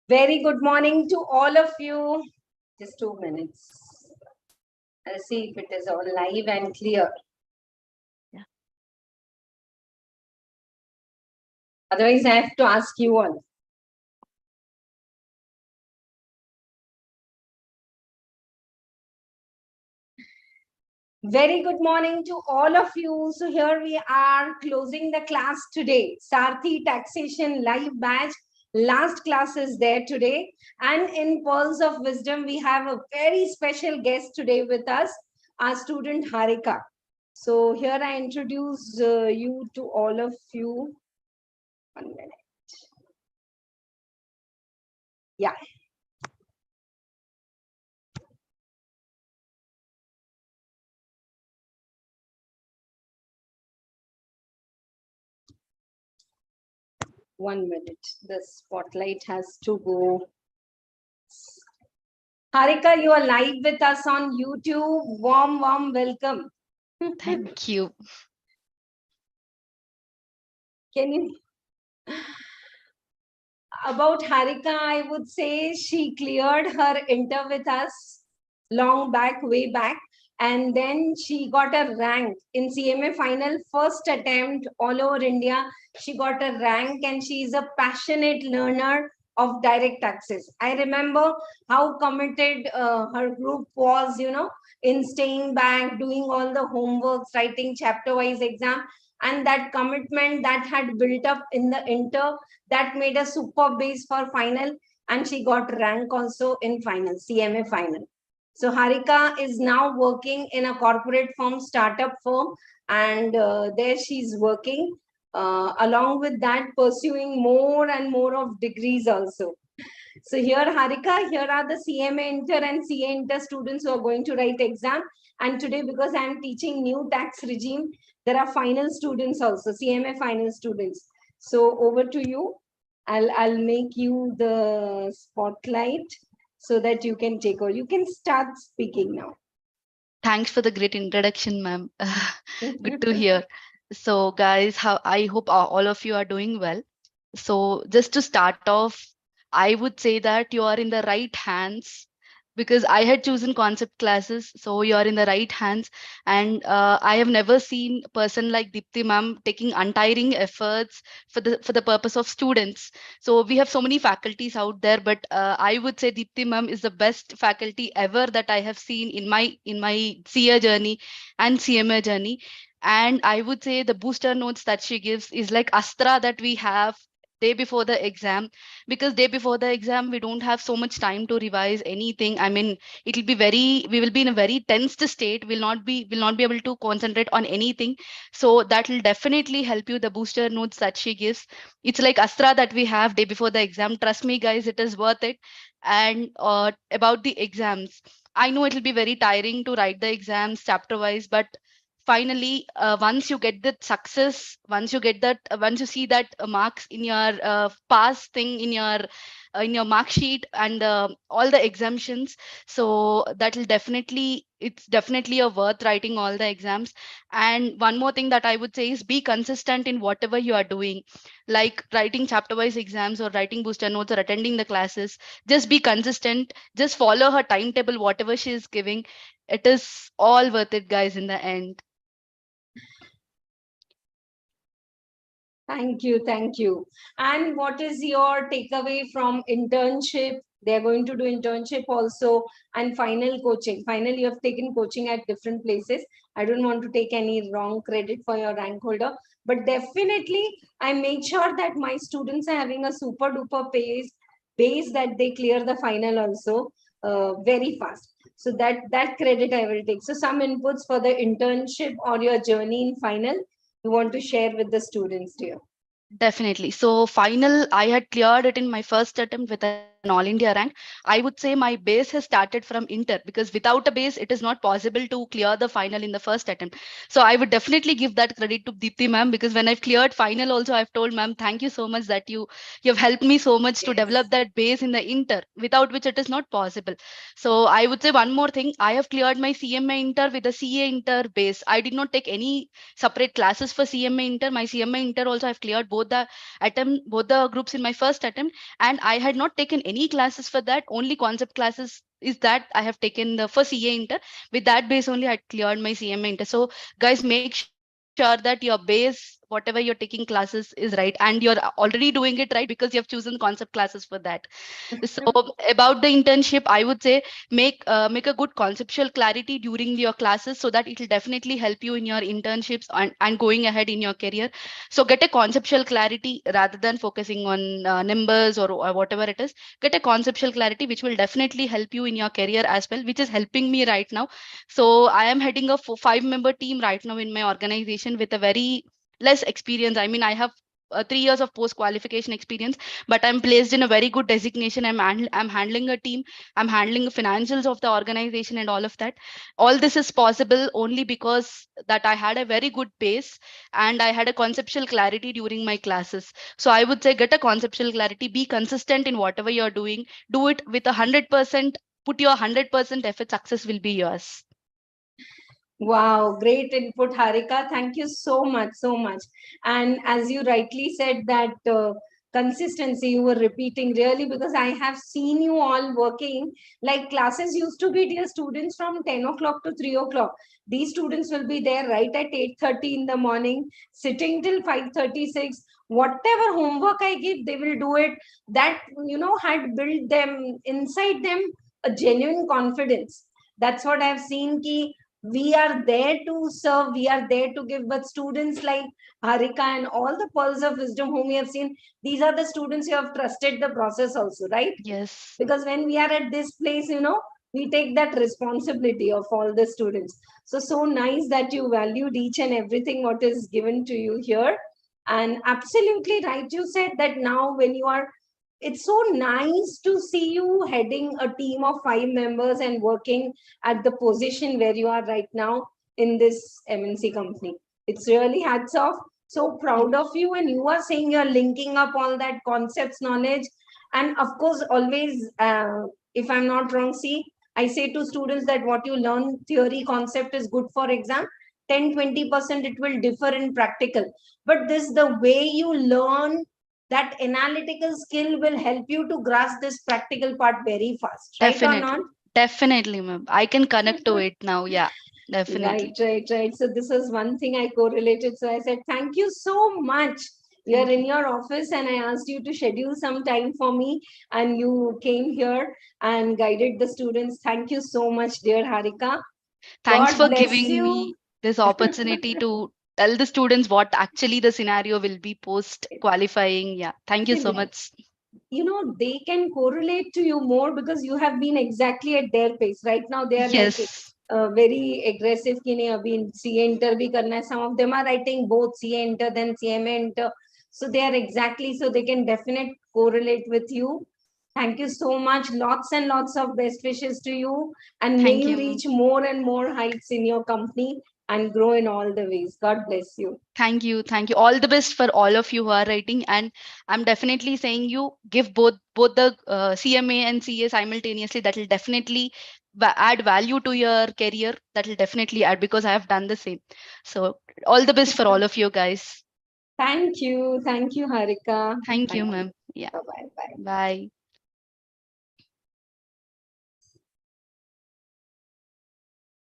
Very good morning to all of you. Just 2 minutes. I'll see if it is all live and clear. Yeah. Otherwise, I have to ask you all. Very good morning to all of you. So here we are closing the class today. Sarathi Taxation live batch. Last class is there today. And in Pearls of Wisdom, we have a very special guest today with us, our student Harika. So here I introduce you to all of you. 1 minute. Yeah. One minute. The spotlight has to go. Harika, you are live with us on YouTube. Warm welcome. Thank you. Can you? About Harika, I would say she cleared her inter with us long back, way back. And then she got a rank in CMA final, first attempt all over India. She got a rank and she is a passionate learner of direct taxes. I remember how committed her group was, in staying back, doing all the homeworks, writing chapter-wise exam. And that commitment that had built up in the inter, that made a super base for final. And she got rank also in final, CMA final. So Harika is now working in a corporate firm, startup firm, and there she's working. Along with that, pursuing more and more of degrees also. So here, Harika, here are the CMA Inter and CA Inter students who are going to write exam. And today, because I am teaching new tax regime, there are final students also, CMA final students. So over to you. I'll make you the spotlight so that you can take over. You can start speaking now. Thanks for the great introduction, ma'am. Good to hear. So, guys, I hope all of you are doing well. So, just to start off, I would say that you are in the right hands because I had chosen concept classes. So you are in the right hands. And I have never seen a person like Dipti ma'am taking untiring efforts for the purpose of students. So we have so many faculties out there, but I would say Dipti ma'am is the best faculty ever that I have seen in my CA journey and CMA journey. And I would say the booster notes that she gives is like Astra that we have day before the exam, because day before the exam we don't have so much time to revise anything. I mean, we will be in a very tensed state, will not be able to concentrate on anything. So that will definitely help you, the booster notes that she gives. It's like Astra that we have day before the exam. Trust me guys, it is worth it. And about the exams, I know it will be very tiring to write the exams chapter wise, but finally once you get that success, once you see that marks in your pass thing in your mark sheet and all the exemptions, so that will definitely, it's definitely a worth writing all the exams. And one more thing that I would say is be consistent in whatever you are doing, like writing chapter wise exams or writing booster notes or attending the classes. Just be consistent, just follow her timetable, whatever she is giving. It is all worth it, guys, in the end. Thank you. Thank you. And what is your takeaway from internship? They're going to do internship also and final coaching. Finally, you have taken coaching at different places. I don't want to take any wrong credit for your rank holder, but definitely I make sure that my students are having a super duper base that they clear the final also very fast. So that credit I will take. So some inputs for the internship or your journey in final you want to share with the students, dear? Definitely. So final, I had cleared it in my first attempt with an all India rank. I would say my base has started from inter, because without a base, it is not possible to clear the final in the first attempt. So I would definitely give that credit to Deepti ma'am, because when I've cleared final also, I've told ma'am, thank you so much that you have helped me so much to develop that base in the inter, without which it is not possible. So I would say one more thing. I have cleared my CMA inter with a CA inter base. I did not take any separate classes for CMA inter. My CMA inter also I've cleared both the groups in my first attempt, and I had not taken any classes for that. Only concept classes is that I have taken the for CA inter. With that base only, I cleared my CMA inter. So guys, make sure that your base, whatever you're taking classes, is right, and you're already doing it right because you have chosen concept classes for that. So about the internship, I would say make a good conceptual clarity during your classes, so that it will definitely help you in your internships and going ahead in your career. So get a conceptual clarity rather than focusing on numbers or whatever it is. Get a conceptual clarity which will definitely help you in your career as well, which is helping me right now. So I am heading a 5-member team right now in my organization with a very less experience. I mean, I have 3 years of post qualification experience, but I'm placed in a very good designation. I'm handling a team. I'm handling the financials of the organization and all of that. All this is possible only because that I had a very good base and I had a conceptual clarity during my classes. So I would say get a conceptual clarity, be consistent in whatever you're doing, do it with 100%, put your 100% effort, success will be yours. Wow, great input, Harika. Thank you so much, so much. And as you rightly said, that consistency you were repeating really, because I have seen you all working. Like classes used to be, dear students, from 10 o'clock to 3 o'clock. These students will be there right at 8:30 in the morning, sitting till 5:36. Whatever homework I give, they will do it. That, had built them inside them a genuine confidence. That's what I've seen. Ki we are there to serve, we are there to give. But students like Harika and all the pearls of wisdom whom we have seen, these are the students who have trusted the process also, right? Yes. Because when we are at this place, we take that responsibility of all the students. So nice that you valued each and everything what is given to you here. And absolutely right, you said that now when you are, it's so nice to see you heading a team of 5 members and working at the position where you are right now in this MNC company. It's really hats off. So proud of you. And you are saying you're linking up all that concepts knowledge. And of course, always, if I'm not wrong, see, I say to students that what you learn theory concept is good for exam. 10-20% it will differ in practical. But this, the way you learn, that analytical skill will help you to grasp this practical part very fast, right or not? Definitely, ma'am. I can connect to it now. Yeah, definitely. Right. So this is one thing I correlated. So I said, thank you so much. You're Thank in you. your office and I asked you to schedule some time for me, and you came here and guided the students. Thank you so much, dear Harika. Thanks God for bless giving you. me this opportunity to tell the students what actually the scenario will be post qualifying. Yeah, thank you so See, much. they can correlate to you more because you have been exactly at their pace. Right now, they are like Yes, very aggressive. कि नहीं अभी CA inter भी करना है. Some of them are writing both CA inter then CMA inter. So they are exactly, so they can definitely correlate with you. Thank you so much. Lots and lots of best wishes to you. And may thank you you, ma'am. reach more and more heights in your company and grow in all the ways. God bless you. Thank you. Thank you. All the best for all of you who are writing. And I'm definitely saying you give both the CMA and CA simultaneously. That will definitely add value to your career. That will definitely add, because I have done the same. So all the best for all of you guys. Thank you. Thank you, Harika. Thank you, Thank you. ma'am. Yeah. Bye bye. Bye.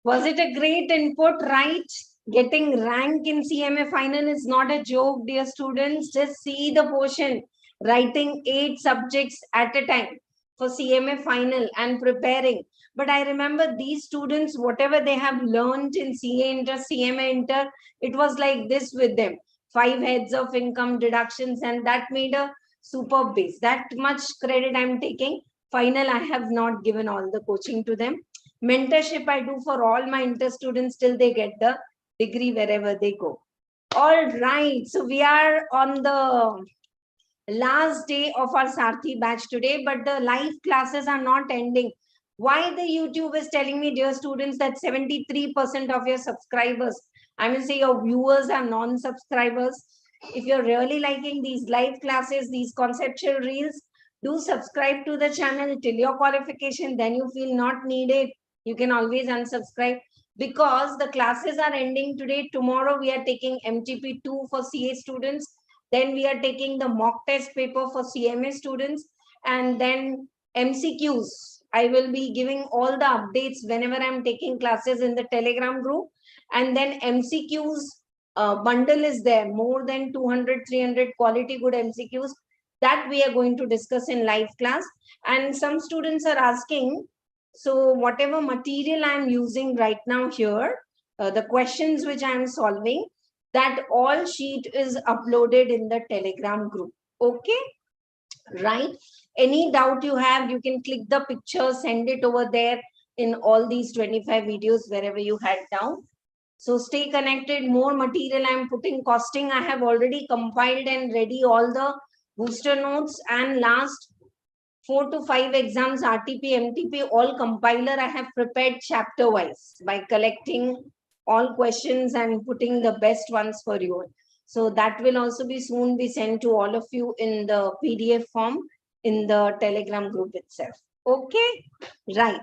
Was it a great input, right? Getting rank in CMA final is not a joke, dear students. Just see the portion. Writing 8 subjects at a time for CMA final and preparing. But I remember these students, whatever they have learned in CA Inter, CMA Inter, it was like this with them. 5 heads of income deductions, and that made a superb base. That much credit I'm taking. Final, I have not given all the coaching to them. Mentorship I do for all my inter students till they get the degree wherever they go. All right, so we are on the last day of our Sarathi batch today, but the live classes are not ending. Why the YouTube is telling me, dear students, that 73% of your subscribers, I mean, say your viewers are non-subscribers. If you're really liking these live classes, these conceptual reels, do subscribe to the channel till your qualification. Then you feel not needed, you can always unsubscribe, because the classes are ending today. Tomorrow we are taking MTP2 for CA students. Then we are taking the mock test paper for CMA students. and then MCQs. I will be giving all the updates whenever I'm taking classes in the Telegram group. And then MCQs bundle is there, more than 200, 300 quality good MCQs that we are going to discuss in live class. And some students are asking, so whatever material I'm using right now here, the questions which I'm solving, that all sheet is uploaded in the Telegram group. Okay, right? Any doubt you have, you can click the picture, send it over there in all these 25 videos, wherever you had down. So stay connected. More material I'm putting. Costing, I have already compiled and ready all the booster notes, and last 4 to 5 exams, RTP, MTP, all compiler I have prepared chapter wise by collecting all questions and putting the best ones for you. So that will also be soon be sent to all of you in the PDF form in the Telegram group itself. Okay, right.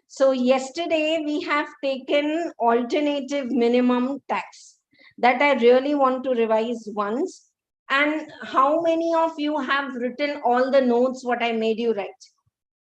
So yesterday we have taken alternative minimum tax that I really want to revise once. And how many of you have written all the notes what I made you write?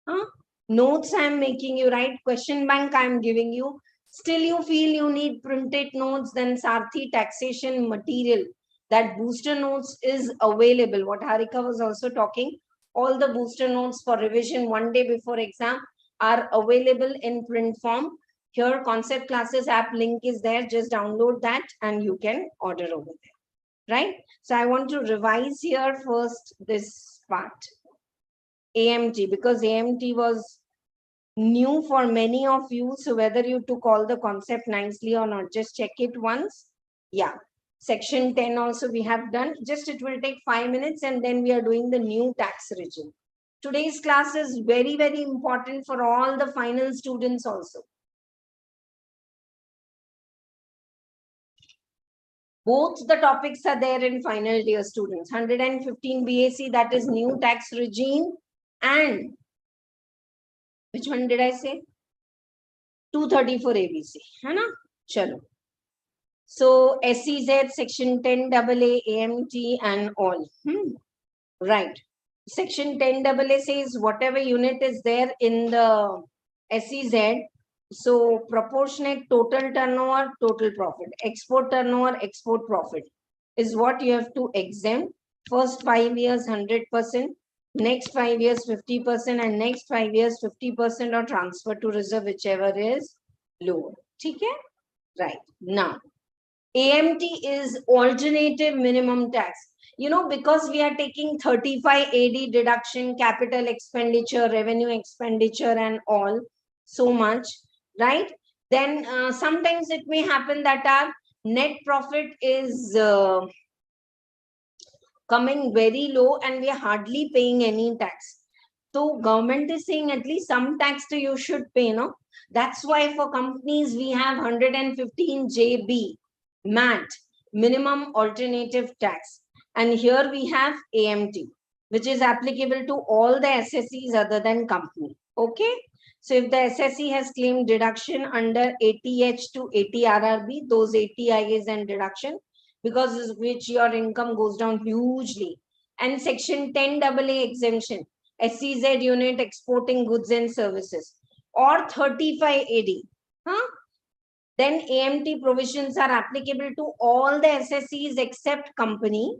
Huh? Notes I'm making you write, question bank I'm giving you. Still you feel you need printed notes, then Sarathi taxation material, that booster notes is available. What Harika was also talking, all the booster notes for revision one day before exam are available in print form. Here concept classes app link is there, just download that and you can order over there. Right? So I want to revise here first this part, AMT, because AMT was new for many of you. So whether you took all the concept nicely or not, just check it once. Yeah. Section 10 also we have done. Just it will take 5 minutes and then we are doing the new tax regime. Today's class is very, very important for all the final students also. Both the topics are there in final year students. 115 BAC, that is new tax regime, and which one did I say? 234 ABC. है ना? Chalo. So SEZ section 10 AA AMT and all. Right. Section 10 AA says whatever unit is there in the SEZ, so proportionate total turnover, total profit, export turnover, export profit is what you have to exempt. First 5 years 100%, next 5 years 50%, and next 5 years 50% or transfer to reserve, whichever is lower. Okay? Right. Now, AMT is alternative minimum tax. You know, because we are taking 35 AD deduction, capital expenditure, revenue expenditure and all so much, right? Then sometimes it may happen that our net profit is coming very low and we are hardly paying any tax. So government is saying at least some tax you should pay, no? That's why for companies we have 115 JB MAT, minimum alternative tax. And here we have AMT, which is applicable to all the SSEs other than company. Okay. So if the SSE has claimed deduction under ATH to ATRRB, those ATIs and deduction, because of which your income goes down hugely. And section 10 AA exemption, SEZ unit exporting goods and services, or 35 AD. Then AMT provisions are applicable to all the SSEs except company.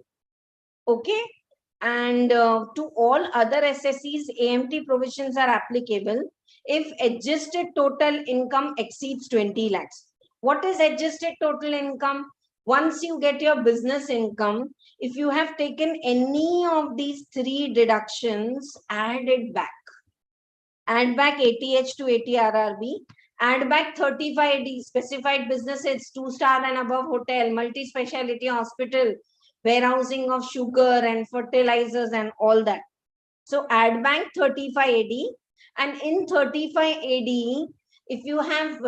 Okay. And to all other SSEs, AMT provisions are applicable if adjusted total income exceeds 20 lakhs. What is adjusted total income? Once you get your business income, if you have taken any of these 3 deductions, add it back. Add back ATH to ATRRB, add back 35 AD, specified businesses, 2-star and above hotel, multi-speciality hospital, warehousing of sugar and fertilizers and all that. So add back 35 AD, and in 35 AD, if you have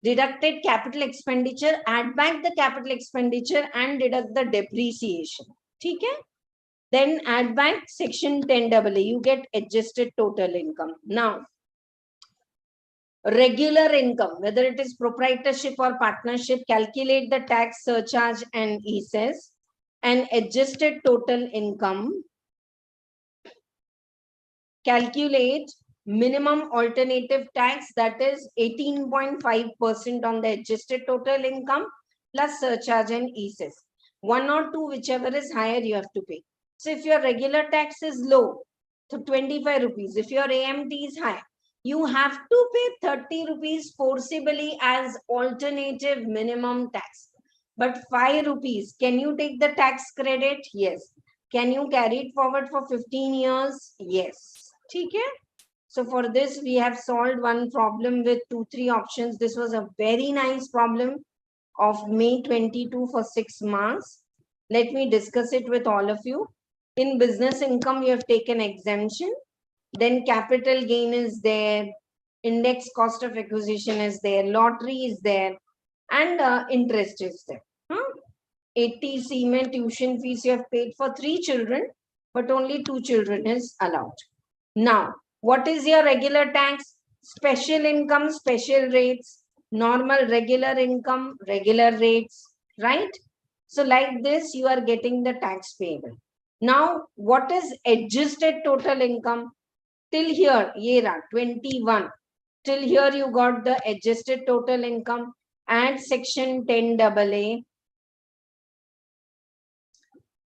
deducted capital expenditure, add back the capital expenditure and deduct the depreciation. Okay? Then add back section 10 AA, you get adjusted total income. Now, regular income, whether it is proprietorship or partnership, calculate the tax, surcharge and ESES, and adjusted total income calculate minimum alternative tax, that is 18.5% on the adjusted total income plus surcharge and ECESS. One or two, whichever is higher, you have to pay. So if your regular tax is low, so 25 rupees, if your AMT is high, you have to pay 30 rupees forcibly as alternative minimum tax. But 5 rupees, can you take the tax credit? Yes. Can you carry it forward for 15 years? Yes. Okay? So for this, we have solved one problem with 2-3 options. This was a very nice problem of May 22 for 6 marks. Let me discuss it with all of you. In business income, you have taken exemption. Then capital gain is there. Index cost of acquisition is there. Lottery is there. And interest is there. 80 CMA tuition fees you have paid for 3 children, but only 2 children is allowed. Now, what is your regular tax? Special income, special rates. Normal regular income, regular rates, right? So like this, you are getting the tax payable. Now, what is adjusted total income? Till here, yera 21. Till here, you got the adjusted total income. Add section 10AA.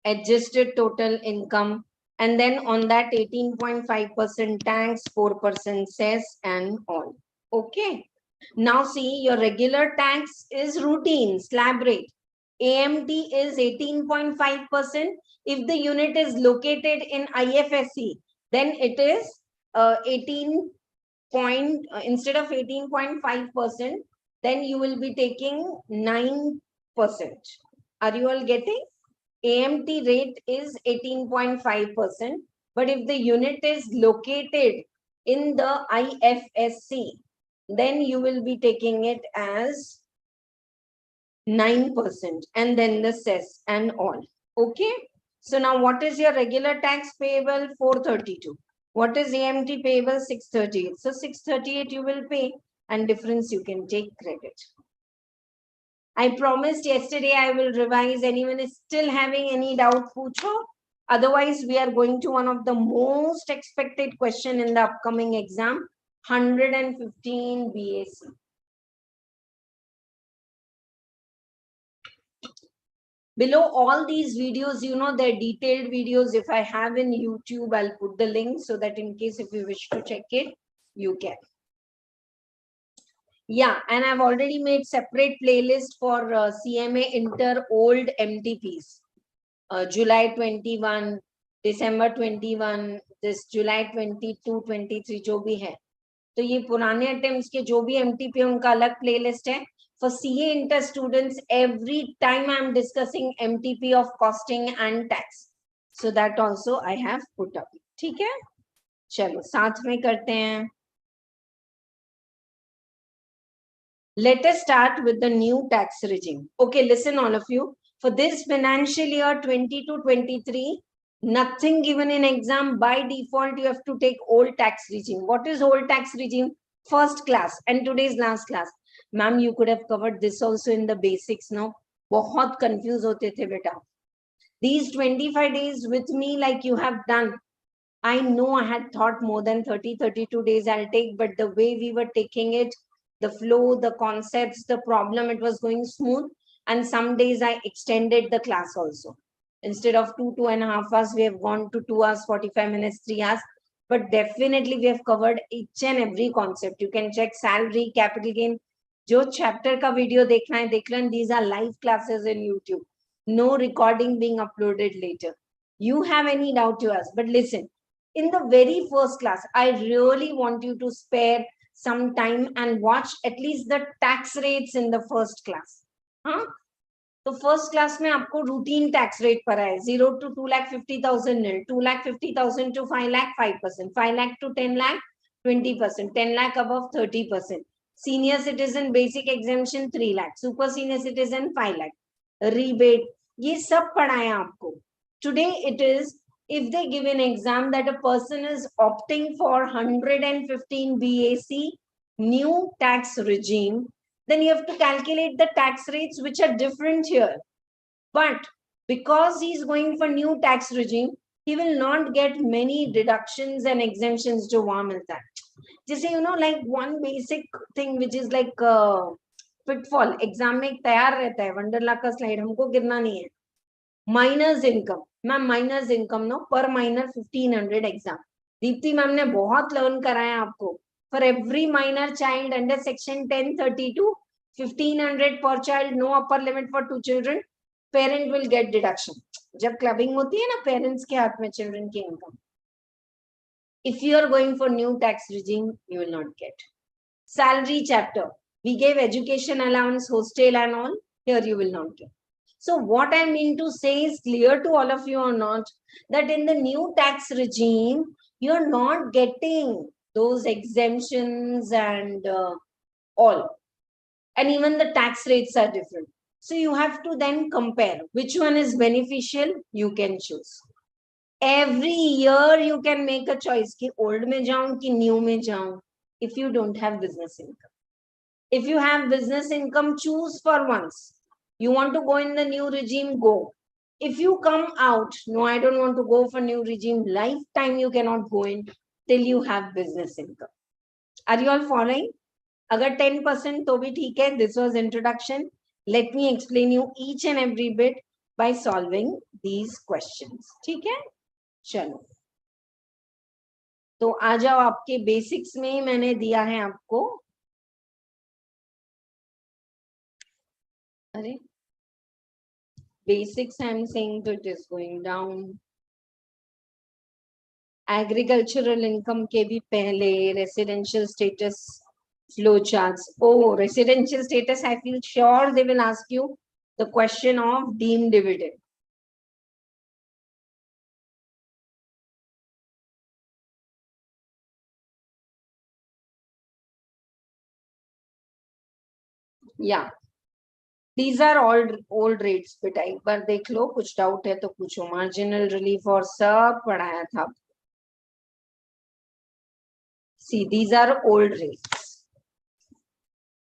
Adjusted total income, and then on that 18.5% tax, 4% cess and all. Okay. Now see, your regular tax is routine, slab rate. AMT is 18.5%. If the unit is located in IFSC, then it is 18 point, instead of 18.5%, then you will be taking 9%. Are you all getting? AMT rate is 18.5%, but if the unit is located in the IFSC, then you will be taking it as 9% and then the cess and all. Okay. So now what is your regular tax payable? 432. What is AMT payable? 638. So 638 you will pay, and difference you can take credit. I promised yesterday I will revise. Anyone is still having any doubt, pucho? Otherwise, we are going to one of the most expected question in the upcoming exam, 115 BAC. Below all these videos, you know, they're detailed videos. If I have in YouTube, I'll put the link so that in case if you wish to check it, you can. Yeah, and I've already made separate playlist for CMA Inter old MTPs. July 21, December 21, this July 22, 23 जो भी है. तो ये पुराने attempts के जो भी MTP उनका अलग playlist है. For CA Inter students, every time I'm discussing MTP of costing and tax. So that also I have put up. ठीक है? चलो साथ में करते हैं. Let us start with the new tax regime. Okay, listen all of you. For this financial year 22-23, nothing given in exam. By default, you have to take old tax regime. What is old tax regime? First class and today's last class. Ma'am, you could have covered this also in the basics, no? बहुत confused होते थे बेटा. These 25 days with me, like you have done. I know I had thought more than 30-32 days I'll take, but the way we were taking it, the flow, the concepts, the problem, it was going smooth. And some days I extended the class also. Instead of 2.5 hours, we have gone to 2 hours, 45 minutes, 3 hours. But definitely we have covered each and every concept. You can check salary, capital gain. जो chapter का video देखना है देख लो, and these are live classes in YouTube. No recording being uploaded later. You have any doubt to ask, but listen, in the very first class, I really want you to spare some time and watch at least the tax rates in the first class. तो first class में आपको routine tax rate पर है 0 to 2,50,000 nil, 2,50,000 to 5 lakh 5%, 5 lakh to 10 lakh 20%, 10 lakh above 30%, senior citizen basic exemption 3 lakh, super senior citizen 5 lakh, rebate, ये सब पढ़ाया आपको. Today it is, if they give an exam that a person is opting for 115 BAC new tax regime, then you have to calculate the tax rates which are different here. But because he's going for new tax regime, he will not get many deductions and exemptions जो वहां मिलता है. जैसे like one basic thing which is like pitfall, exam में एक तैयार रहता है वंडरला का स्लाइड, हमको गिरना नहीं है. Minors income, ma'am minors income no पर माइनर 1500 एग्जाम. दीप्ति मैम ने बहुत लर्न कराया आपको. For every minor child under section 1032, 1500 per child, no upper limit for 2 children, parent will get deduction. जब क्लबिंग होती है ना पेरेंट्स के हाथ में चिल्ड्रन की income, if you are going for new tax regime, you will not get. Salary chapter, we gave education allowance, hostel and all, here you will not get. So what I mean to say is clear to all of you or not, that in the new tax regime, you're not getting those exemptions and all. And even the tax rates are different. So you have to then compare which one is beneficial, you can choose. Every year you can make a choice ki old mein jaun ki new mein jaun, if you don't have business income. If you have business income, choose for once. You want to go in the new regime, go. If you come out, no, I don't want to go for new regime, lifetime you cannot go in till you have business income. Are you all following? Agar 10% to bhi theek hai. This was introduction. Let me explain you each and every bit by solving these questions. ठीक है? चलो. तो आ जाओ, आपके basics में मैंने दिया है आपको. अरे basics I'm saying that it is going down. Agricultural income के भी पहले residential status flow charts. Oh, residential status, I feel sure they will ask you the question of deemed dividend. Yeah. These are all old rates. बेटा एक बार देख लो, कुछ doubt है तो पूछो. Marginal relief और सब पढ़ाया था. See, these are old rates.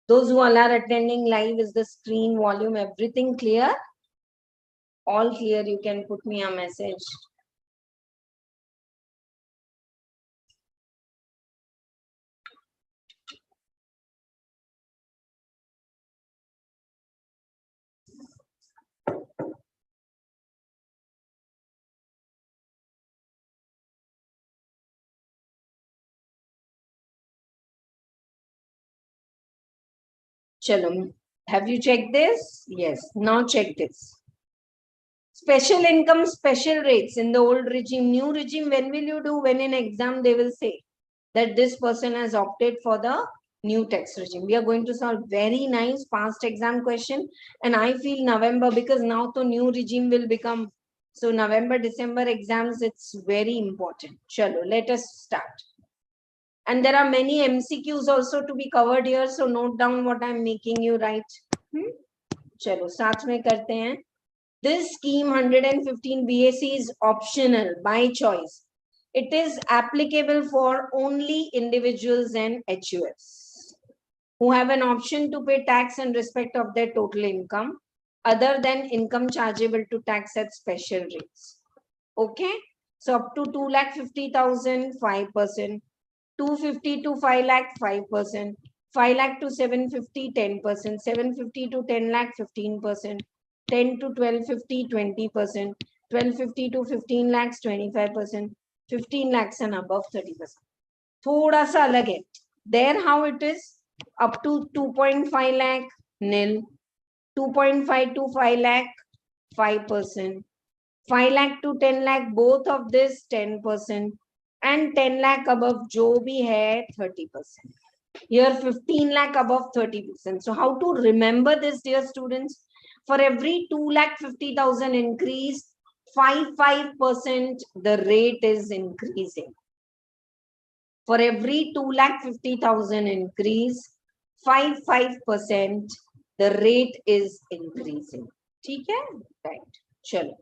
Those who all are attending live, is the screen volume everything clear? All clear, you can put me a message. Chalo, have you checked this? Yes, now check this. Special income, special rates in the old regime, new regime, when will you do? When in exam they will say that this person has opted for the new tax regime. We are going to solve very nice past exam question, and I feel November, because now the new regime will become, so November, December exams, it's very important. Chalo, let us start. And there are many MCQs also to be covered here, so note down what I'm making you write. Chalo, साथ में करते हैं. This scheme 115 BAC is optional by choice. It is applicable for only individuals and HUFs who have an option to pay tax in respect of their total income other than income chargeable to tax at special rates. Okay, so up to 2,50,000, 5%, 250 to 5 lakh, 5%, 5 lakh to 750, 10%, 750 to 10 lakh, 15%, 10 to 1250, 20%, 1250 to 15 lakhs, 25%, 15 lakhs and above 30%. थोड़ा सा अलग है. There how it is, up to 2.5 lakh, nil, 2.5 to 5 lakh, 5%, 5 lakh to 10 lakh, both of this 10%, and 10 lakh above जो भी है 30%. Here 15 lakh above 30%. So how to remember this, dear students? For every 2,50,000 increase, 5% the rate is increasing. For every 2,50,000 increase, 5% the rate is increasing. ठीक है? Right. चलो.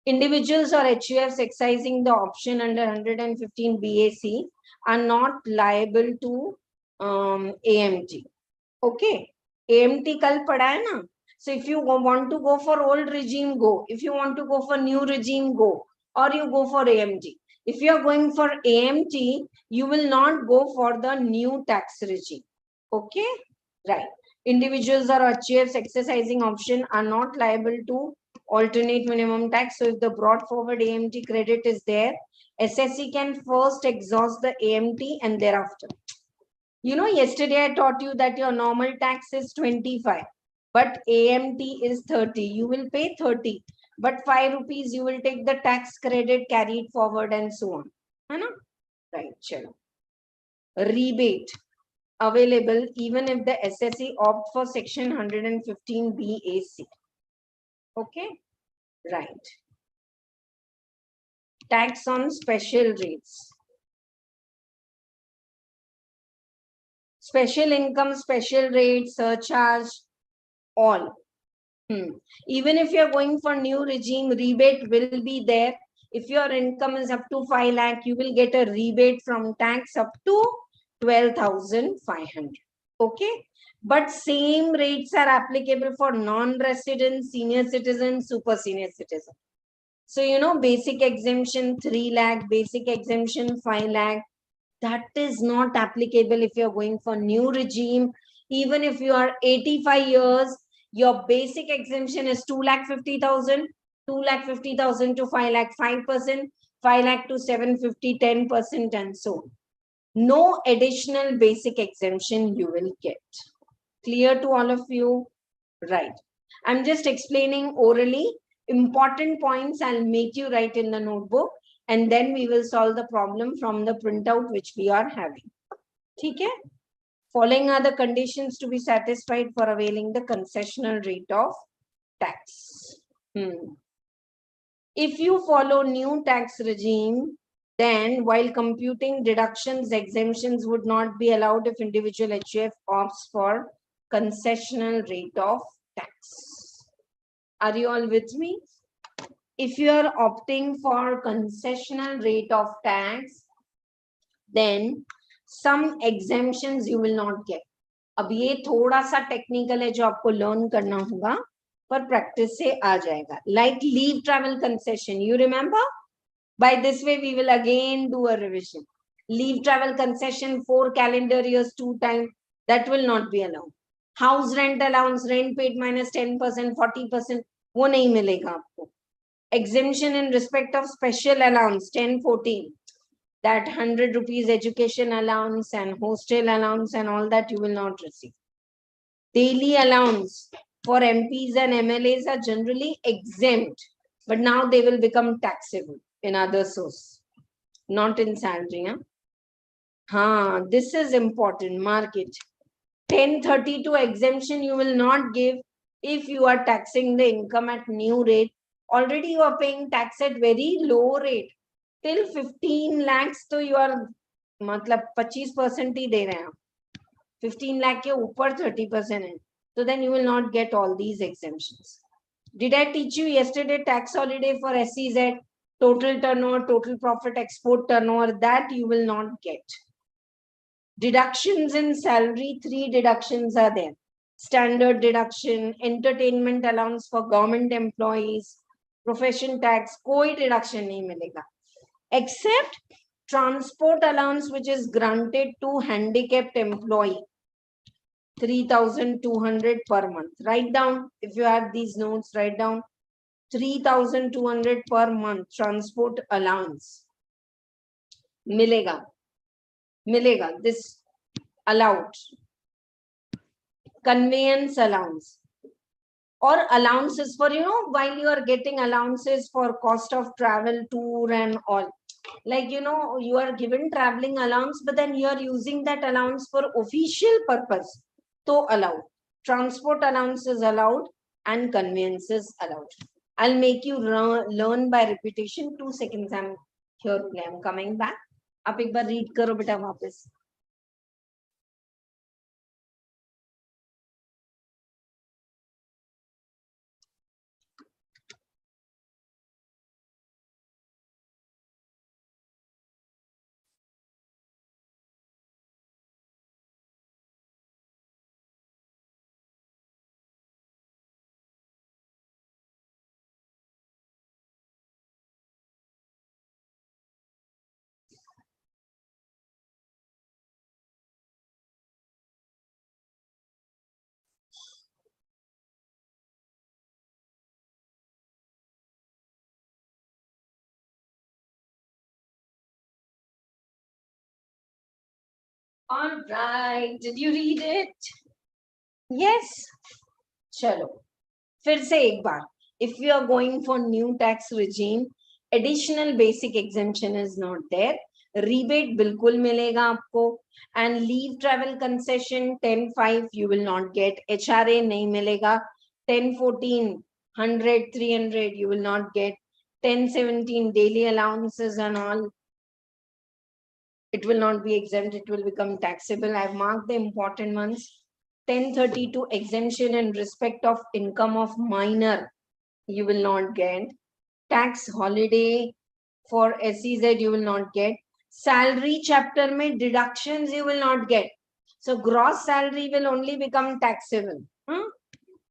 Individuals or HUFs exercising the option under 115 BAC are not liable to AMT. Okay. AMT कल पढ़ा है ना? So if you want to go for old regime, go. If you want to go for new regime, go. or you go for AMT. If you are going for AMT, you will not go for the new tax regime. Okay, right. Individuals or HUFs exercising option are not liable to alternate minimum tax. So if the brought forward AMT credit is there, SSC can first exhaust the AMT and thereafter. You know, yesterday I taught you that your normal tax is 25, but AMT is 30. You will pay 30, but 5 rupees you will take the tax credit carried forward and so on. Right, chalo. Rebate available even if the SSC opt for section 115BAC. Okay, right. Tax on special rates. Special income, special rate, surcharge, all. Even if you're going for new regime, rebate will be there. If your income is up to 5 lakh, you will get a rebate from tax up to 12,500. Okay. But same rates are applicable for non-resident, senior citizen, super senior citizen. So, you know, basic exemption 3 lakh, basic exemption 5 lakh. That is not applicable if you're going for new regime. Even if you are 85 years, your basic exemption is 2,50,000, 2,50,000 to 5 lakh 5%, 5 lakh to 750 10%, and so on. No additional basic exemption you will get. Clear to all of you? Right. I'm just explaining orally. Important points I'll make you write in the notebook, and then we will solve the problem from the printout which we are having. Okay? Following are the conditions to be satisfied for availing the concessional rate of tax. If you follow new tax regime, then while computing deductions, exemptions would not be allowed if individual HUF opts for concessional rate of tax. Are you all with me? If you are opting for concessional rate of tax, then some exemptions you will not get. अब ये थोड़ा सा technical है जो आपको learn करना होगा, पर प्रैक्टिस से आ जाएगा. Like leave travel concession, you remember? By this way we will again do a revision. Leave travel concession 4 calendar years 2 times, that will not be allowed. House rent allowance, rent paid minus 10%, 40%, वो नहीं मिलेगा आपको. Exemption in respect of special allowance 10-14, that 100 rupees education allowance and hostel allowance and all that you will not receive. Daily allowance for MPs and MLAs are generally exempt, but now they will become taxable in other source, not in salary. This is important. Mark it. 1032 exemption you will not give if you are taxing the income at new rate. Already you are paying tax at very low rate. Till 15 lakhs तो you are मतलब 25% ही दे रहे हैं. 15 lakh के ऊपर 30% है. So then you will not get all these exemptions. Did I teach you yesterday tax holiday for SEZ? Total turnover, total profit, export turnover, that you will not get. Deductions in salary, 3 deductions are there. Standard deduction, entertainment allowance for government employees, profession tax, कोई deduction नहीं मिलेगा. Except transport allowance which is granted to handicapped employee, 3,200 per month. Write down, if you have these notes, write down 3,200 per month transport allowance. Milega. This allowed. Conveyance allowance. Or allowances for, you know, while you are getting allowances for cost of travel, tour and all. Like, you know, you are given traveling allowance, but then you are using that allowance for official purpose. So allowed. Transport allowance is allowed and conveyance is allowed. I'll make you learn by repetition. 2 seconds. I'm here. I'm coming back. आप एक बार read करो बेटा वापस. All right. Did you read it? Yes. चलो फिर से एक बार. If you are going for new tax regime, additional basic exemption is not there. Rebate बिल्कुल मिलेगा आपको. And leave travel concession 10(5) you will not get. HRA नहीं मिलेगा. 10(14) 100 300 you will not get. 10(17) daily allowances and all, it will not be exempt, it will become taxable. I've marked the important ones. 1032 exemption in respect of income of minor, you will not get. Tax holiday for SEZ, you will not get. Salary chapter mein deductions you will not get. So gross salary will only become taxable.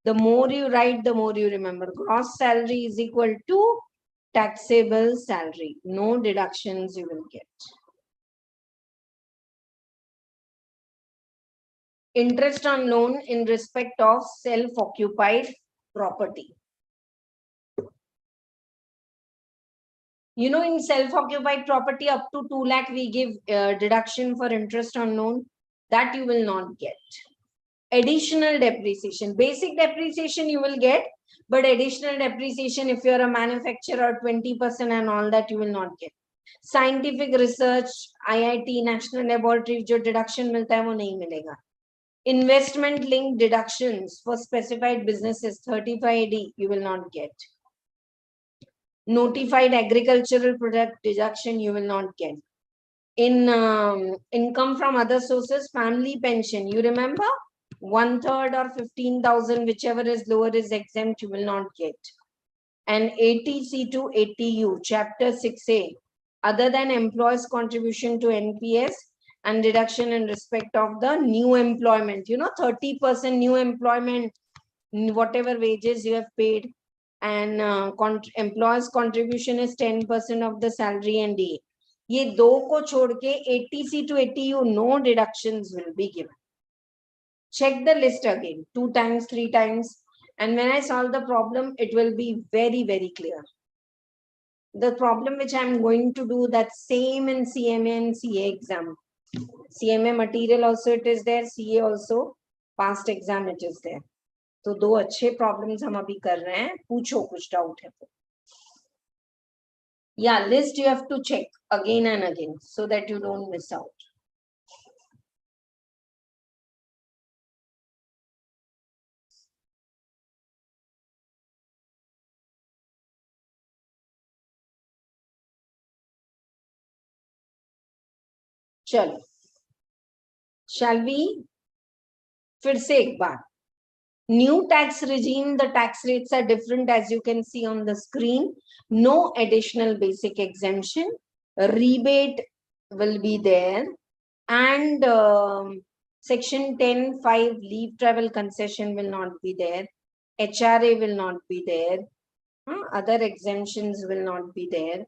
The more you write, the more you remember. Gross salary is equal to taxable salary. No deductions you will get. Interest on loan in respect of self-occupied property. You know, in self-occupied property up to 2 lakh, we give deduction for interest on loan. That you will not get. Additional depreciation. Basic depreciation you will get, but additional depreciation, if you're a manufacturer, 20% and all that, you will not get. Scientific research, IIT, National Laboratory, जो deduction मिलता है वो नहीं मिलेगा. Investment linked deductions for specified businesses, 35D, you will not get. Notified agricultural product deduction, you will not get. In income from other sources, family pension, you remember? 1/3 or 15,000, whichever is lower is exempt, you will not get. And 80C to 80U, Chapter 6A, other than employees' contribution to NPS, and deduction in respect of the new employment, 30% new employment, whatever wages you have paid, and employees contribution is 10% of the salary and DA. ये दो को छोड़ के 80C to 80U, no deductions will be given. Check the list again 2 times, 3 times, and when I solve the problem, it will be very, very clear. The problem which I'm going to do, that same in CMA and CA exam. CMA material also it is there, CA also past exam it is there. तो दो अच्छे problems हम अभी कर रहे हैं. पूछो कुछ doubt है तो. Yeah, list you have to check again and again so that you don't miss out. चलो, shall we? फिर से एक बार. New tax regime, the tax rates are different as you can see on the screen. No additional basic exemption. Rebate will be there. And section 10(5) leave travel concession will not be there. HRA will not be there. Other exemptions will not be there.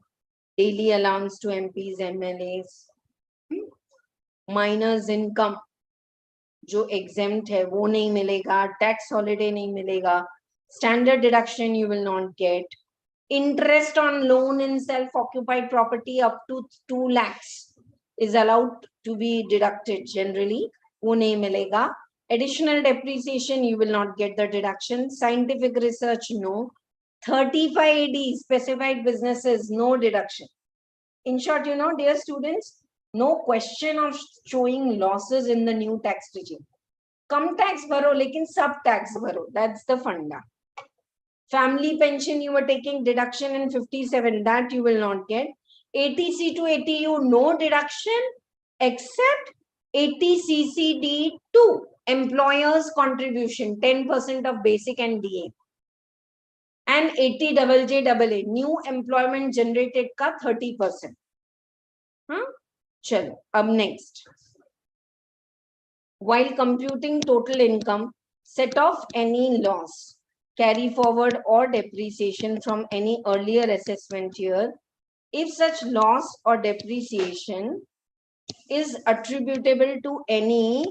Daily allowance to MPs, MLAs. Minors income जो exempt है वो नहीं मिलेगा. Tax holiday नहीं मिलेगा. Standard deduction you will not get. Interest on loan in self-occupied property up to 2 lakhs is allowed to be deducted generally. वो नहीं मिलेगा. Additional depreciation you will not get the deduction. Scientific research no. 35AD specified businesses no deduction. In short, dear students, no question of showing losses in the new tax regime. Come tax bharo, lekin sub tax bharo. That's the funda. Family pension, you were taking deduction in 57, that you will not get. 80C to 80U, no deduction except 80CCD2, employer's contribution, 10% of basic and DA. And 80JJAA, new employment generated ka 30%. Chalo, up next. While computing total income, set off any loss, carry forward or depreciation from any earlier assessment year, if such loss or depreciation is attributable to any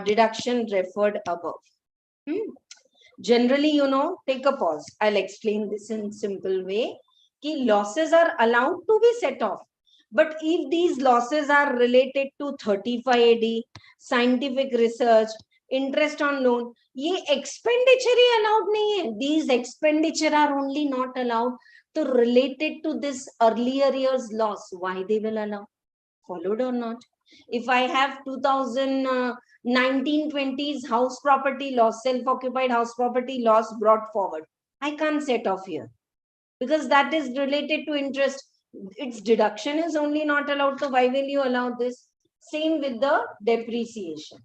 deduction referred above. Generally, take a pause. I'll explain this in simple way. Ki losses are allowed to be set off, But if these losses are related to 35AD, scientific research, interest on loan, ये expenditure ही allowed नहीं है. These expenditure are only not allowed to related to this earlier year's loss. Why they will allow? Followed or not? If I have 2019-20's house property loss, self-occupied house property loss brought forward, I can't set off here because that is related to interest. Its deduction is only not allowed. So why will you allow this? Same with the depreciation.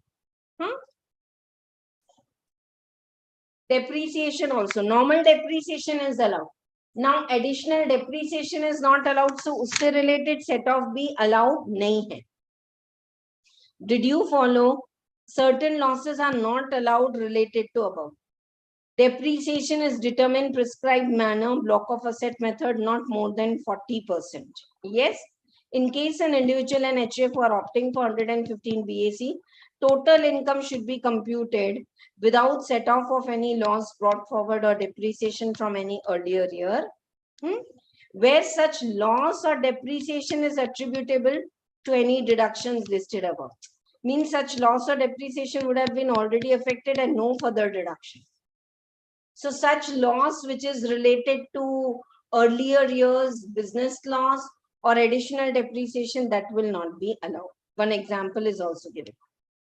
Depreciation also. Normal depreciation is allowed. Now additional depreciation is not allowed. So usse related set off bhi allowed nahi hai. Did you follow? Certain losses are not allowed related to above. Depreciation is determined prescribed manner, block of asset method, not more than 40%. Yes. In case an individual and HF are opting for 115 BAC, total income should be computed without set off of any loss brought forward or depreciation from any earlier year. Where such loss or depreciation is attributable to any deductions listed above. Means such loss or depreciation would have been already affected and no further deduction. So such loss which is related to earlier years business loss or additional depreciation, that will not be allowed. One example is also given.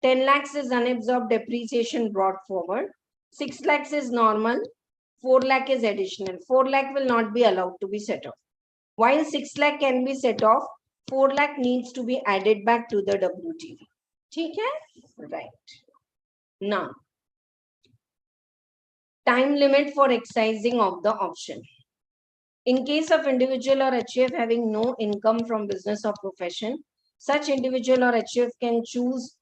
10 lakhs is unabsorbed depreciation brought forward. 6 lakhs is normal. 4 lakh is additional. 4 lakh will not be allowed to be set off. While 6 lakh can be set off, 4 lakh needs to be added back to the WTV. Okay? Right. Now, time limit for excising of the option. In case of individual or HF having no income from business or profession, such individual or HF can choose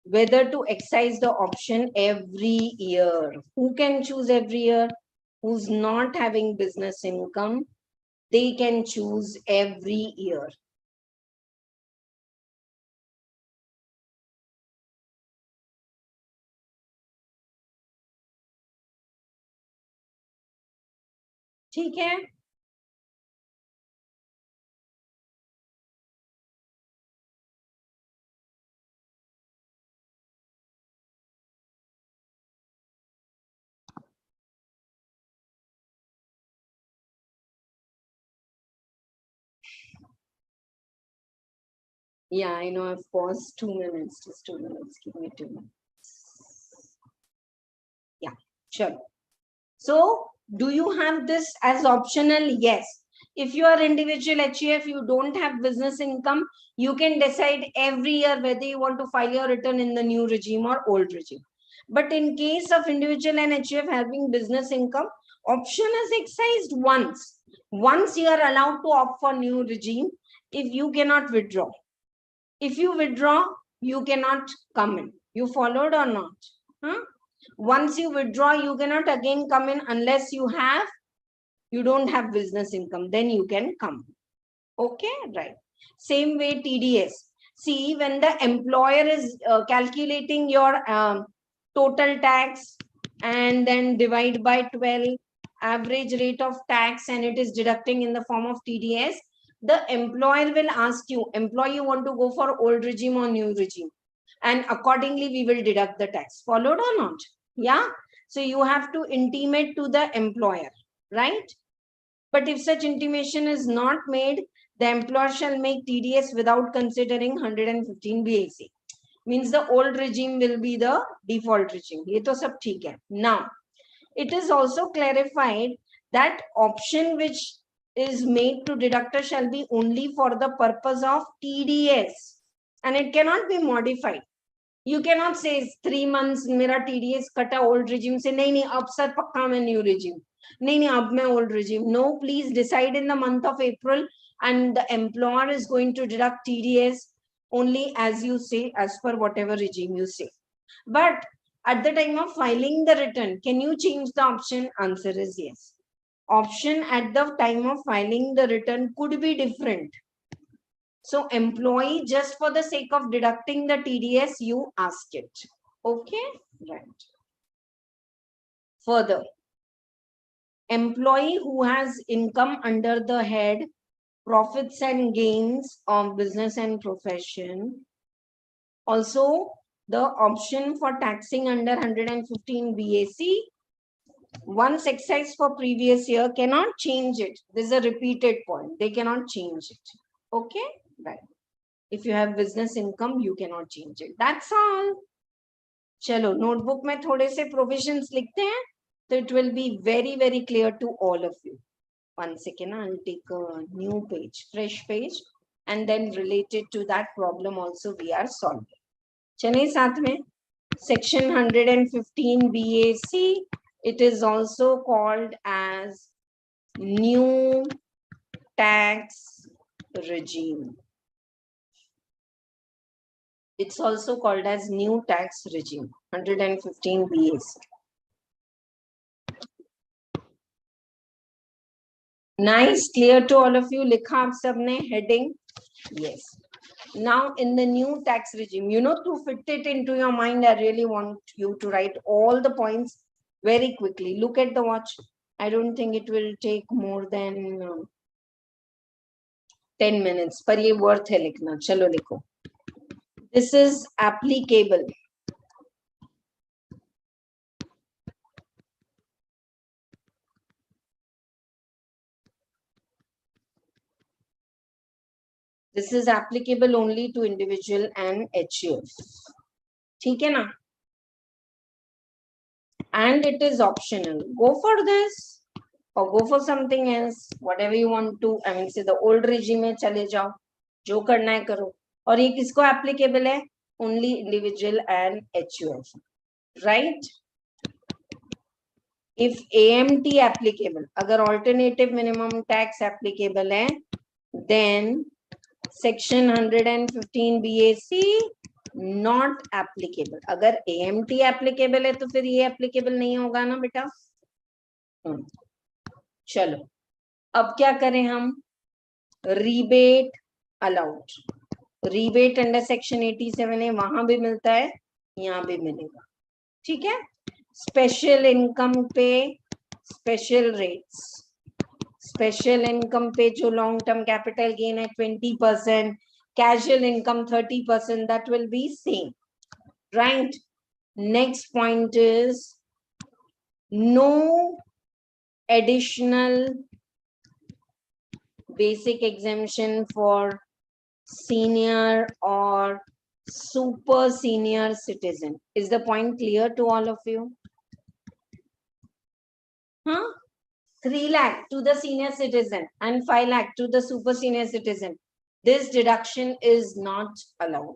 whether to excise the option every year. Who can choose every year? Who's not having business income, they can choose every year. ठीक है? Yeah, I know I've paused 2 minutes, just 2 minutes, give me 2 minutes. Yeah, sure. So, do you have this as optional? Yes. If you are individual HUF, you don't have business income, you can decide every year whether you want to file your return in the new regime or old regime. But in case of individual and HUF having business income, option is excised once. Once you are allowed to opt for new regime, if you cannot withdraw. If you withdraw, you cannot come in. You followed or not? Once you withdraw, you cannot again come in unless you don't have business income. Then you can come. Okay, right. Same way TDS. See, when the employer is calculating your total tax and then divide by 12 average rate of tax and it is deducting in the form of TDS, the employer will ask you, employee, you want to go for old regime or new regime? And accordingly, we will deduct the tax. Followed or not? Yeah. So you have to intimate to the employer, right? But if such intimation is not made, the employer shall make TDS without considering 115 BAC. Means the old regime will be the default regime. Ye to sab theek hai. Now, it is also clarified that option which is made to deductor shall be only for the purpose of TDS and it cannot be modified. You cannot say 3 months मेरा TDS कटा old regime से नहीं अब sir पक्का मैं new regime नहीं अब मैं old regime. No, please decide in the month of April and the employer is going to deduct TDS only as you say, as per whatever regime you say. But at the time of filing the return, can you change the option? Answer is yes. Option at the time of filing the return could be different. So employee, just for the sake of deducting the TDS, you ask it. Okay, right. Further, employee who has income under the head profits and gains of business and profession. Also, the option for taxing under 115 BAC, once excised for previous year, cannot change it. This is a repeated point. They cannot change it. Okay? Right. If you have business income, you cannot change it. That's all. चलो notebook में थोड़े से provisions लिखते हैं, so it will be very, very clear to all of you. One second, I'll take a new page, fresh page, and then related to that problem also we are solving. चलिए साथ में section 115 BAC, it is also called as new tax regime. It's also called as new tax regime, 115 BAC. Nice, clear to all of you. Likha aap sabne heading? Yes. Now in the new tax regime, you know, to fit it into your mind, I really want you to write all the points very quickly. Look at the watch. I don't think it will take more than 10 minutes. Par ye worth hai likhna. Chalo likho. This is applicable. This is applicable only to individual and HUF. ठीक है ना? And it is optional. Go for this or go for something else. Whatever you want to. I mean, say the old regime में चले जाओ. जो करना है करो. और ये किसको applicable है? Only individual and HUF. Right? If AMT applicable, अगर alternative minimum tax applicable है, then section 115 BAC not applicable. अगर AMT applicable है तो फिर ये applicable नहीं होगा ना बेटा. चलो अब क्या करें हम? rebate allowed. rebate under section 87 है, वहां भी मिलता है, यहाँ भी मिलेगा. ठीक है? स्पेशल इनकम पे स्पेशल रेट्स. स्पेशल इनकम पे जो लॉन्ग टर्म कैपिटल गेन है 20%, casual income 30%, that will be same. Right? Next point is no additional basic exemption for senior or super senior citizen. Is the point clear to all of you? Huh? 3 lakh to the senior citizen and 5 lakh to the super senior citizen. This deduction is not allowed.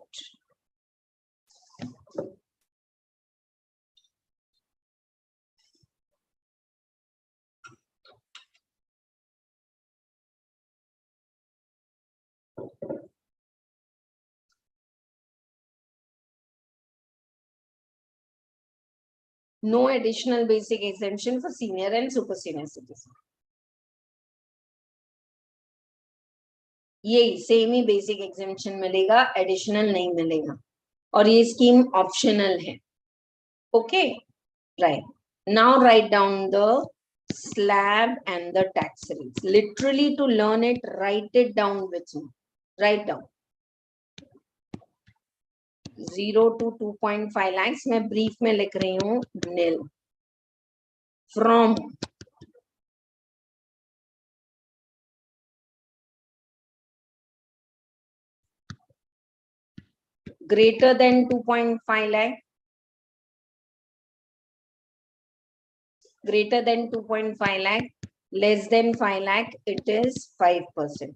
No additional basic exemption for senior and super senior citizen. यही same ही basic exemption मिलेगा, additional नहीं मिलेगा, और ये scheme optional है. Okay, right. Now write down the slab and the tax rates. Literally to learn it, write it down with me. Write down 0 to 2.5 lakhs. मैं brief में लिख रही हूँ nil. From greater than 2.5 lakh, greater than 2.5 lakh, less than 5 lakh, it is 5%.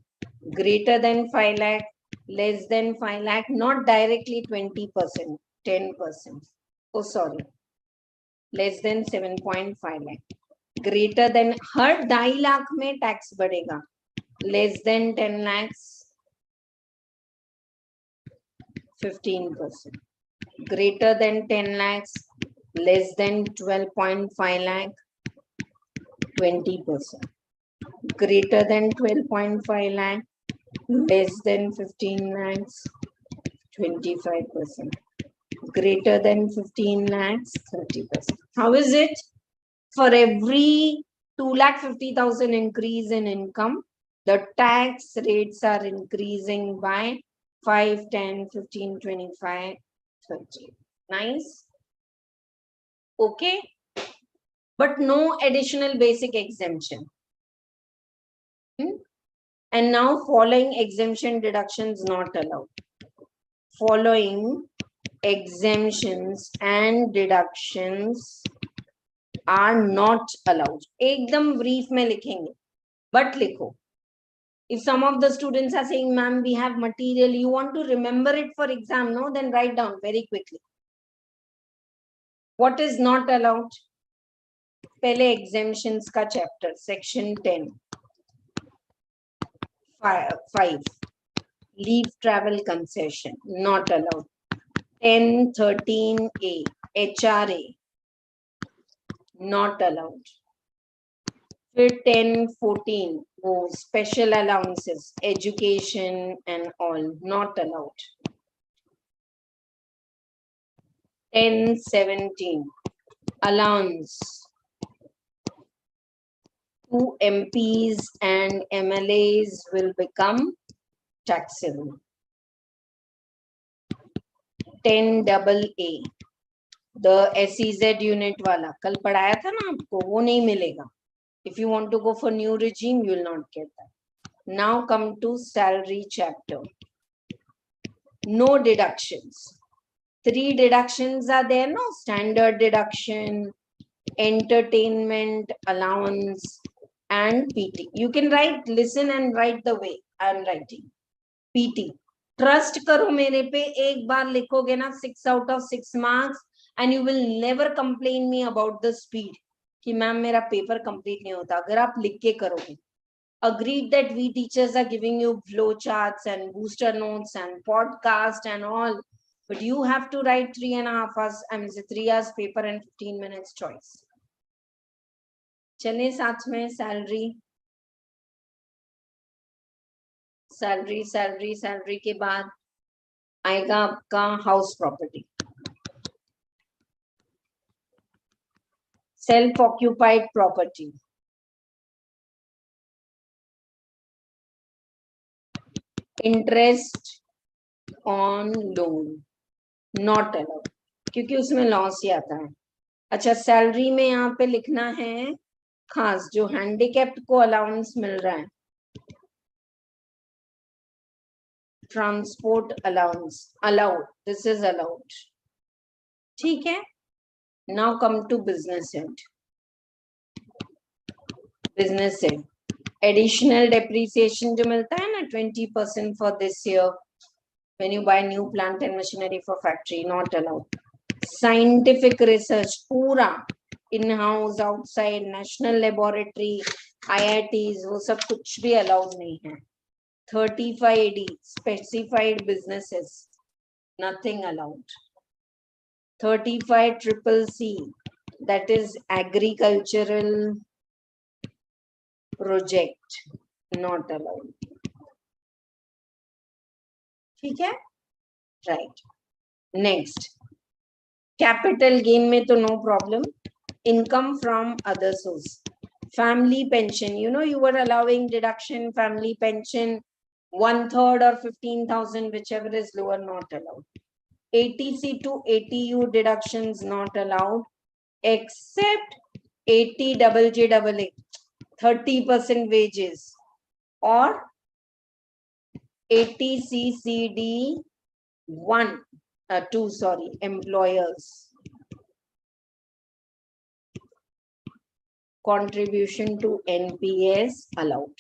Greater than 5 lakh, less than 5 lakh, not directly 20%, 10%. Oh, sorry. Less than 7.5 lakh. Greater than, हर 2.5 लाख में tax बढ़ेगा. Less than 10 lakhs, 15%. Greater than 10 lakhs, less than 12.5 lakh, 20%. Greater than 12.5 lakh, less than 15 lakhs, 25%. Greater than 15 lakhs, 30%. How is it? For every 2,50,000 increase in income, The tax rates are increasing by 5, 10, 15, 25, 30. Nice. Okay. But no additional basic exemption. And now following exemption deductions not allowed. Following exemptions and deductions are not allowed. एकदम brief में लिखेंगे. But लिखो. If some of the students are saying, ma'am, we have material, you want to remember it for exam, no? Then write down very quickly. What is not allowed? पहले exemptions का chapter, section 10. 5. Leave travel concession, not allowed. 10, 13A, HRA, not allowed. फिर 10, 14, वो special allowances, education and all, not allowed. 10, 17, allowance to MPs and MLAs will become taxable. 10AA, the SEZ unit वाला कल पढ़ाया था ना आपको, वो नहीं मिलेगा. If you want to go for new regime, you will not get that. Now come to salary chapter. No deductions. 3 deductions are there, no? Standard deduction, entertainment allowance, and PT. You can write, listen and write the way I am writing. PT. Trust करो मेरे पे, एक बार लिखोगे ना 6 out of 6 marks and you will never complain me about the speed. कि ma'am मेरा paper complete नहीं होता. अगर आप लिख के करोगे. Agreed that we teachers are giving you flow charts and booster notes and podcast and all, but you have to write 3.5 hours, 3 hours paper and 15 minutes choice. चले साथ में सैलरी के बाद आएगा आपका house property, self occupied property, interest on loan, not allowed, क्योंकि उसमें loss ही आता है. अच्छा, सैलरी में यहाँ पे लिखना है खास जो हैंडीकैप्ड को अलाउंस मिल रहा है, transport allowance, allowed, this is allowed. ठीक है. Now come to business head. Business head additional depreciation जो मिलता है ना 20% for this year when you buy new plant and machinery for factory, not allowed. Scientific research पूरा in house, outside, national laboratory, IITs, वो सब कुछ भी allowed नहीं है. 35D specified businesses, nothing allowed. 35CCC, that is agricultural project, not allowed. ठीक है. Right. Next, capital gain में तो no problem. Income from other source, family pension, you know you were allowing deduction, family pension 1/3 or 15,000, whichever is lower, not allowed. ATC to ATU deductions not allowed, except ATJJA, 30% wages, or ATCCD 2, sorry, employers contribution to NPS allowed.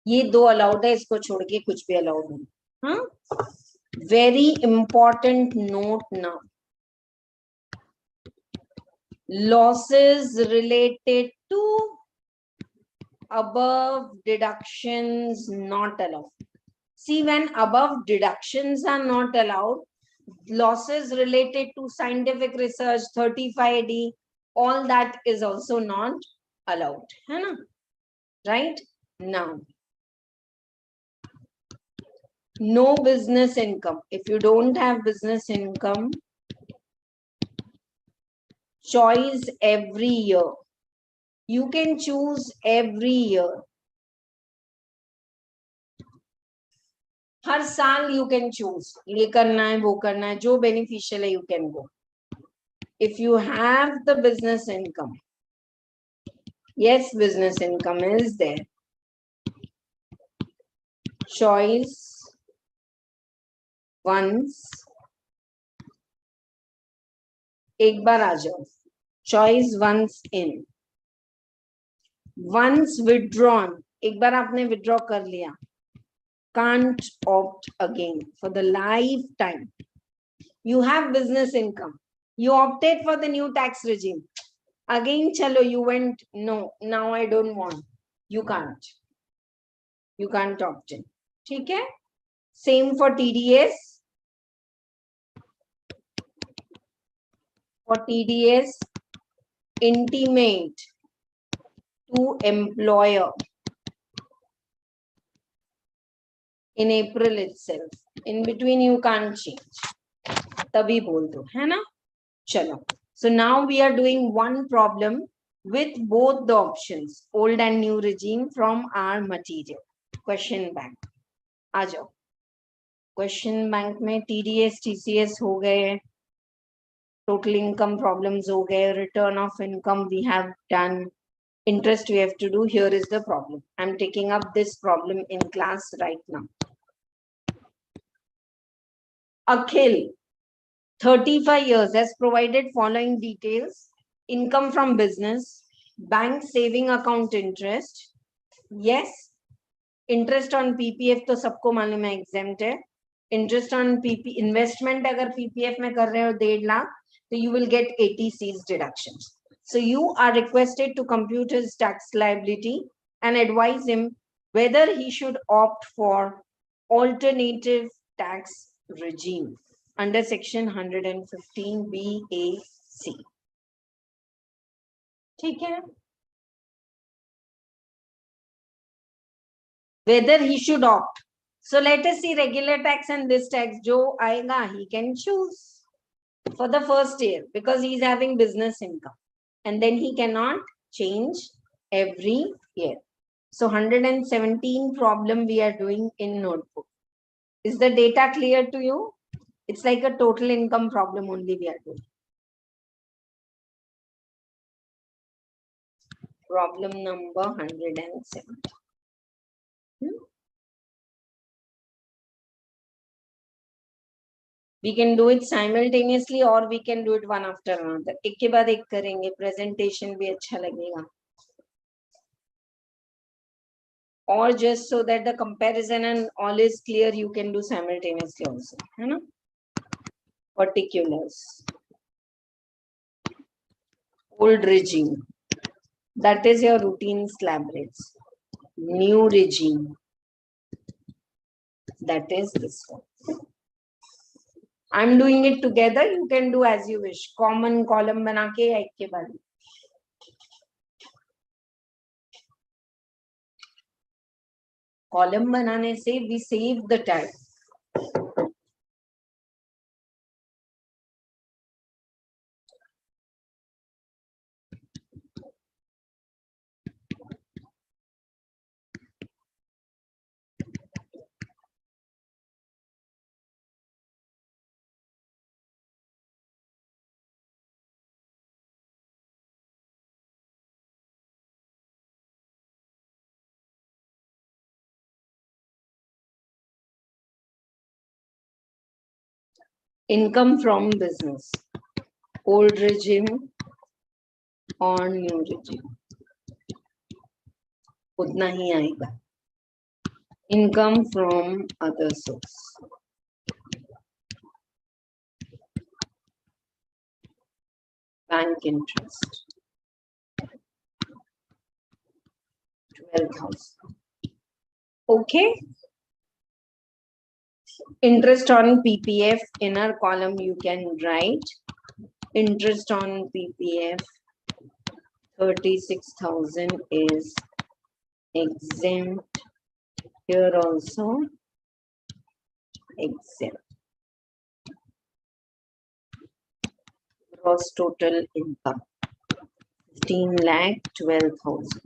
ये 2 allowed है, इसको छोड़ के कुछ भी allowed नहीं. हाँ, very important note now. Losses related to above deductions not allowed. See, when above deductions are not allowed, losses related to scientific research, 35D, all that is also not allowed. है ना? Right? Now, no business income. If you don't have business income, choice every year. You can choose every year हर साल you can choose, ये करना है वो करना है, जो beneficial है you can go. If you have the business income, yes, business income is there. Choice once, एक बार आ जाओ. Choice once in, once withdrawn, एक बार आपने withdraw कर लिया, can't opt again for the lifetime. You have business income, you opted for the new tax regime, again chalo you went, no, now I don't want, you can't opt in. ठीक है. Same for TDS. For TDS, intimate to employer in April itself. In between you can't change. तभी बोल दो, है ना. चलो. So now we are doing one problem with both the options, old and new regime, from our material. Question bank. आ जाओ. Question bank में TDS, TCS हो गए, total income problems हो गए, return of income we have done, interest we have to do. Here is the problem. I'm taking up this problem in class right now. Akhil, 35 years, has provided following details: income from business, bank saving account interest. Yes, interest on PPF तो सबको मालूम है exempt है. Interest on PP investment अगर PPF में कर रहे हो 1.5 lakh, so you will get 80 C's deductions. So you are requested to compute his tax liability and advise him whether he should opt for alternative tax regime under section 115BAC. ठीक है. Whether he should opt. So let us see regular tax and this tax. Jo aayega, he can choose for the first year because he is having business income, and then he cannot change every year. So 117 problem we are doing in notebook. Is the data clear to you? It's like a total income problem only we are doing. Problem number 107. We can do it simultaneously or we can do it one after another. एक के बाद एक करेंगे, presentation भी अच्छा लगेगा. Or just so that the comparison and all is clear, you can do simultaneously also. है ना? Particulars. Old regime. That is your routine slab rates. New regime. That is this one. I'm doing it together. You can do as you wish. Common column बना के एक के बाद. Column बनाने से we save the time. Income from business, old regime or new regime, उतना ही आएगा. Income from other source, bank interest, 12,000. Okay. Interest on PPF, inner column you can write interest on PPF 36,000 is exempt. Here also exempt. Gross total income 15,12,000.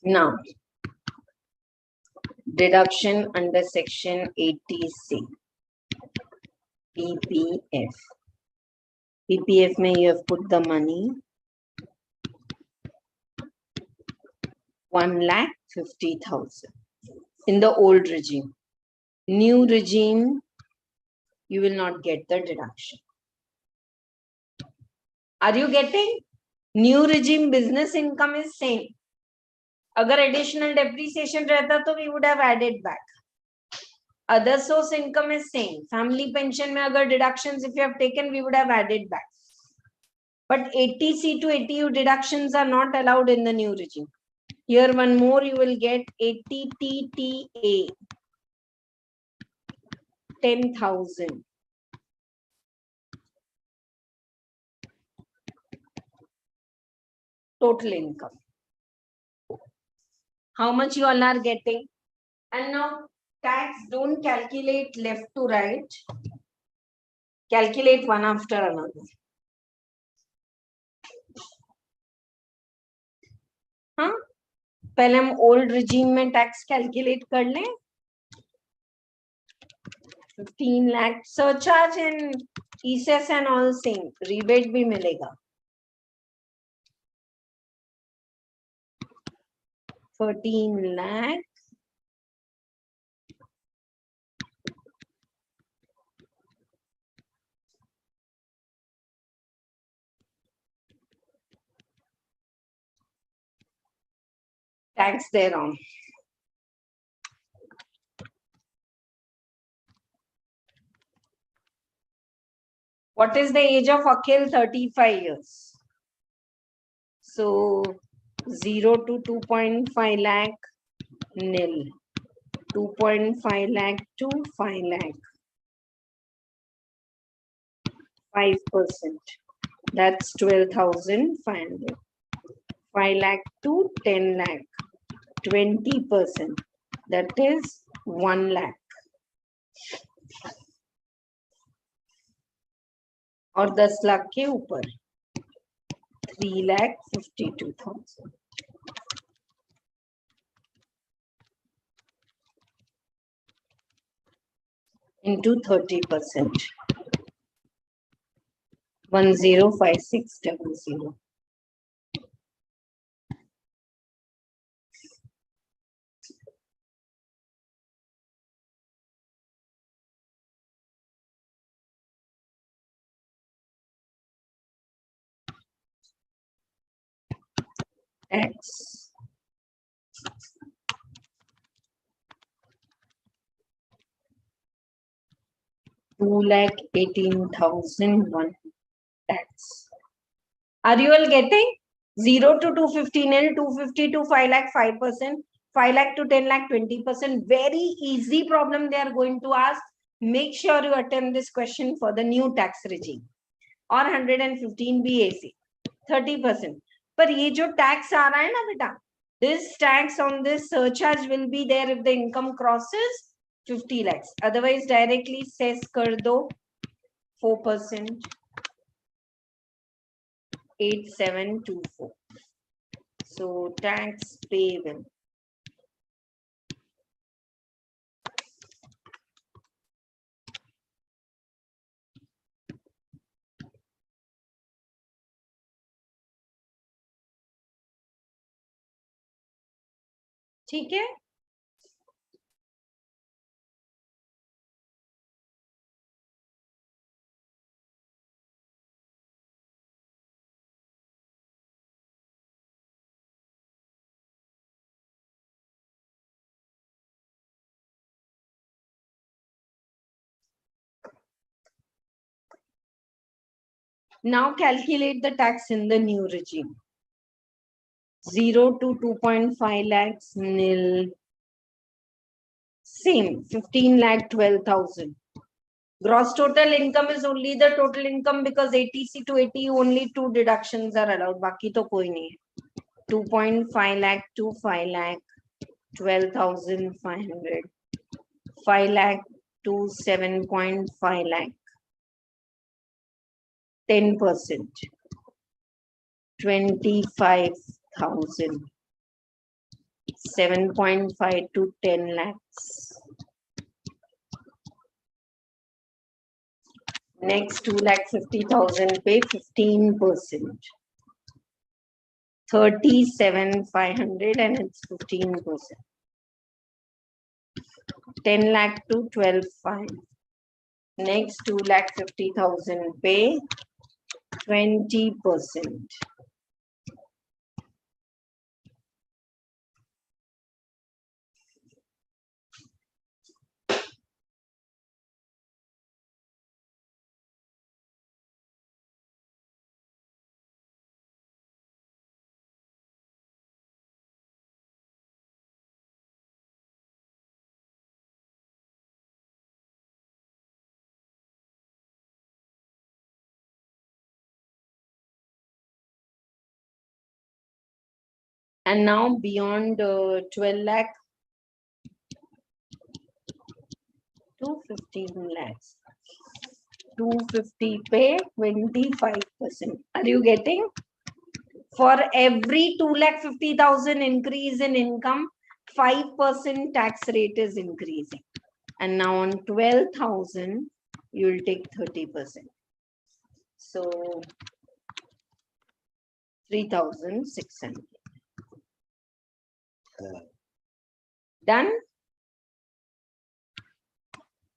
Now Deduction under section 80C. PPF. PPF may you have put the money 1,50,000 in the old regime. New regime, you will not get the deduction. Are you getting? New regime business income is same. Agar additional depreciation रहता तो we would have added back. Other source income is same. Family pension mein agar deductions if you have taken, we would have added back. But 80C to 80U deductions are not allowed in the new regime. Here one more you will get 80TTA 10,000. Total income. How much you all are getting? And now tax, don't calculate left to right. Calculate one after another. हाँ, पहले हम old regime में tax calculate कर लें. 15 lakh surcharge and cess and all same, rebate भी मिलेगा. 13 lakh tax thereon. What is the age of Akhil? 35 years. So 0 to 2.5 lakh nil. 2.5 lakh to 5 lakh. 5%. That's 12,500. 5 lakh to 10 lakh. 20%. That is 1 lakh. और 10 लाख के ऊपर 3,52,000 into 30%. 105600. Tax. $2,18,001 tax. Are you all getting? 0 to 250 nil, 250 to 5 lakh 5%, 5 lakh to 10 lakh 20%. Very easy problem they are going to ask. Make sure you attempt this question for the new tax regime. Or 115BAC 30%. पर ये जो tax आ रहा है ना बेटा, this tax on this surcharge will be there if the income crosses 50 lakhs. Otherwise directly cess कर दो 4%. 8724. So tax payable. ठीक है. Now calculate the tax in the new regime. 0 to 2.5 lakhs nil. Same 15 lakh 12,000. Gross total income is only the total income because 80C to 80 only 2 deductions are allowed. Baki to koi nahi hai. 2.5 lakh to 5 lakh 12,500. 5 lakh to 7.5 lakh. 10%. 25,000. 7.5 to 10 lakhs. Next 2,50,000 pay 15%. 37,500 and it's 15%. 10 lakh to 12,500. Next 2,50,000 pay 20%. And now beyond 12 lakh to 15 lakhs. 250 pay 25%. Are you getting? For every 2,50,000 increase in income, 5% tax rate is increasing. And now on 12,000, you will take 30%. So 3,600. Done?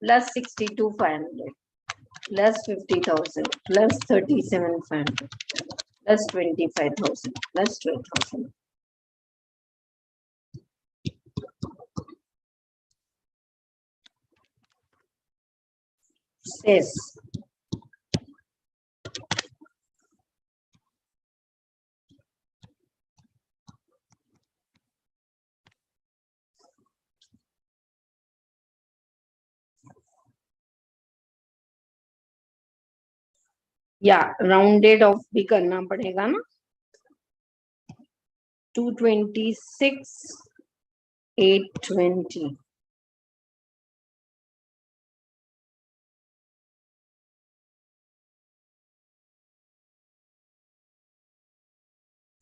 Plus 62,500. Plus 50,000. Plus 37,500. Plus 25,000. Plus 12,000. Says yeah, rounded off भी करना पड़ेगा ना. 226,820.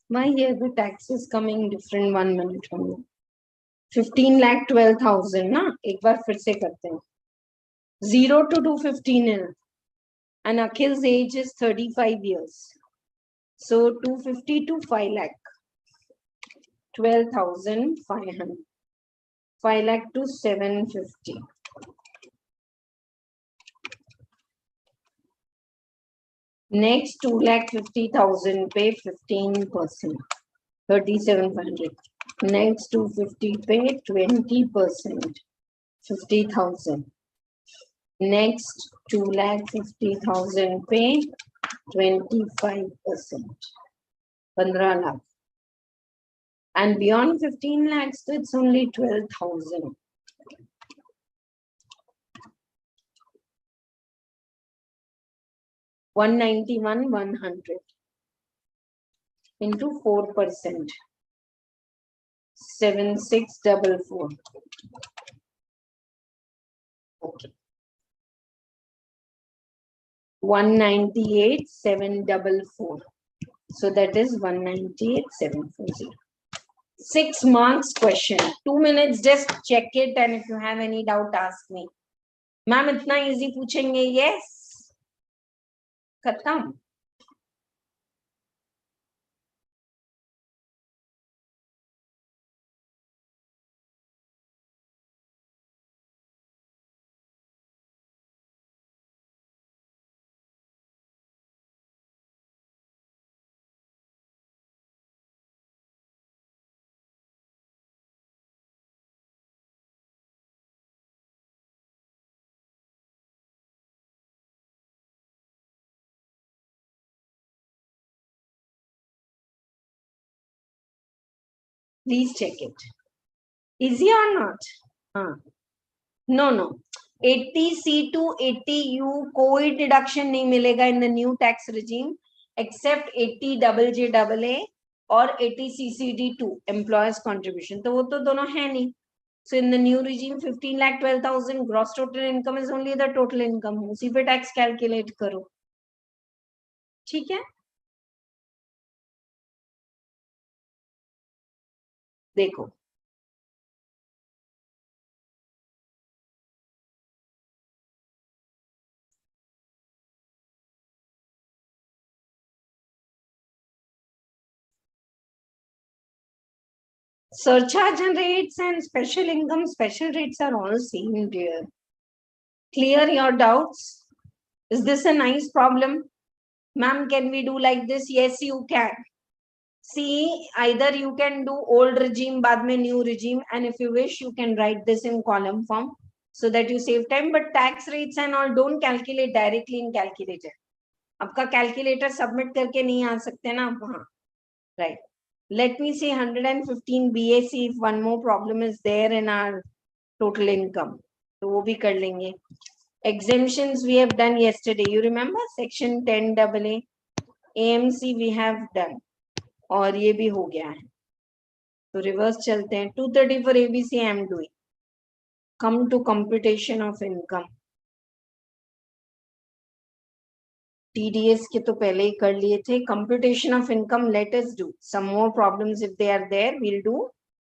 Why here the tax is coming different? 1 minute only. 15,12,000 ना. एक बार फिर से करते हैं. 0 to 215 है. And Akhil's age is 35 years. So 250 to 5 lakh. 12,500. 5 lakh to 750. Next 2,50,000 pay 15%. 37,500. Next 250 pay 20%. 50,000. Next 2,50,000 pay 25%. 15 lakh. And beyond 15 lakhs, it's only 12,000. $191,100 into 4%. 7,644. Okay. 198,744. So that is 198,740. 6 marks question. 2 minutes, just check it, and if you have any doubt, ask me. Ma'am, itna easy पूछेंगे? Yes. खत्म. Please check it. Easy or not? No. 80C to 80U कोई deduction नहीं मिलेगा in the new tax regime except 80JJAA और 80CCD2 employers contribution. तो वो तो दोनों है नहीं. So in the new regime 15,12,000 gross total income is only the total income. उसी पे tax calculate करो. ठीक है? देखो Surcharge rates and special income special rates are all same, dear. Clear your doubts. Is this a nice problem? Ma'am, can we do like this? Yes, you can. See, either you can do old regime, बाद में new regime, and if you wish, you can write this in column form so that you save time. But tax rates and all don't calculate directly in calculator. आपका calculator submit करके नहीं आ सकते ना आप वहाँ. Right. Let me see 115 BAC if one more problem is there in our total income. तो वो भी कर लेंगे. Exemptions we have done yesterday. You remember section 10 AA. AMC we have done. और ये भी हो गया है. तो रिवर्स चलते हैं. 230 for ABC I am doing. Come to computation of income. TDS के तो पहले ही कर लिए थे. Computation of income, let us do. Some more problems if they are there, we'll do.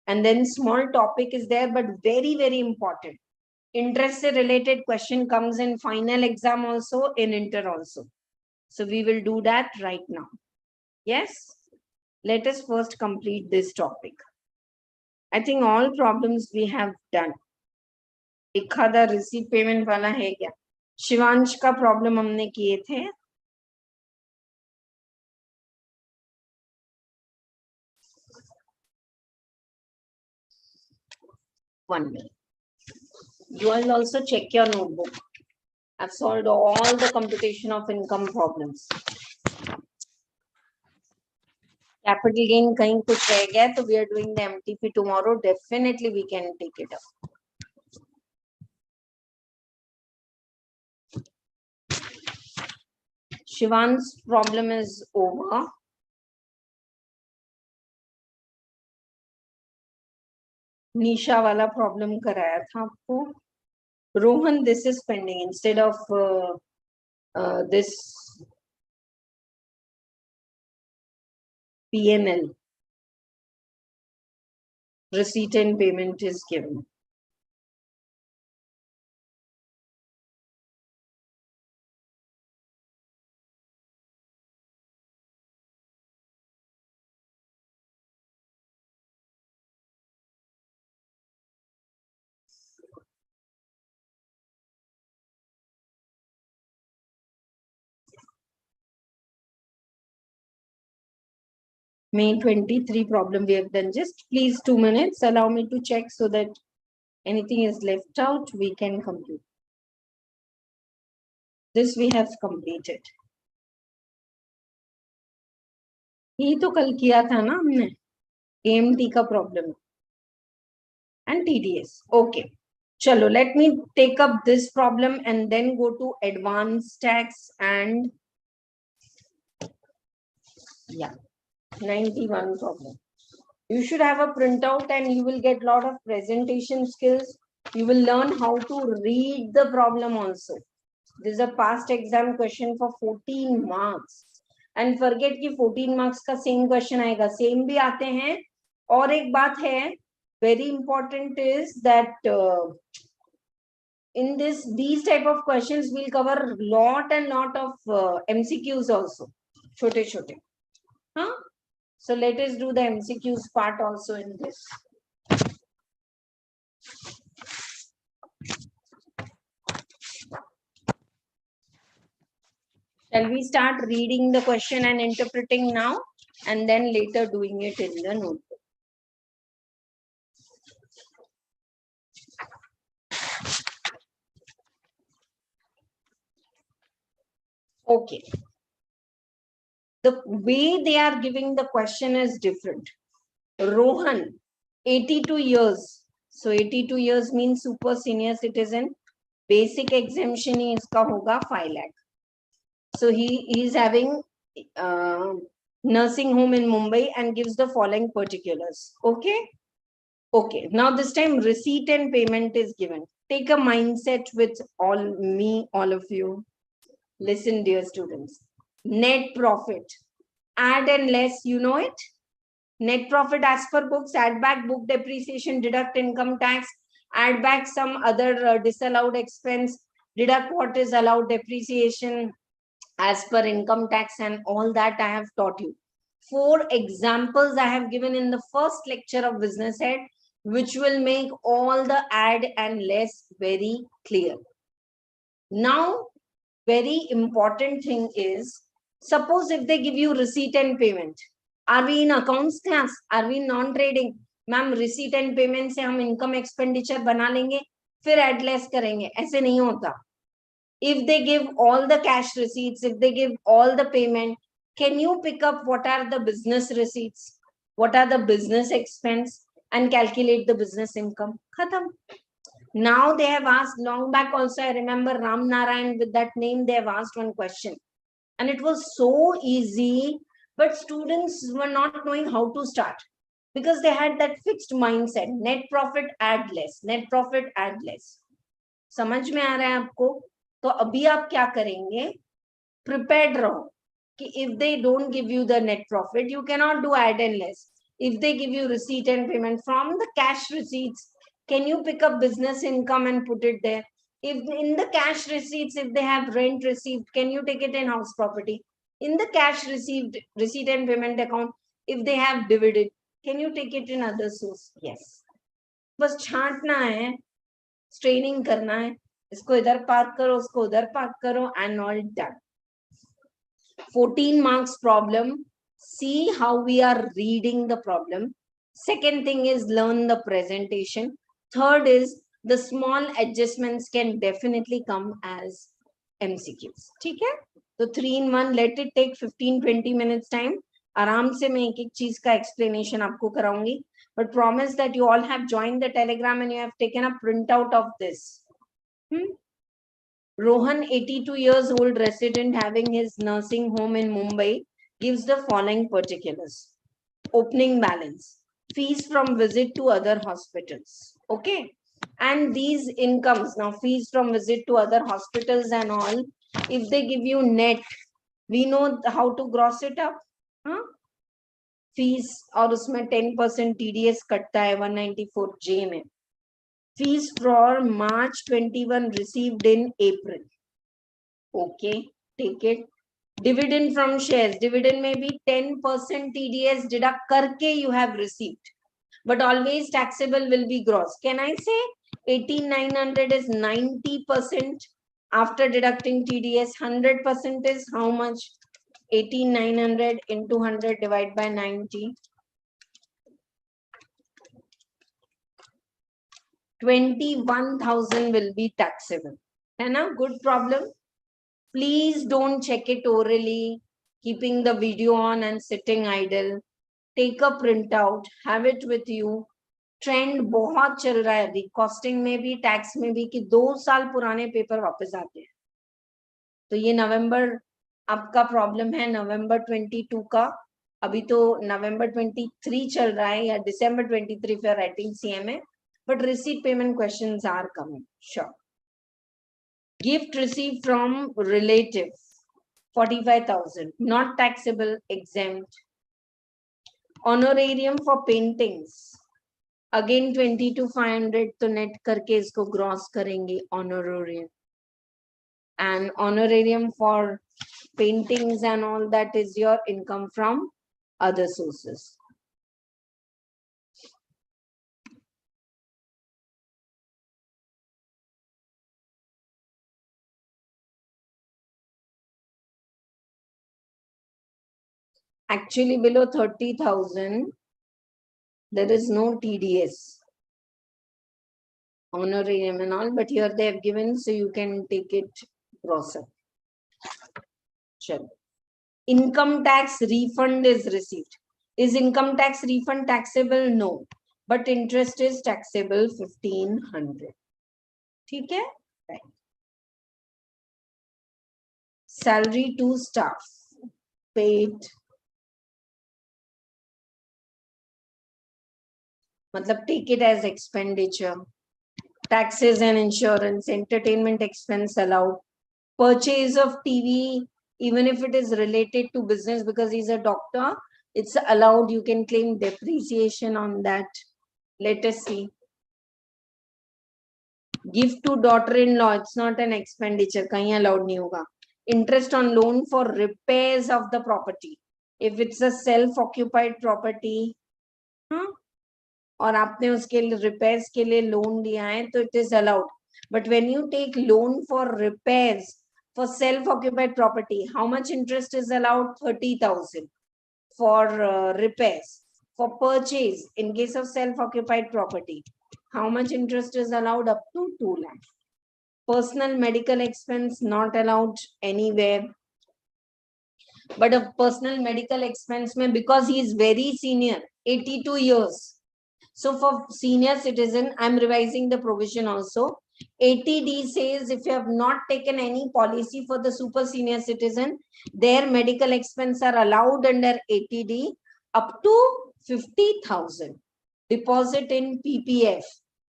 And then small topic is there, but very, very important. Interest related question comes in final exam also, in inter also. So we will do that right now. Yes? Let us first complete this topic. I think all problems we have done. एक आधा receipt payment वाला है क्या? शिवांश का problem हमने किए थे. One minute. You will also check your notebook. I've solved all the computation of income problems. Capital gain कहीं कुछ रह गया तो we are doing the MTP tomorrow. Definitely we can take it up. Shivan's problem is over. Nisha वाला problem कराया था आपको. Rohan, this is pending instead of this PNL. Receipt and payment is given. May 23 problem we have done. Just please 2 minutes. Allow me to check so that anything is left out, we can complete. This we have completed. ये तो कल किया था ना हमने. AMT का problem. And TDS. Okay. Chalo, let me take up this problem and then go to advanced tax and 91 problem. You should have a printout and you will get a lot of presentation skills. You will learn how to read the problem also. This is a past exam question for 14 marks. And forget कि 14 marks का same question आएगा. Same भी आते हैं. और एक बात है, very important is that in these type of questions we'll cover lot and lot of MCQs also. Chote. Huh? So let us do the MCQs part also in this. Shall we start reading the question and interpreting now and then later doing it in the notebook? Okay. The way they are giving the question is different. Rohan, 82 years. So 82 years means super senior citizen. Basic exemption is iska hoga 5 lakh. So he is having nursing home in Mumbai and gives the following particulars. Okay. Okay. Now this time receipt and payment is given. Take a mindset with all of you. Listen, dear students. Net profit. Add and less, you know it. Net profit as per books, add back book depreciation, deduct income tax, add back some other disallowed expense, deduct what is allowed depreciation as per income tax, and all that I have taught you. 4 examples I have given in the first lecture of business head, which will make all the add and less very clear. Now, very important thing is, suppose if they give you receipt and payment, are we in accounts class? Are we in non-trading? Ma'am, receipt and payment से हम income expenditure बना लेंगे, फिर add less करेंगे. ऐसे नहीं होता. If they give all the cash receipts, if they give all the payment, can you pick up what are the business receipts, what are the business expense, and calculate the business income? Khatam. Now they have asked long back also, I remember Ram Narayan with that name, they have asked one question. And it was so easy, but students were not knowing how to start because they had that fixed mindset, net profit, add less, net profit, add less. समझ में आ रहा है आपको? तो अभी आप क्या करेंगे? Prepared रहो कि if they don't give you the net profit, you cannot do add and less. If they give you receipt and payment from the cash receipts, can you pick up business income and put it there? If in the cash receipts, if they have rent received, can you take it in house property? In the cash received receipt and payment account, if they have dividend, can you take it in other source? Yes. बस छांटना है, straining करना है, इसको इधर park करो, उसको उधर पार्क करो, and all done. 14 marks problem. See how we are reading the problem. Second thing is learn the presentation. Third is the small adjustments can definitely come as MCQs. ठीक है? तो 3 in 1, let it take 15-20 minutes time. आराम से मैं एक एक चीज का explanation आपको कराऊंगी. But promise that you all have joined the Telegram and you have taken a printout of this. Rohan, 82 years old resident having his nursing home in Mumbai, gives the following particulars. Opening balance, fees from visit to other hospitals. Okay. And these incomes, now fees from visit to other hospitals and all, if they give you net, we know how to gross it up. Huh? Fees और उसमें 10% TDS कटता है 194J में. Fees for March 21 received in April. Okay, take it. Dividend from shares. Dividend may be 10% TDS deduct karke you have received. But always taxable will be gross. Can I say 18,900 is 90% after deducting TDS? 100% is how much? 18,900 into 100 divided by 90. 21,000 will be taxable. है ना? Good problem. Please don't check it orally, keeping the video on and sitting idle. Take a printout, have it with you. Trend बहुत चल रहा है अभी, costing में भी, tax में भी, कि 2 साल पुराने पेपर वापस आते हैं. तो ये नवंबर आपका प्रॉब्लम है, नवंबर 22 का. अभी तो नवंबर 23 चल रहा है या दिसंबर 23 for writing CMA. But receipt payment questions are coming, sure. Gift received from relative, 45,000, not taxable, exempt. Honorarium for paintings, again 22,500, तो net करके इसको gross करेंगे honorarium. And honorarium for paintings and all that is your income from other sources. Actually, below 30,000, there is no TDS, honorarium and all, but here they have given, so you can take it gross up. Sure. Income tax refund is received. Is income tax refund taxable? No. But interest is taxable 1,500. ठीक है? Right. Salary to staff paid. मतलब take it as expenditure. Taxes and insurance, entertainment expense allowed. Purchase of TV, even if it is related to business because he's a doctor, it's allowed. You can claim depreciation on that. Let us see. Gift to daughter-in-law, it's not an expenditure. Kahin allowed nahi hoga. Interest on loan for repairs of the property. If it's a self-occupied property, और आपने उसके repairs के लिए loan लिया है, तो it is allowed. But when you take loan for repairs for self-occupied property, how much interest is allowed? 30,000 for repairs. For purchase, in case of self-occupied property, how much interest is allowed? Up to 2 lakh. Personal medical expense not allowed anywhere. But a personal medical expense may, because he is very senior, 82 years. So for senior citizen, I'm revising the provision also. 80D says if you have not taken any policy for the super senior citizen, their medical expense are allowed under 80D up to 50,000. Deposit in PPF,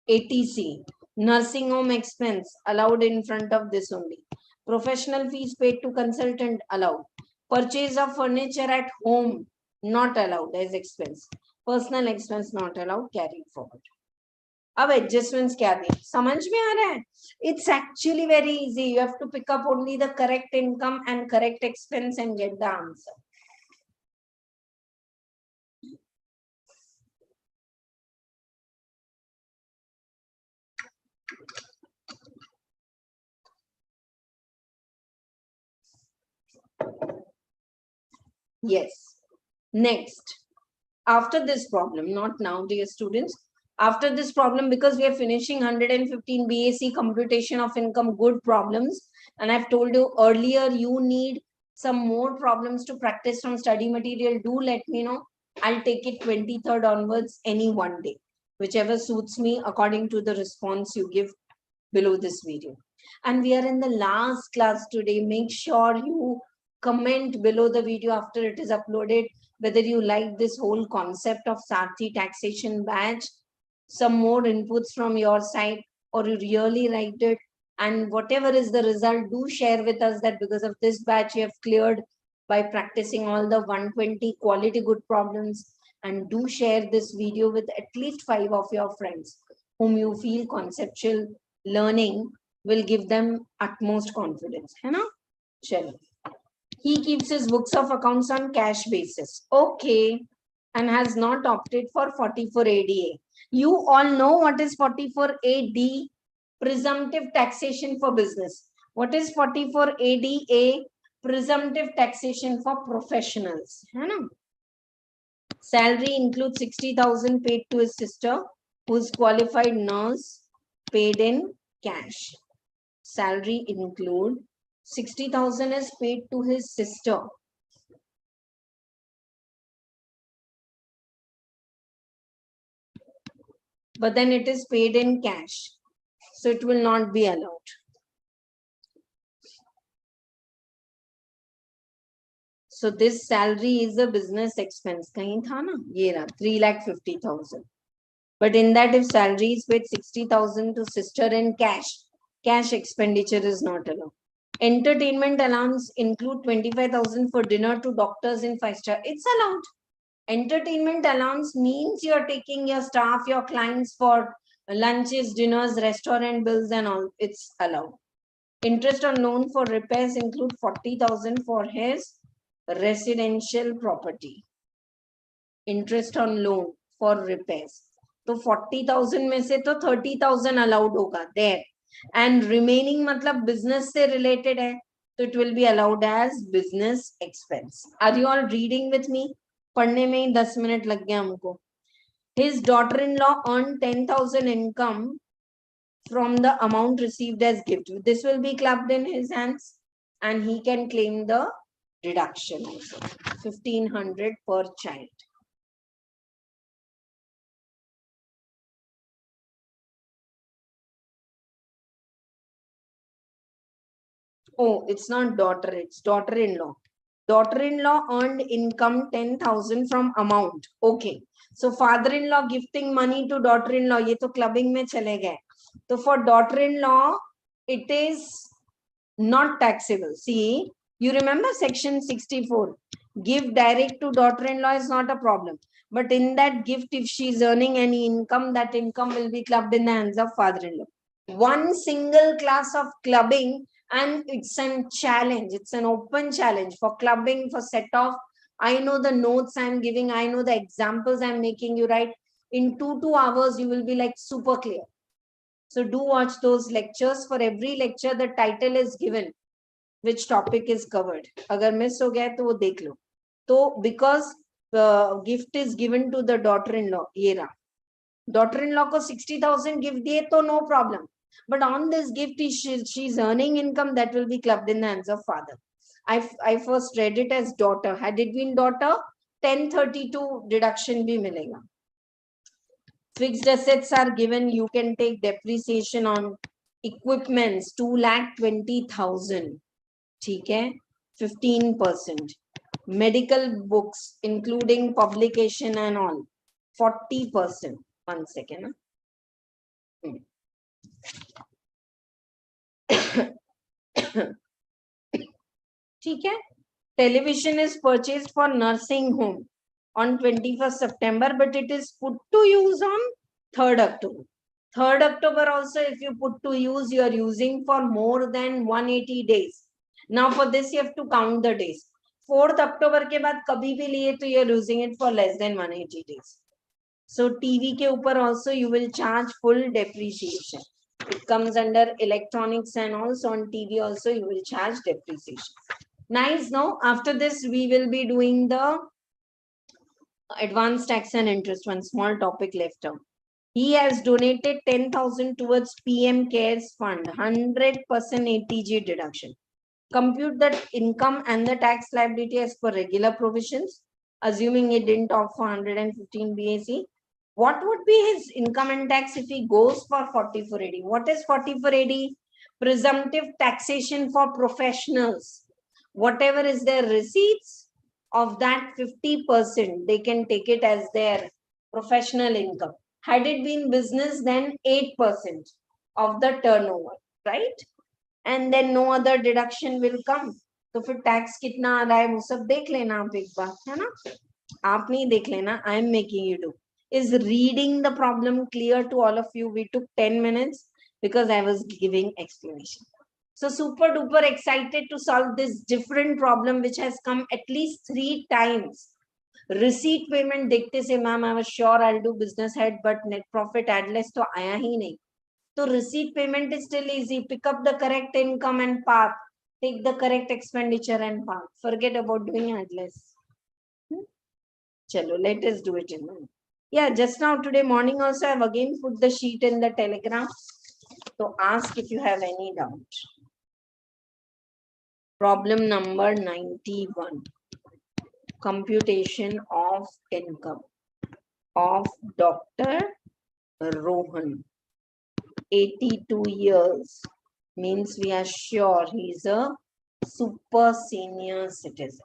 ATC, nursing home expense allowed in front of this only. Professional fees paid to consultant allowed. Purchase of furniture at home not allowed as expense. Personal expense not allowed, carried forward. अब adjustments क्या दें? समझ में आ रहा है? It's actually very easy. You have to pick up only the correct income and correct expense and get the answer. Yes. Next, after this problem, not now, dear students, after this problem, because we are finishing 115 BAC computation of income good problems, and I've told you earlier, you need some more problems to practice from study material. Do let me know. I'll take it 23rd onwards any one day, whichever suits me according to the response you give below this video. And we are in the last class today. Make sure you comment below the video after it is uploaded whether you like this whole concept of Sarathi taxation batch, some more inputs from your side, or you really liked it, and whatever is the result, do share with us that because of this batch you have cleared by practicing all the 120 quality good problems, and do share this video with at least 5 of your friends whom you feel conceptual learning will give them utmost confidence. है ना? चलो. He keeps his books of accounts on cash basis. Okay. And has not opted for 44ADA. You all know what is 44AD? Presumptive taxation for business. What is 44ADA? Presumptive taxation for professionals. Salary includes 60,000 paid to his sister, who is qualified nurse, paid in cash. Salary include 60,000 is paid to his sister. But then it is paid in cash. So it will not be allowed. So this salary is a business expense. Kahin tha na? Ye raha, 3,50,000. But in that, if salary is paid 60,000 to sister in cash, cash expenditure is not allowed. Entertainment allowance include 25,000 for dinner to doctors in 5-star. It's allowed. Entertainment allowance means you're taking your staff, your clients for lunches, dinners, restaurant bills and all. It's allowed. Interest on loan for repairs include 40,000 for his residential property. Interest on loan for repairs. So 40,000 में से तो 30,000 allowed होगा there. And remaining मतलब business से related है. So it will be allowed as business expense. Are you all reading with me? पढ़ने में ही 10 minute लग गया हमको. His daughter-in-law earned 10,000 income from the amount received as gift. This will be clubbed in his hands and he can claim the deduction also. 1,500 per child. Oh, it's not daughter, it's daughter-in-law. Daughter-in-law earned income 10,000 from amount. Okay. So father-in-law gifting money to daughter-in-law, ये तो clubbing में चले गए. So for daughter-in-law, it is not taxable. See, you remember section 64. Give direct to daughter-in-law is not a problem. But in that gift, if she is earning any income, that income will be clubbed in the hands of father-in-law. One single class of clubbing, and it's a challenge. It's an open challenge for clubbing for set of I know the notes I'm giving. I know the examples I'm making you write. In 2 hours, you will be like super clear. So do watch those lectures. For every lecture, the title is given, which topic is covered. Agar miss ho gaya, to wo dekh lo. So because the gift is given to the daughter-in-law, ye raha. Daughter-in-law ko 60,000 gift diye, to no problem. But on this gift, she's earning income that will be clubbed in the hands of father. I first read it as daughter. Had it been daughter, 1032 deduction bhi milega. Fixed assets are given. You can take depreciation on equipments 2,20,000. ठीक है, 15%. Medical books, including publication and all, 40%. 1 second. ठीक है. Television is purchased for nursing home on 21st September, but it is put to use on 3rd October. 3rd October also, if you put to use, you are using for more than 180 days. Now for this, you have to count the days. 4th October के बाद कभी भी लिए तो you are using it for less than 180 days. So TV के ऊपर also you will charge full depreciation. It comes under electronics, and also on TV also you will charge depreciation. Nice, no? After this, we will be doing the advanced tax and interest. One small topic left out. He has donated 10,000 towards PM CARES Fund, 100% ATG deduction. Compute that income and the tax liability as per regular provisions, assuming he didn't opt for 115 BAC. What would be his income and tax if he goes for 4480? What is 4480? Presumptive taxation for professionals. Whatever is their receipts, of that 50%, they can take it as their professional income. Had it been business, then 8% of the turnover, right? And then no other deduction will come. तो फिर tax कितना आ रहा है वो सब देख लेना आप एक बार, है ना? आप नहीं देख लेना, I am making you do. Is reading the problem clear to all of you? We took 10 minutes because I was giving explanation. So super duper excited to solve this different problem which has come at least 3 times. Receipt payment देखते से ma'am I was sure I'll do business head, but net profit adless तो आया ही नहीं. So receipt payment is still easy. Pick up the correct income and path. Take the correct expenditure and path. Forget about doing adless. Chalo, let us do it in one. Yeah, just now today morning also I have again put the sheet in the Telegram. So ask if you have any doubt. Problem number 91. Computation of income of Dr. Rohan. 82 years. Means we are sure he is a super senior citizen.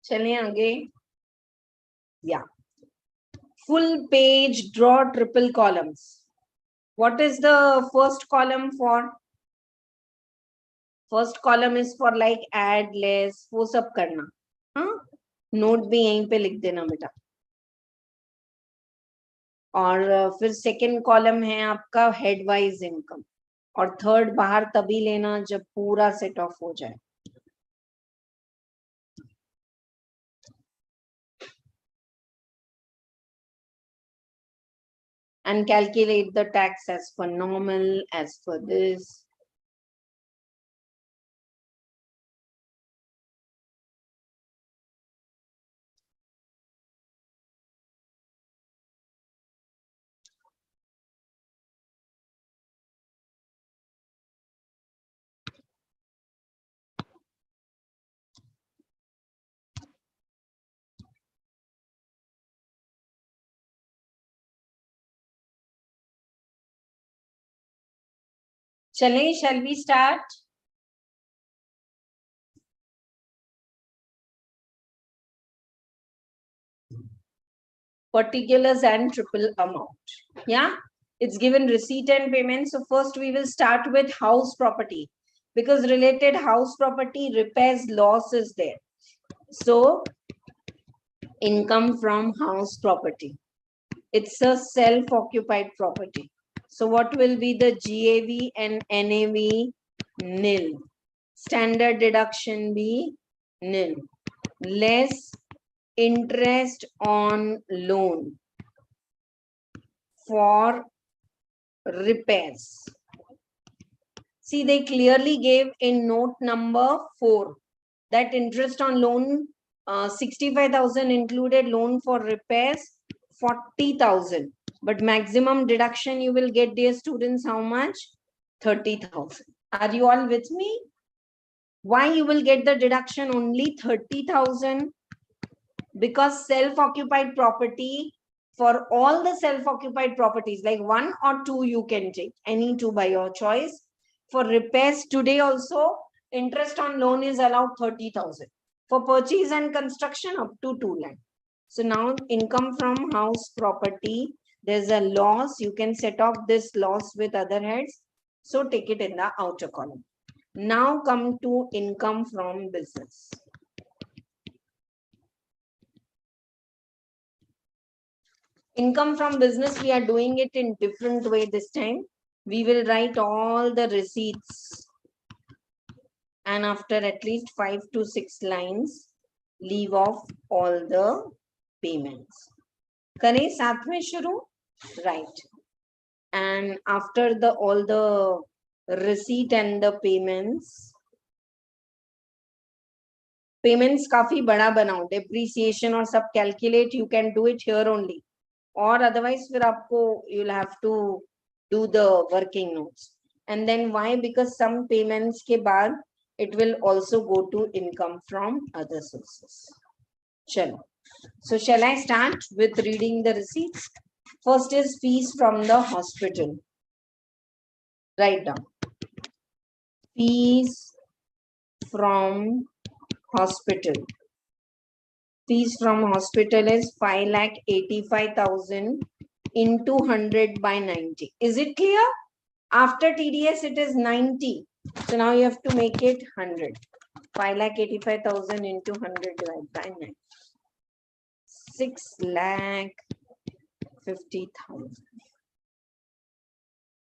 चलिए आगे. Yeah. Full page, draw triple columns. What is the first column for? First column is for like add, less, वो सब करना. हाँ? Note भी यहीं पे लिख देना बेटा. और फिर second column है आपका head wise income. और third बाहर तभी लेना जब पूरा set off हो जाए. And calculate the tax as per normal, as per this. Chale, shall we start? Particulars and triple amount. Yeah, it's given receipt and payment. So first we will start with house property. because related house property repairs loss is there. So income from house property. It's a self-occupied property. So what will be the GAV and NAV? Nil. Standard deduction be nil. Less interest on loan for repairs. See, they clearly gave in note number 4 that interest on loan 65,000 included, loan for repairs 40,000. But maximum deduction you will get, dear students, how much? 30,000. Are you all with me? Why you will get the deduction only 30,000? Because self-occupied property, for all the self-occupied properties, like 1 or 2 you can take, any 2 by your choice. For repairs today also, interest on loan is allowed 30,000. For purchase and construction up to 2 lakh. So now income from house property, there's a loss. You can set off this loss with other heads. So take it in the outer column. Now come to income from business. Income from business, we are doing it in different way this time. We will write all the receipts and after at least 5 to 6 lines, leave off all the payments. Kare saath mein shuru? Right. And after the all the receipt and the payments काफी बड़ा बनाओ, depreciation और सब calculate, you can do it here only. Or otherwise फिर आपको you'll have to do the working notes. And then why? Because some payments के बाद it will also go to income from other sources. Chalo. So shall I start with reading the receipts? First is fees from the hospital. Write down. Fees from hospital. Fees from hospital is 5,85,000 into 100 by 90. Is it clear? After TDS, it is 90. So now you have to make it 100. 5,85,000 into 100 divided by 9. 6,50,000.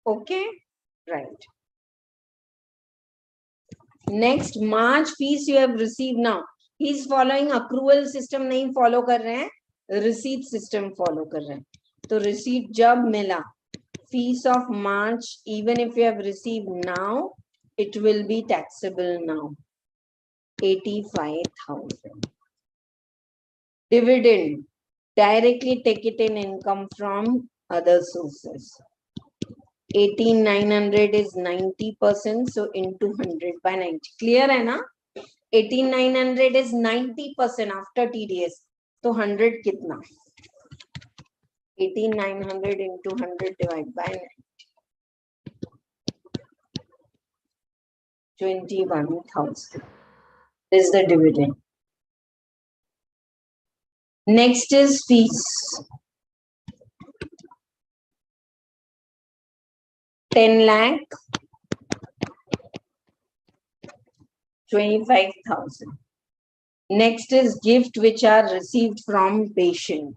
Okay, right. Next, March fees you have received now. He is following accrual system, नहीं follow कर रहे हैं, receipt system follow कर रहे हैं. तो receipt जब मिला, fees of March, even if you have received now, it will be taxable now. 85,000. Dividend, directly take it in income from other sources. 18,900 is 90%, so into 100 by 90. Clear hai na? 18,900 is 90% after TDS. So 100 kitna? 18,900 into 100 divided by 90. 21,000 is the dividend. Next is fees. 10 lakh 25,000. Next is gift which are received from patient.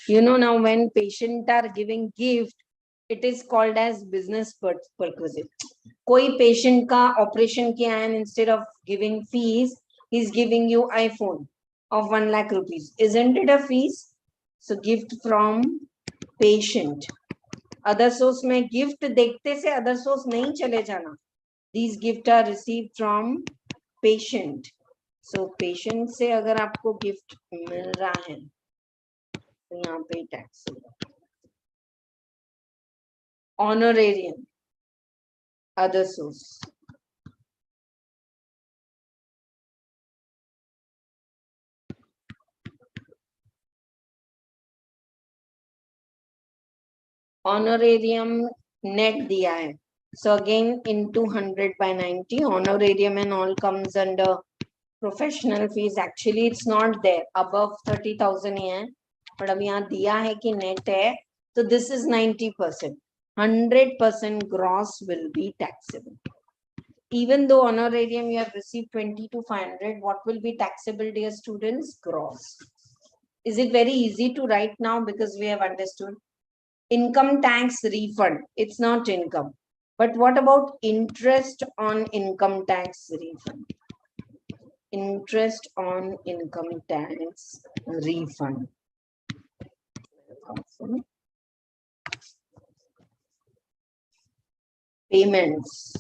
You know, now when patient are giving gift, it is called as business perquisite. Koi patient ka operation kiya and instead of giving fees, he is giving you iPhone of 1 lakh rupees. Isn't it a fees? So gift from patient. Other source में gift देखते से other source नहीं चले जाना. These gifts are received from patient. So patient से अगर आपको gift मिल रहा है तो यहाँ पे tax होगा. Honorarium, other source. Honorarium net दिया है. So again into 100 by 90, honorarium and all comes under professional fees. Actually it's not there, above 30,000 ही है, but अब यहाँ दिया है कि net है, so this is 90%. 100% gross will be taxable. Even though honorarium you have received 20 to 500, what will be taxable, dear students? Gross. Is it very easy to write now because we have understood? Income tax refund, it's not income. But what about interest on income tax refund? Interest on income tax refund. Payments.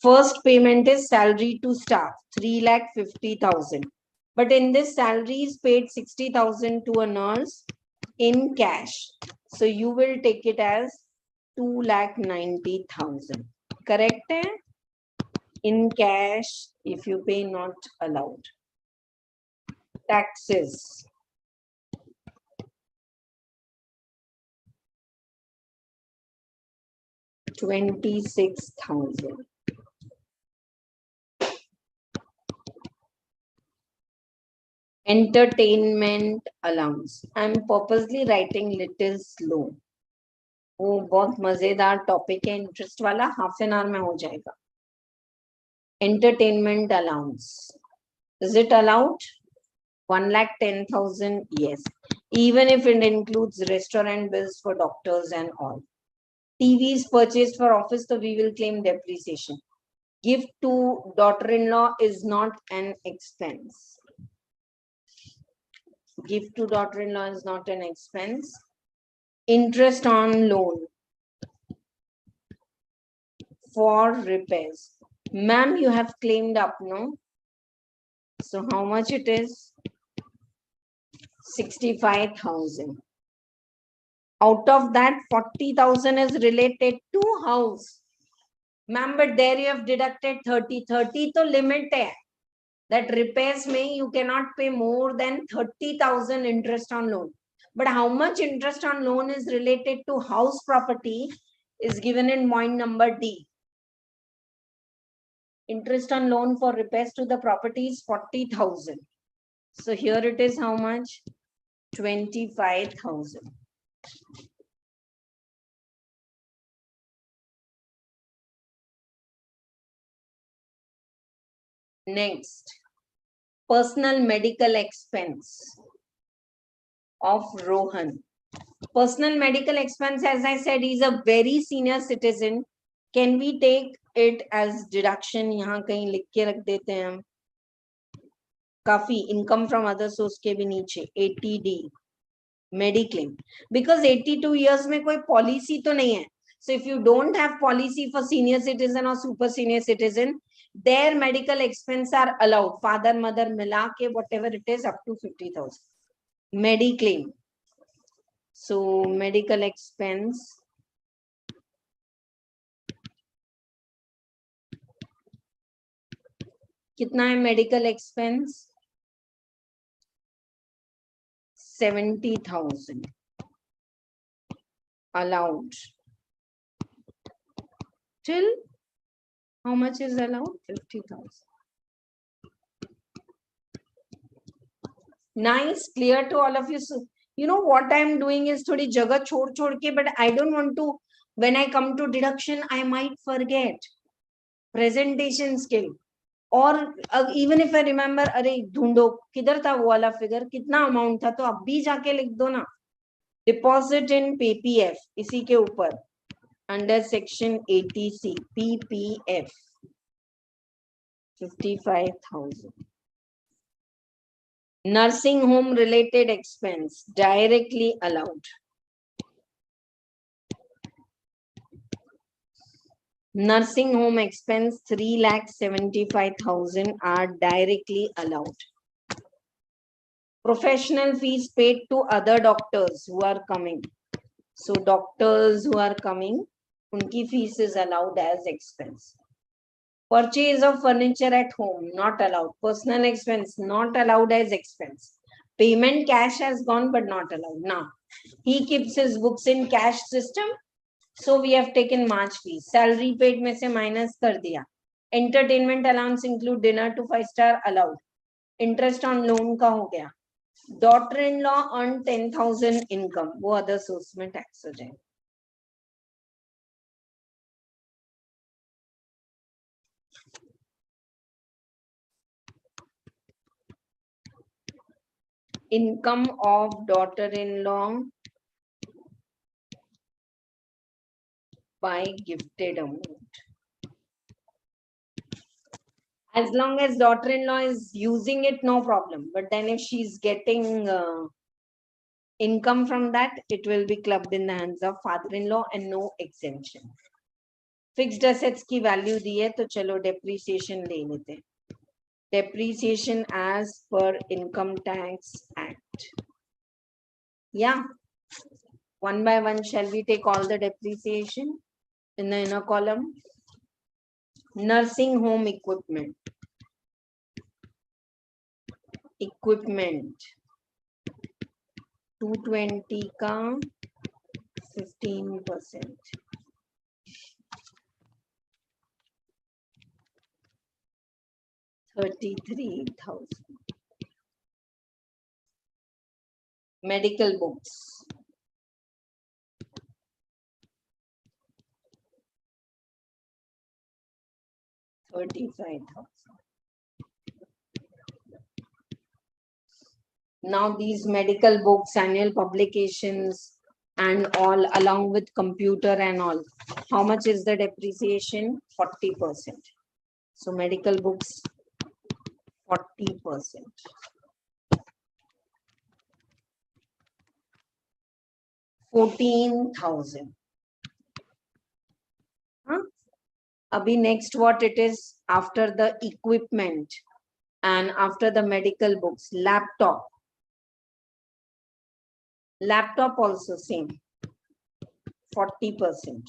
First payment is salary to staff, 3,50,000. But in this, salary is paid 60,000 to a nurse in cash. So you will take it as 2,90,000. Correct? In cash, if you pay, not allowed. Taxes. $26,000. Entertainment allowance. I'm purposely writing little slow. वो बहुत मजेदार topic है, interest वाला, half an hour में हो जाएगा. Entertainment allowance. Is it allowed? 1,10,000, yes. Even if it includes restaurant bills for doctors and all. TVs purchased for office, so we will claim depreciation. Gift to daughter-in-law is not an expense. Gift to daughter-in-law is not an expense. Interest on loan for repairs. Ma'am, you have claimed up, no? So how much it is? 65,000. Out of that, 40,000 is related to house. Ma'am, but there you have deducted 30. 30 to limit hai. That repairs may you cannot pay more than 30,000 interest on loan. But how much interest on loan is related to house property is given in point number D. Interest on loan for repairs to the property is 40,000. So here it is how much? 25,000. Next, personal medical expense of Rohan. Personal medical expense, as I said, is a very senior citizen. Can we take it as deduction? यहाँ कहीं लिख के रख देते हैं हम. काफी income from other source के भी नीचे 80D mediclaim, because 82 years में कोई policy तो नहीं है. So if you don't have policy for senior citizen or super senior citizen, their medical expense are allowed. Father, mother मिला के whatever it is up to 50,000. Mediclaim. So medical expense. कितना है medical expense? 70,000 allowed. Till how much is allowed? 50,000. Nice, clear to all of you. So, you know what I'm doing is थोड़ी जगह छोड़ के, but I don't want to, when I come to deduction, I might forget. Presentation skill. और even if I remember, अरे ढूंढो किधर था वो वाला फिगर, कितना अमाउंट था, तो अब भी जाके लिख दो ना. Deposit in PPF, इसी के ऊपर under section 80C PPF 55,000. Nursing home related expense directly allowed. Nursing home expense 3,75,000 are directly allowed. Professional fees paid to other doctors who are coming. So doctors who are coming, unki fees is allowed as expense. Purchase of furniture at home, not allowed. Personal expense, not allowed as expense. Payment cash has gone, but not allowed. Now, he keeps his books in cash system. So we have taken March fees. Salary paid में से minus कर दिया. Entertainment allowance include dinner to 5-star allowed. Interest on loan का हो गया. Daughter-in-law earned 10,000 income. वो other source में tax हो जाए. income of daughter-in-law by gifted amount. As long as daughter-in-law is using it, no problem. But then if she's getting income from that, it will be clubbed in the hands of father-in-law and no exemption. Fixed assets की value दी है, तो चलो depreciation ले लेते. Depreciation as per Income Tax Act. Yeah. One by one, shall we take all the depreciation in the inner column? Nursing home equipment. Equipment. 220 का 15%. 33,000. Medical books. 35,000. Now these medical books, annual publications and all, along with computer and all, how much is the depreciation? 40%. So medical books, 40%. 14,000. Abhi next what it is after the equipment and after the medical books? Laptop. Laptop also same, 40%.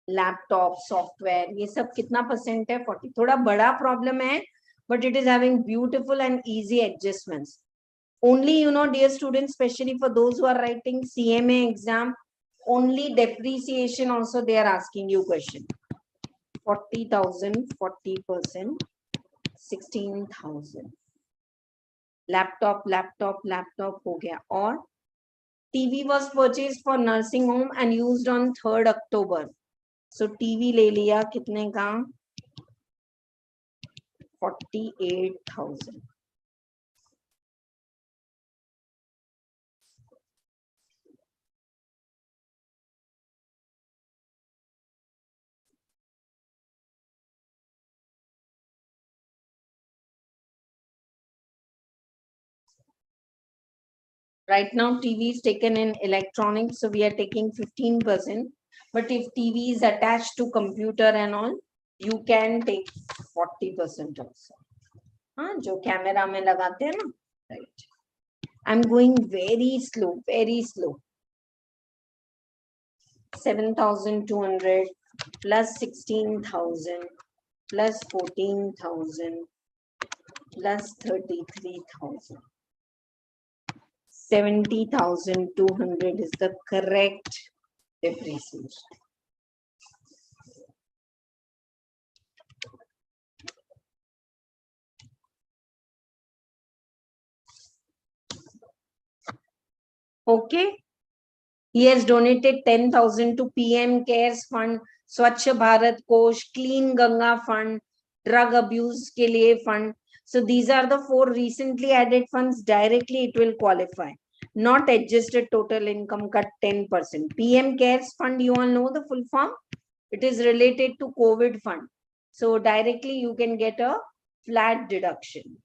Laptop, software, ये सब कितना percent है? 40. थोड़ा बड़ा problem है, but it is having beautiful and easy adjustments. Only, you know, dear students, especially for those who are writing CMA exam, only depreciation also they are asking you question. 40,000, 40%, 16,000. Laptop हो गया. और TV was purchased for nursing home and used on 3rd October. So TV ले लिया कितने का? 48,000. Right now, TV is taken in electronics, so we are taking 15%. But if TV is attached to computer and all, you can take 40% also. हाँ, जो camera में लगाते हैं ना, right? I'm going very slow, very slow. 7,200 plus 16,000 plus 14,000 plus 33,000. 70,200 is the correct depreciation. Okay. He has donated 10,000 to PM Cares Fund, Swachh Bharat Kosh, Clean Ganga Fund, Drug Abuse के लिए fund. So these are the 4 recently added funds. Directly it will qualify. Not adjusted total income cut 10%. PM Cares Fund, you all know the full form. It is related to COVID fund. So directly you can get a flat deduction.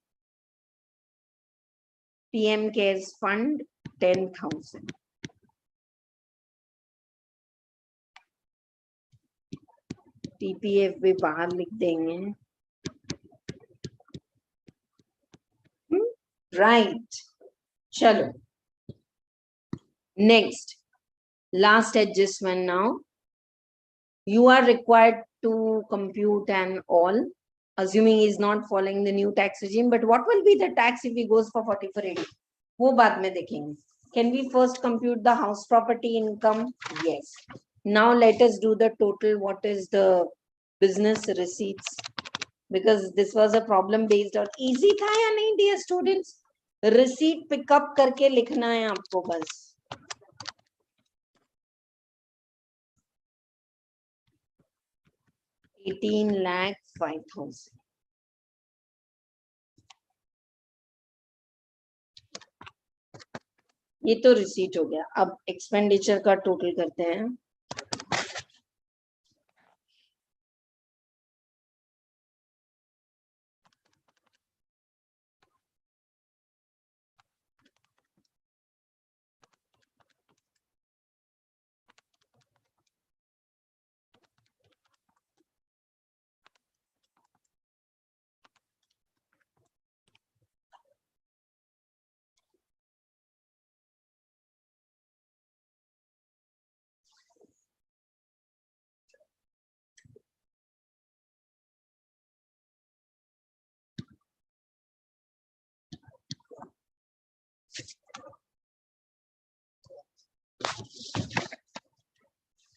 PM Cares Fund 10,000. TPF भी बाहर लिख देंगे. Right. Chalo. Next, last adjustment now. You are required to compute and all, assuming he is not following the new tax regime. But what will be the tax if he goes for 4480? वो बाद में देखेंगे. Can we first compute the house property income? Yes. Now let us do the total. What is the business receipts? Because this was a problem based on easy था या नहीं, dear students? Receipt pick up करके लिखना है आपको बस. 18,05,000. ये तो रिसीट हो गया. अब एक्सपेंडिचर का टोटल करते हैं.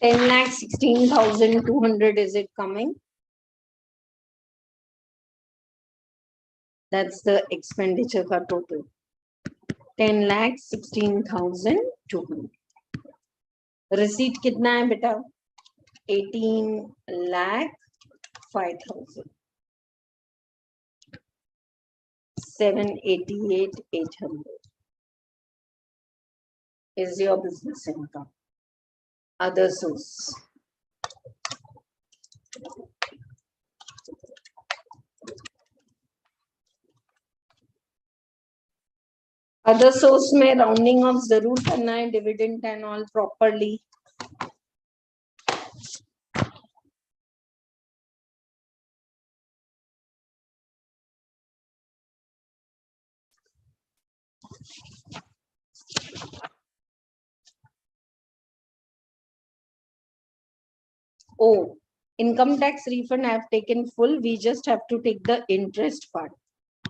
$10,16,200 is it coming? That's the expenditure का total. 10,16,200. Receipt कितना है बेटा? 18,05,000. 788,800 is your business income. Other source. Other source में rounding off जरूर करना है, dividend and all properly. Oh, income tax refund I have taken full. We just have to take the interest part.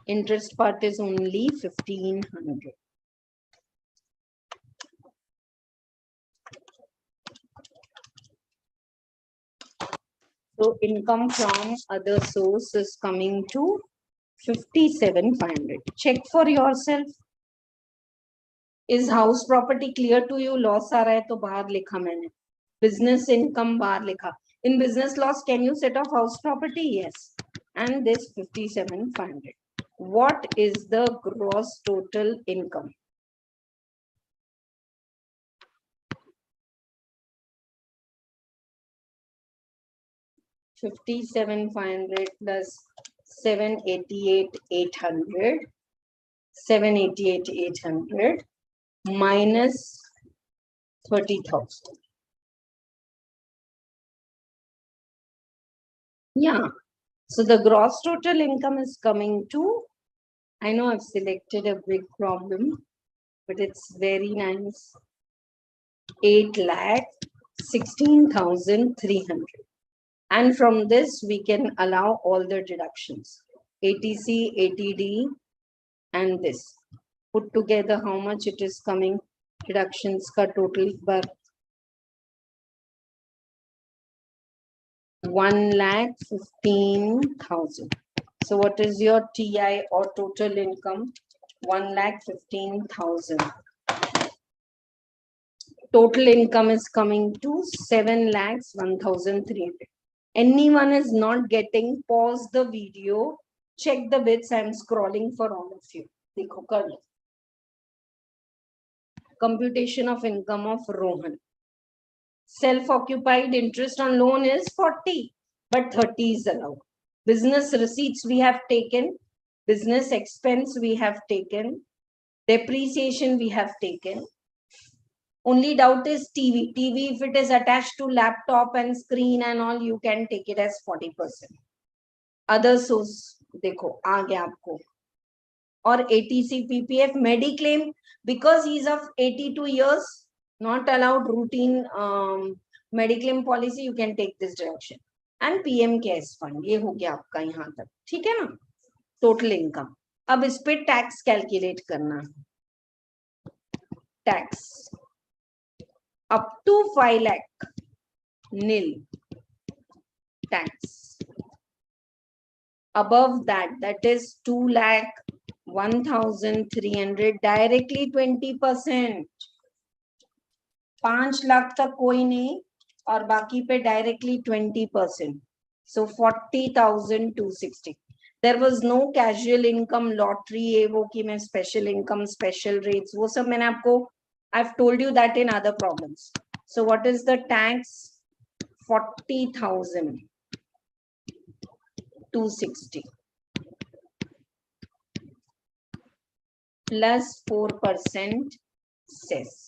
Interest part is only 1,500. So income from other source is coming to 57,500. Check for yourself. Is house property clear to you? Loss आ रहा है तो बाहर लिखा मैंने. Business income बाहर लिखा. In business loss, can you set off house property? Yes. And this 57,500. What is the gross total income? 57,500 plus 788,800. 788,800 minus 30,000. Yeah. So the gross total income is coming to, I know I've selected a big problem, but it's very nice. 8,16,300. And from this, we can allow all the deductions. ATC, ATD, and this. Put together how much it is coming. Deductions ka total bar 1,15,000. So what is your TI or total income? 1,15,000. Total income is coming to 7,01,300. Anyone is not getting, pause the video, check the bits. I'm scrolling for all of you. Dekho kar lo. Computation of income of Rohan. Self-occupied interest on loan is 40, but 30 is allowed. Business receipts we have taken, business expense we have taken, depreciation we have taken. Only doubt is TV. TV, if it is attached to laptop and screen and all, you can take it as 40%. Other source, देखो आ गया आपको. Or ATC, PPF, Mediclaim, because he's of 82 years, not allowed routine Mediclaim policy, you can take this direction. And PM cares fund, ये हो गया आपका यहाँ तक, ठीक है ना? Total income. अब इस पे tax calculate करना. Tax. Up to 5 lakh, nil tax. Above that, that is 2,01,300, directly 20%. 5 lakh तक कोई नहीं और बाकी पे directly 20%. So 40,260. There was no casual income, lottery, ये वो कि मैं special income, special rates, वो सब मैंने आपको I've told you that in other problems. So what is the tax? 40,260 plus 4% cess.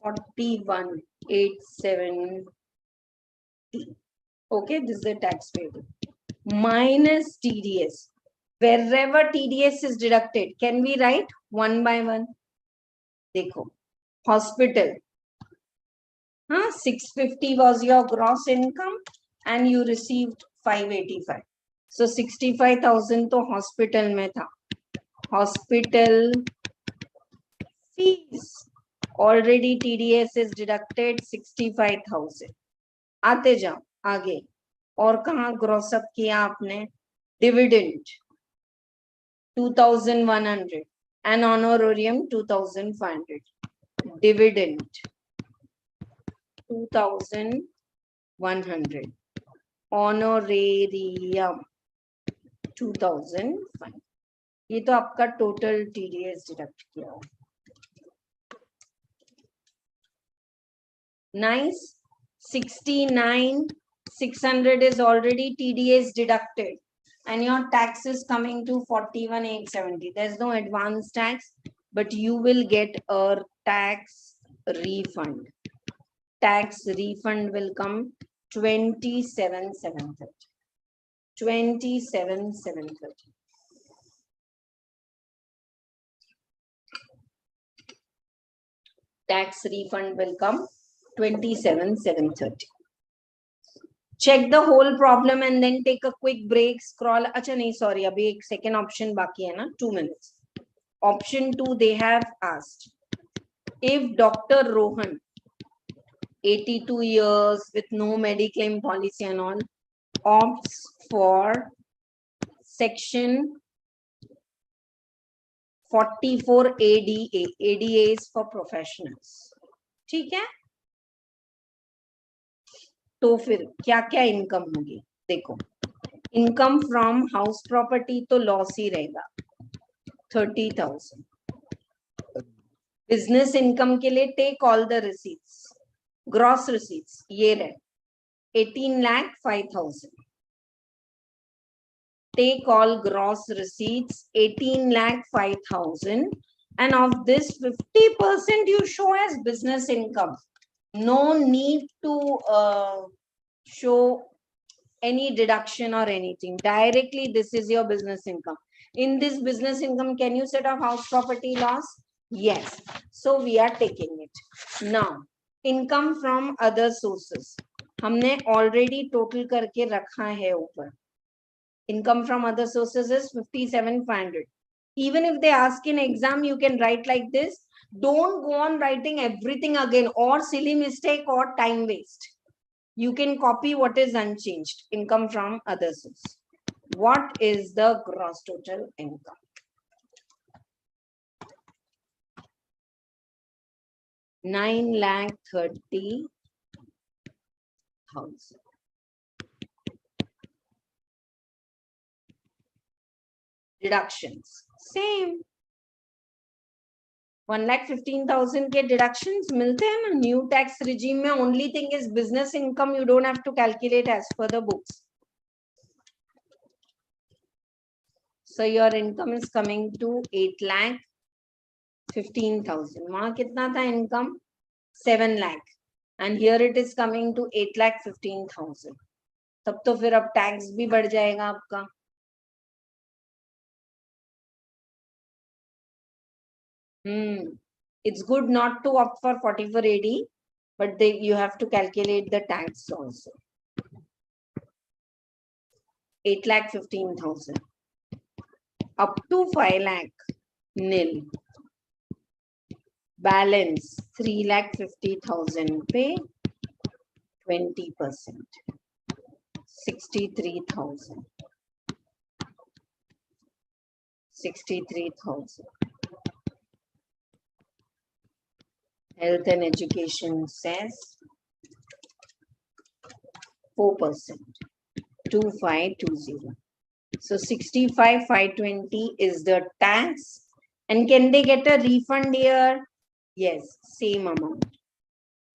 $41,870. Okay, this is the tax payable. Minus TDS. Wherever TDS is deducted, can we write one by one? Dekho. Hospital. 650 was your gross income and you received 585. So 65,000 to hospital mein tha. Hospital fees. Already TDS is deducted 65,000. आते जाओ आगे. और कहाँ gross up किया आपने? Dividend 2,100 and honorarium 2,500. Dividend 2,100. Honorarium 2,500. ये तो आपका टोटल टीडीएस डिडक्ट किया हो. Nice. 69,600 is already TDS deducted. And your tax is coming to 41,870. There's no advance tax, but you will get a tax refund. Tax refund will come 27,730. 27,730. Tax refund will come 27,730. Check the whole problem and then take a quick break. Scroll. Acha nahi, sorry. Abhi ek second option baki hai na. 2 minutes. Option 2, they have asked. If Dr. Rohan, 82 years with no Mediclaim policy and all, opts for section 44 ADA. ADA is for professionals. ठीक है? तो फिर क्या क्या income होगी? देखो, income from house property तो loss ही रहेगा 30,000. बिजनेस इनकम के लिए take all the receipts, gross receipts ये रहे 18,05,000. Take all gross receipts 18,05,000 and of this 50% you show as business income. No need to show any deduction or anything. Directly this is your business income. In this business income, can you set up house property loss? Yes. So we are taking it. Now, income from other sources. हमने already total करके रखा है ऊपर. Income from other sources is 57,500. Even if they ask in exam, you can write like this. Don't go on writing everything again or silly mistake or time waste. You can copy what is unchanged. Income from other sources. What is the gross total income? $9,30,000. Deductions same. 1,15,000 के deductions मिलते हैं ना new tax regime में. Only thing is business income you don't have to calculate as per the books. So your income is coming to 8,15,000. वहाँ कितना था income? 7 lakh. And here it is coming to 8,15,000. तब तो फिर अब tax भी बढ़ जाएगा आपका. It's good not to opt for 44 AD, but you have to calculate the tax also. 8,15,000. Up to 5 lakh, nil. Balance 3,50,000. Pay 20%. 63,000. 63,000. Health and education says 4%, 2520. So 65,520 is the tax. And can they get a refund here? Yes, same amount.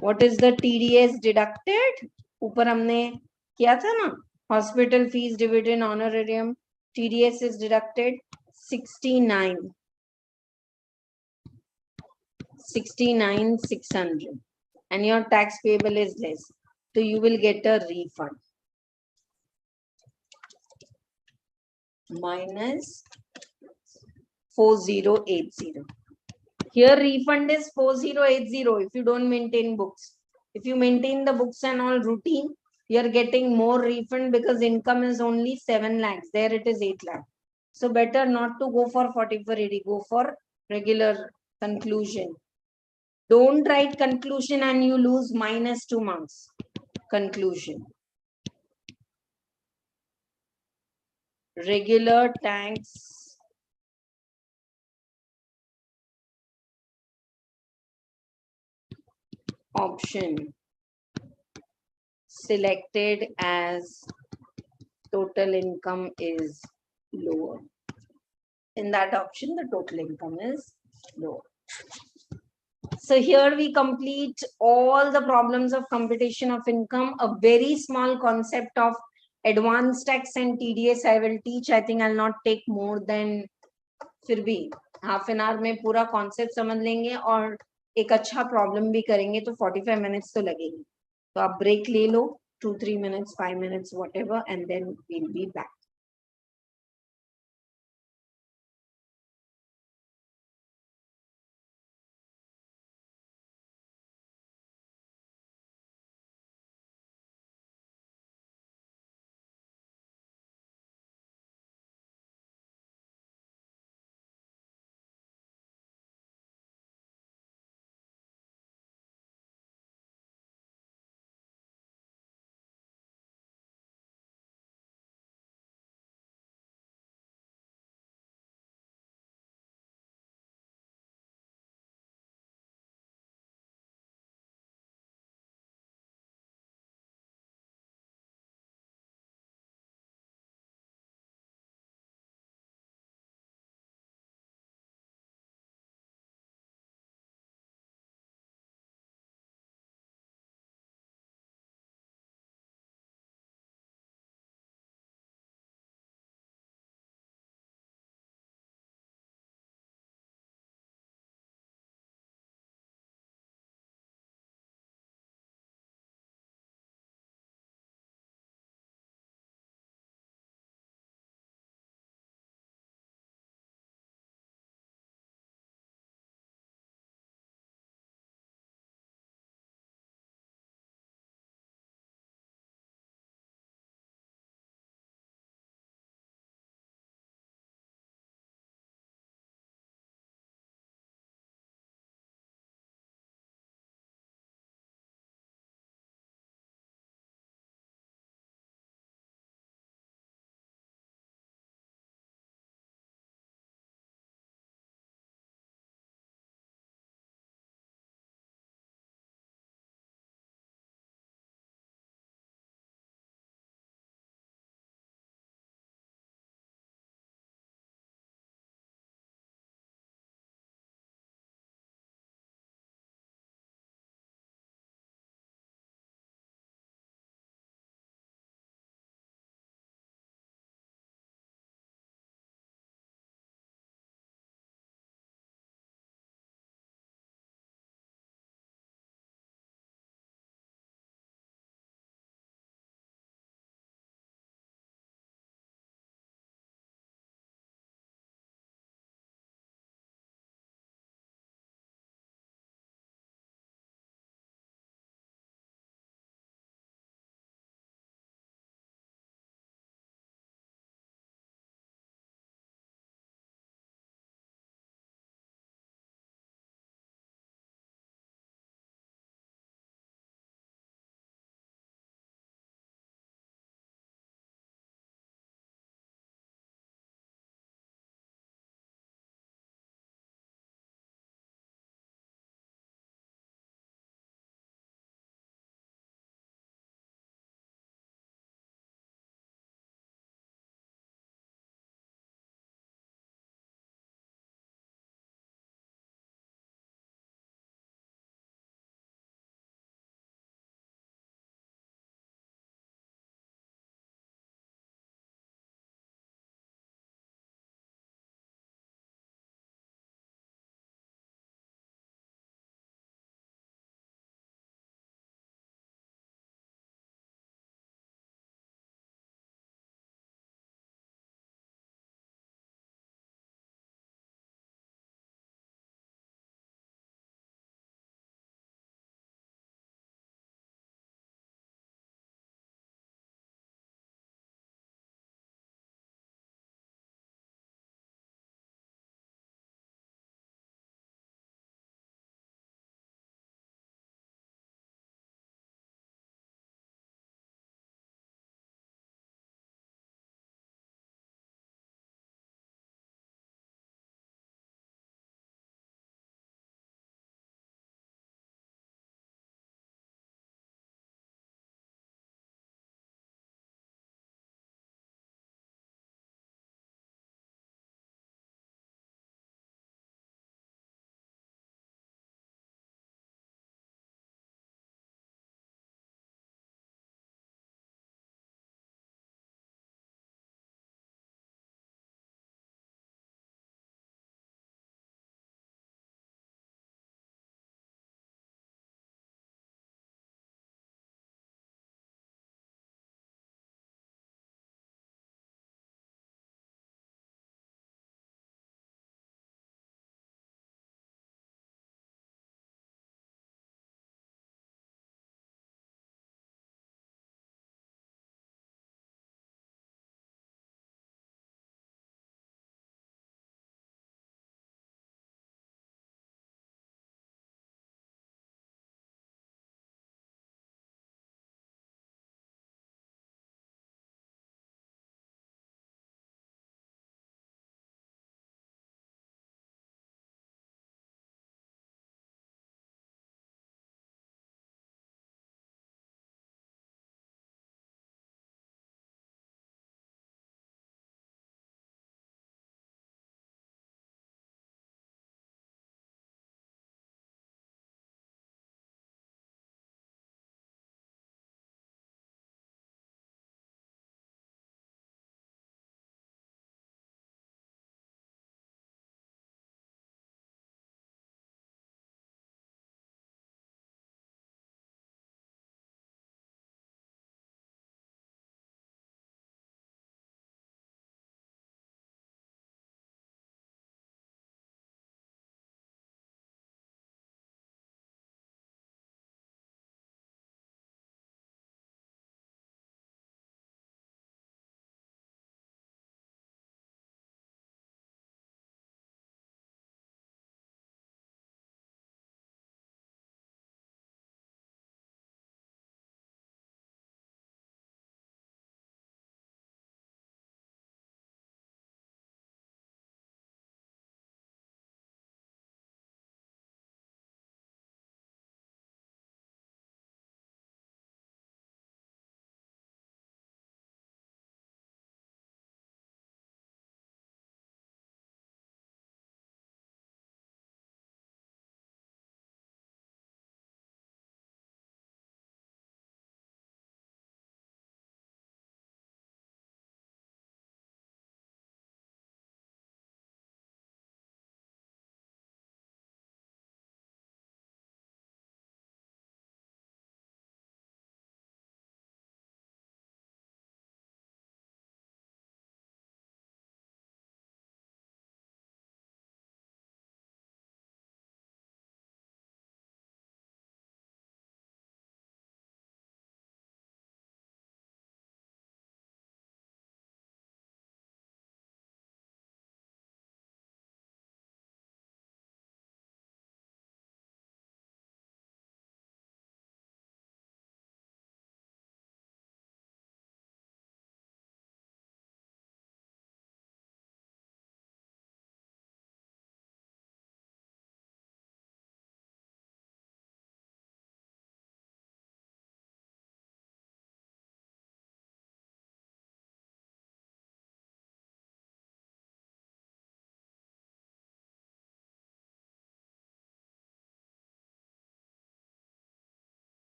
What is the TDS deducted? ऊपर हमने किया था ना, hospital fees, dividend, honorarium. TDS is deducted 69,600, and your tax payable is less. So you will get a refund. Minus 4080. Here refund is 4080 if you don't maintain books. If you maintain the books and all routine, you're getting more refund because income is only 7 lakhs. There it is 8 lakhs. So better not to go for 4480. Go for regular conclusion. Don't write conclusion and you lose minus 2 marks. Conclusion. Regular tax option selected as total income is lower. In that option, the total income is lower. So here we complete all the problems of computation of income. A very small concept of advanced tax and TDS I will teach. I think I'll not take more than, फिर भी half an hour में पूरा concept समझ लेंगे और एक अच्छा problem भी करेंगे तो 45 minutes तो लगेंगे. तो आप break ले लो, 2-3 minutes, 5 minutes, whatever, and then we'll be back.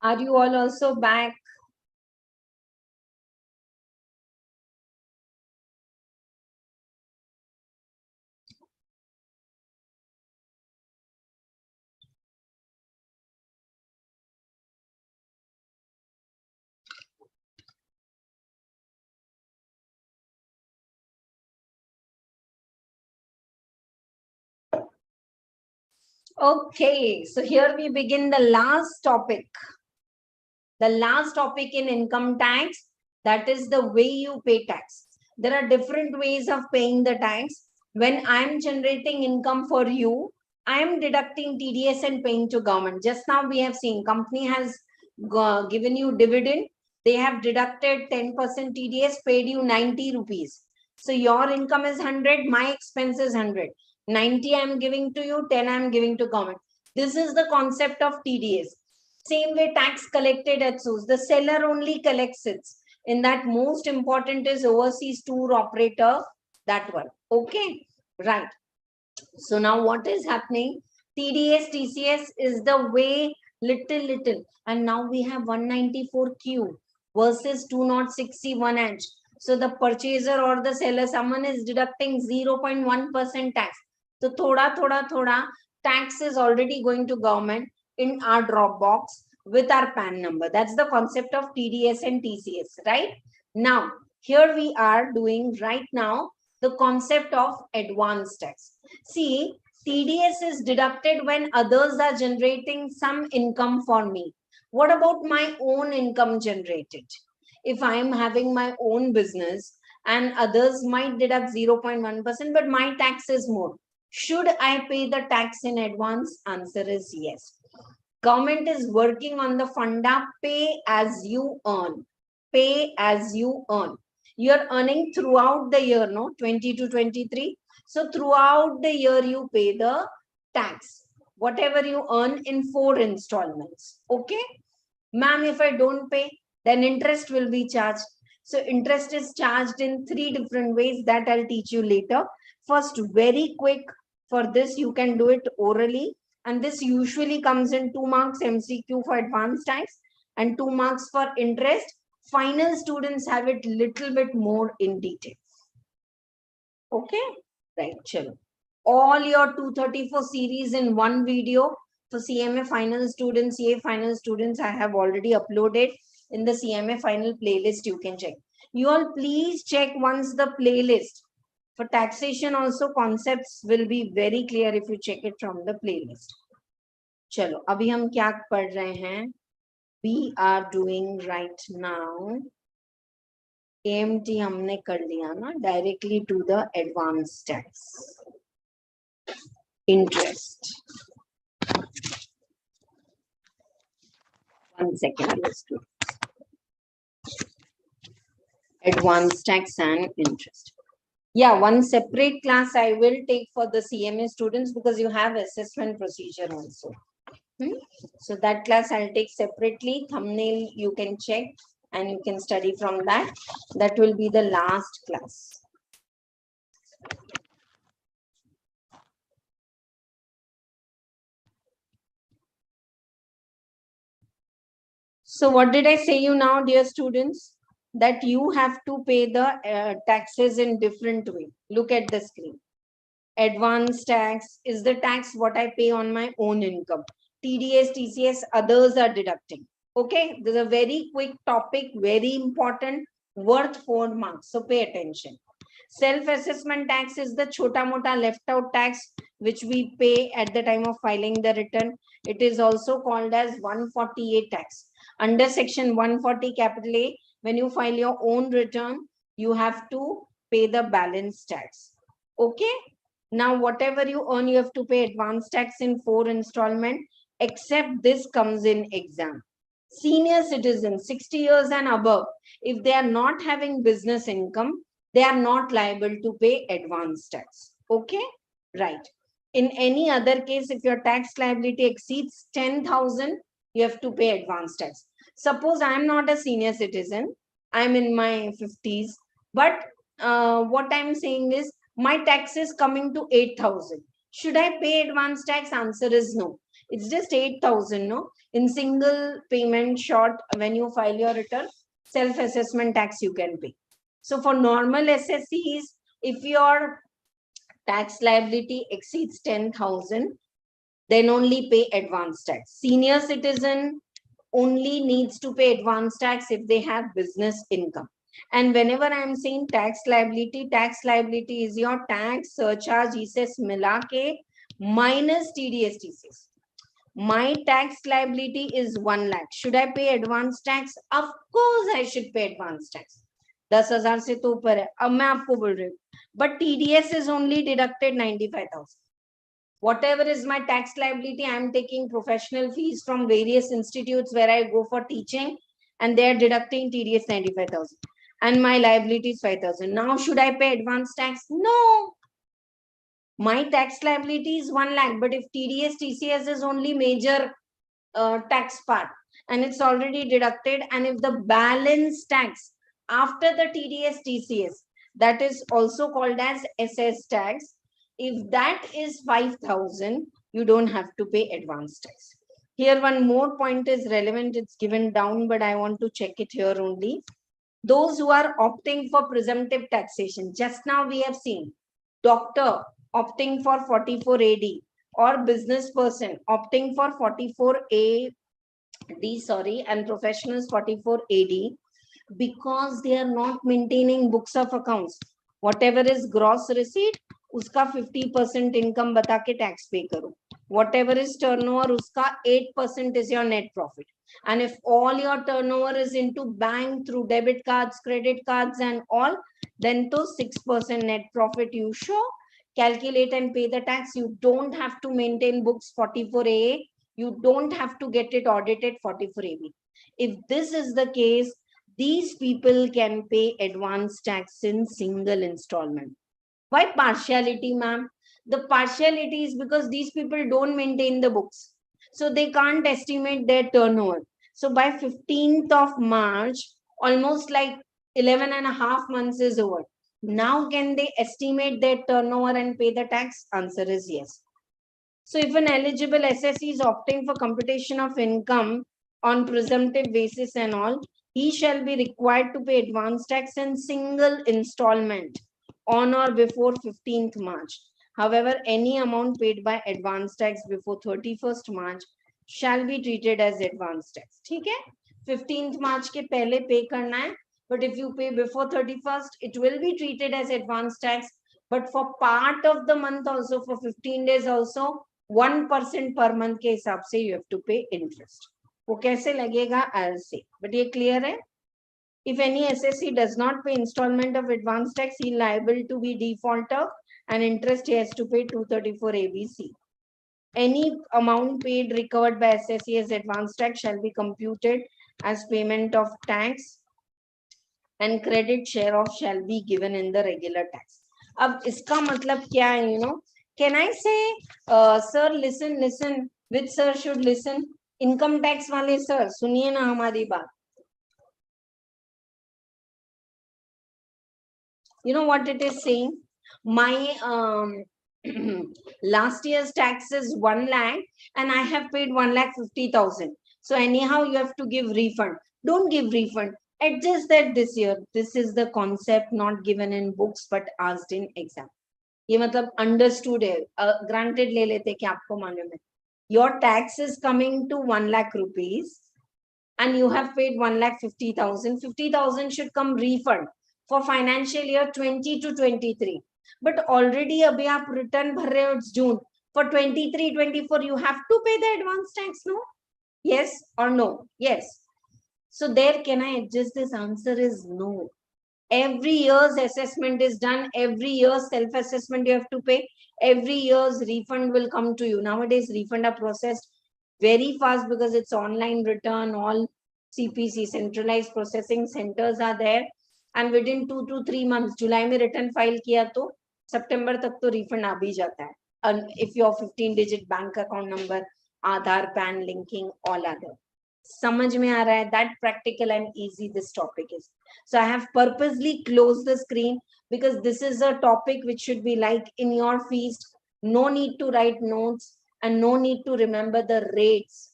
Are you all also back? Okay, so here we begin the last topic. The last topic in income tax, that is the way you pay tax. There are different ways of paying the tax. When I'm generating income for you, I'm deducting TDS and paying to government. Just now we have seen company has given you dividend. They have deducted 10% TDS, paid you 90 rupees. So your income is 100, my expense is 100. 90 I'm giving to you, 10 I'm giving to government. This is the concept of TDS. Same way tax collected at source. The seller only collects it. In that, most important is overseas tour operator, that one. Okay, right. So now what is happening? TDS, TCS is the way little. And now we have 194Q versus 206C1H. So the purchaser or the seller, someone is deducting 0.1% tax. So thoda tax is already going to government in our drop box with our PAN number. That's the concept of TDS and TCS, right? Now, here we are doing right now the concept of advance tax. See, TDS is deducted when others are generating some income for me. What about my own income generated? If I am having my own business and others might deduct 0.1%, but my tax is more. Should I pay the tax in advance? Answer is yes. Government is working on the funda pay as you earn. Pay as you earn. You're earning throughout the year, no? 20 to 23. So throughout the year, you pay the tax. Whatever you earn in 4 installments. Okay? Ma'am, if I don't pay, then interest will be charged. So interest is charged in 3 different ways that I'll teach you later. First, very quick. For this, you can do it orally. And this usually comes in 2 marks MCQ for advanced tax and 2 marks for interest. Final students have it little bit more in detail. Okay, right, chalo. All your 234 series in one video. For CMA final students, CA final students, I have already uploaded in the CMA final playlist. You can check. You all please check once the playlist. For taxation also, concepts will be very clear if you check it from the playlist. चलो अभी हम क्या पढ़ रहे हैं? We are doing right now. AMT हमने कर लिया ना, directly to the advanced tax. Interest. 1 second, let's do advanced tax and interest. Yeah, one separate class I will take for the CMA students because you have assessment procedure also. So that class I'll take separately. Thumbnail you can check and you can study from that. That will be the last class. So what did I say you now, dear students? That you have to pay the taxes in different way. Look at the screen. Advance tax is the tax what I pay on my own income. TDS, TCS, others are deducting. Okay, this is a very quick topic, very important, worth 4 marks. So pay attention. Self-assessment tax is the chota mota left out tax which we pay at the time of filing the return. It is also called as 148 tax. Under section 140 capital A, when you file your own return, you have to pay the balance tax. Okay. Now, whatever you earn, you have to pay advance tax in 4 installment, except this comes in exam. Senior citizens, 60 years and above, if they are not having business income, they are not liable to pay advance tax. Okay, right. In any other case, if your tax liability exceeds 10,000, you have to pay advance tax. Suppose I am not a senior citizen, I am in my 50s, but what I am saying is my tax is coming to 8,000. Should I pay advance tax? Answer is no. It's just 8,000, no? In single payment short, when you file your return, self-assessment tax you can pay. So for normal SSCs, if your tax liability exceeds 10,000, then only pay advance tax. Senior citizen only needs to pay advance tax if they have business income. And whenever I'm saying tax liability is your tax, surcharge, ECES mila ke minus TDS TCS. My tax liability is 1 lakh. Should I pay advance tax? Of course I should pay advance tax. 10,000 से तो ऊपर है. अब मैं आपको बोल रही हूँ. But TDS is only deducted 95,000. Whatever is my tax liability, I am taking professional fees from various institutes where I go for teaching, and they are deducting TDS 95,000. And my liability is 5,000. Now, should I pay advance tax? No. My tax liability is 1 lakh, but if TDS, TCS is only major tax part, and it's already deducted, and if the balance tax after the TDS, TCS, that is also called as SS tax, if that is 5,000, you don't have to pay advance tax. Here, one more point is relevant. It's given down, but I want to check it here only. Those who are opting for presumptive taxation, just now we have seen doctor opting for 44AD or business person opting for 44AD, and professionals 44AD, because they are not maintaining books of accounts. Whatever is gross receipt, uska 50% income bata ke tax pay karo. Whatever is turnover, uska 8% is your net profit. And if all your turnover is into bank through debit cards, credit cards and all, then to 6% net profit you show. Calculate and pay the tax. You don't have to maintain books 44A. You don't have to get it audited 44AB. If this is the case, these people can pay advance tax in single installment. Why partiality, ma'am? The partiality is because these people don't maintain the books. So they can't estimate their turnover. So by 15th of March, almost like 11 and a half months is over. Now can they estimate their turnover and pay the tax? Answer is yes. So if an eligible SSC is opting for computation of income on presumptive basis and all, he shall be required to pay advance tax in single installment on or before 15th March. However, any amount paid by advance tax before 31st March shall be treated as advance tax. ठीक है? 15th March के पहले pay करना है, but if you pay before 31st, it will be treated as advance tax. But for part of the month also, for 15 days also, 1% per month के हिसाब से you have to pay interest. वो कैसे लगेगा? I'll say. But ये clear है? If any SSC does not pay installment of advance tax, he is liable to be defaulter, and interest he has to pay 234 ABC. Any amount paid recovered by SSC as advance tax shall be computed as payment of tax, and credit share of shall be given in the regular tax. अब इसका मतलब क्या है? You know, can I say, sir, listen, which sir should listen? Income tax वाले sir, सुनिए ना हमारी बात. You know what it is saying? My last year's tax is 1 lakh and I have paid 1,50,000. So anyhow, you have to give refund. Don't give refund. Adjust that this year. This is the concept not given in books but asked in exam. ये मतलब understood है. Granted ले लेते कि आपको मालूम है. Your tax is coming to 1 lakh rupees and you have paid 1,50,000. 50,000 should come refund for financial year 20 to 23. But already abhi aap return bhar rahe ho, it's June. For 23, 24, you have to pay the advance tax, no? Yes or no? Yes. So there, can I adjust this? Answer is no. Every year's assessment is done. Every year's self-assessment you have to pay. Every year's refund will come to you. Nowadays, refund are processed very fast because it's online return. All CPC, centralized processing centers, are there. And within 2 to 3 months, July में return file किया तो September तक तो refund आ भी जाता है. And if your 15-digit bank account number, Aadhaar, PAN linking, all other. समझ में आ रहा है? That practical and easy this topic is. So I have purposely closed the screen because this is a topic which should be like in your feast. No need to write notes. and no need to remember the rates.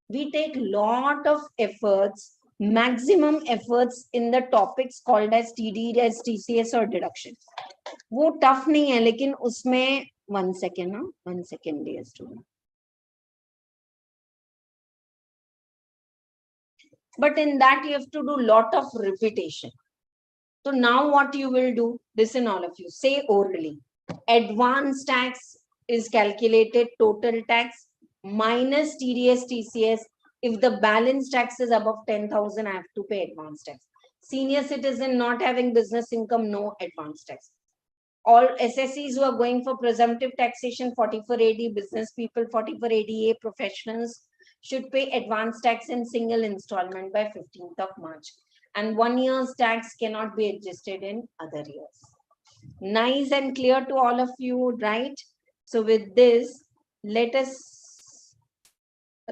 We take lot of efforts, maximum efforts in the topics called as TDS, TCS or deduction. वो tough नहीं है, लेकिन उसमें 1 second, 1 second, dear student. But in that you have to do lot of repetition. So now what you will do, listen all of you, say orally. Advance tax is calculated total tax minus TDS, TCS. If the balance tax is above 10,000, I have to pay advance tax. Senior citizen not having business income, no advance tax. All SSCs who are going for presumptive taxation, 44AD, business people, 44ADA, professionals, should pay advance tax in single installment by 15th of March. And 1 year's tax cannot be adjusted in other years. Nice and clear to all of you, right? So with this, let us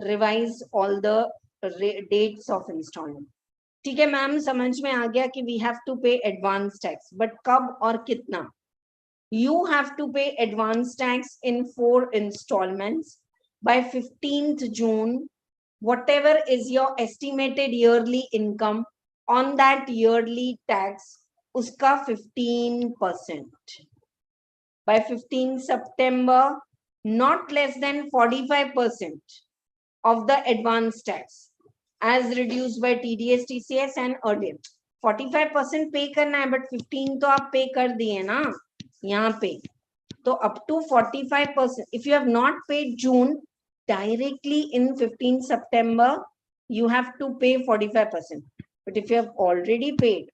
revise all the dates of installment. ठीक है ma'am, समझ में आ गया कि we have to pay advance tax, but कब और कितना? You have to pay advance tax in 4 installments by 15th June. Whatever is your estimated yearly income, on that yearly tax, uska 15%. By 15 September, not less than 45% of the advance tax, as reduced by TDS, TCS and earlier. 45% pay करना है, but 15 तो आप pay कर दिए ना यहाँ पे. तो up to 45%. If you have not paid June, directly in 15 September, you have to pay 45%. But if you have already paid,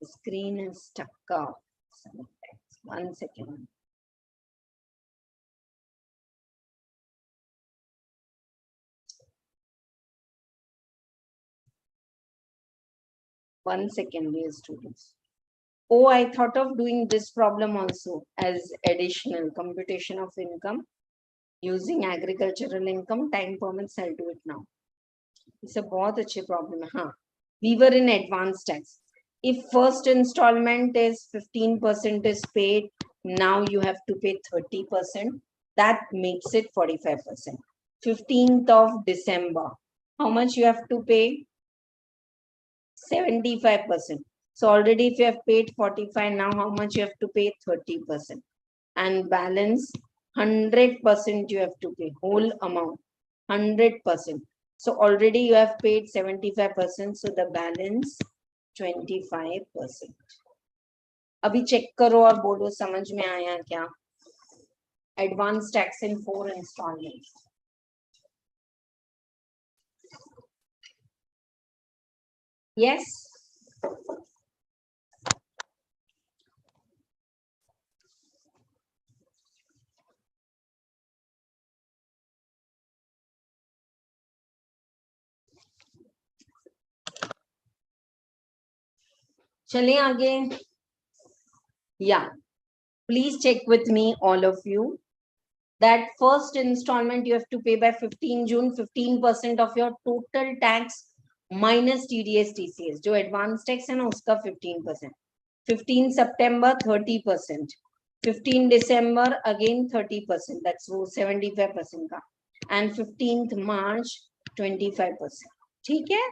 the screen is stuck out. 1 second. One second, dear students. Oh, I thought of doing this problem also as additional computation of income using agricultural income, time permits. I'll do it now. It's a बहुत अच्छे problem. We were in advance tax. If first installment is 15% is paid, now you have to pay 30%. That makes it 45%. 15th of December. How much you have to pay? 75%. So already if you have paid 45, now how much you have to pay? 30%. And balance 100% you have to pay, whole amount, 100%. So already you have paid 75%, so the balance 25%. अभी check करो और बोलो समझ में आया क्या? Advance tax in 4 installments. Yes. चलें आगे. Yeah. Please check with me, all of you. That first installment you have to pay by 15 June, 15% of your total tax minus TDS, TCS. जो advance tax है ना उसका 15%. 15 September 30%. 15 December again 30%. That's 75% का. And 15th March 25%. ठीक है?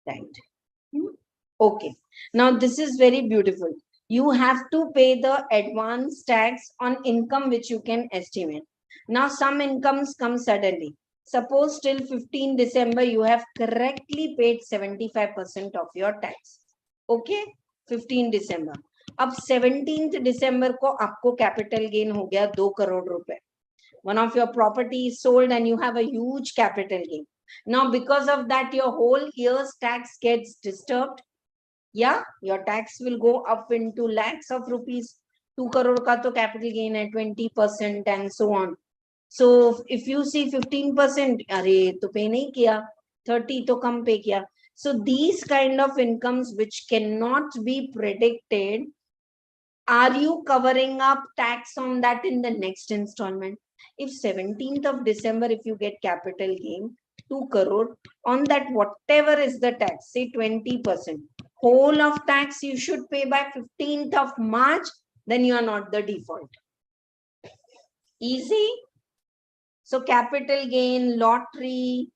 Right. Okay. Now this is very beautiful. You have to pay the advance tax on income which you can estimate. Now some incomes come suddenly. Suppose till 15 December you have correctly paid 75% of your tax. Okay? 15 December. अब 17th December को आपको capital gain हो गया 2 crore रुपए. One of your property is sold and you have a huge capital gain. Now because of that your whole year's tax gets disturbed. Yeah, your tax will go up into lakhs of rupees. 2 crore ka to capital gain at 20% and so on. So if you see 15%, अरे तो pay नहीं किया, 30 तो कम pay किया. So these kind of incomes which cannot be predicted, are you covering up tax on that in the next installment? If 17th of December, if you get capital gain, 2 crore, on that whatever is the tax, say 20%, whole of tax you should pay by 15th of March, then you are not the default. Easy. So capital gain, lottery,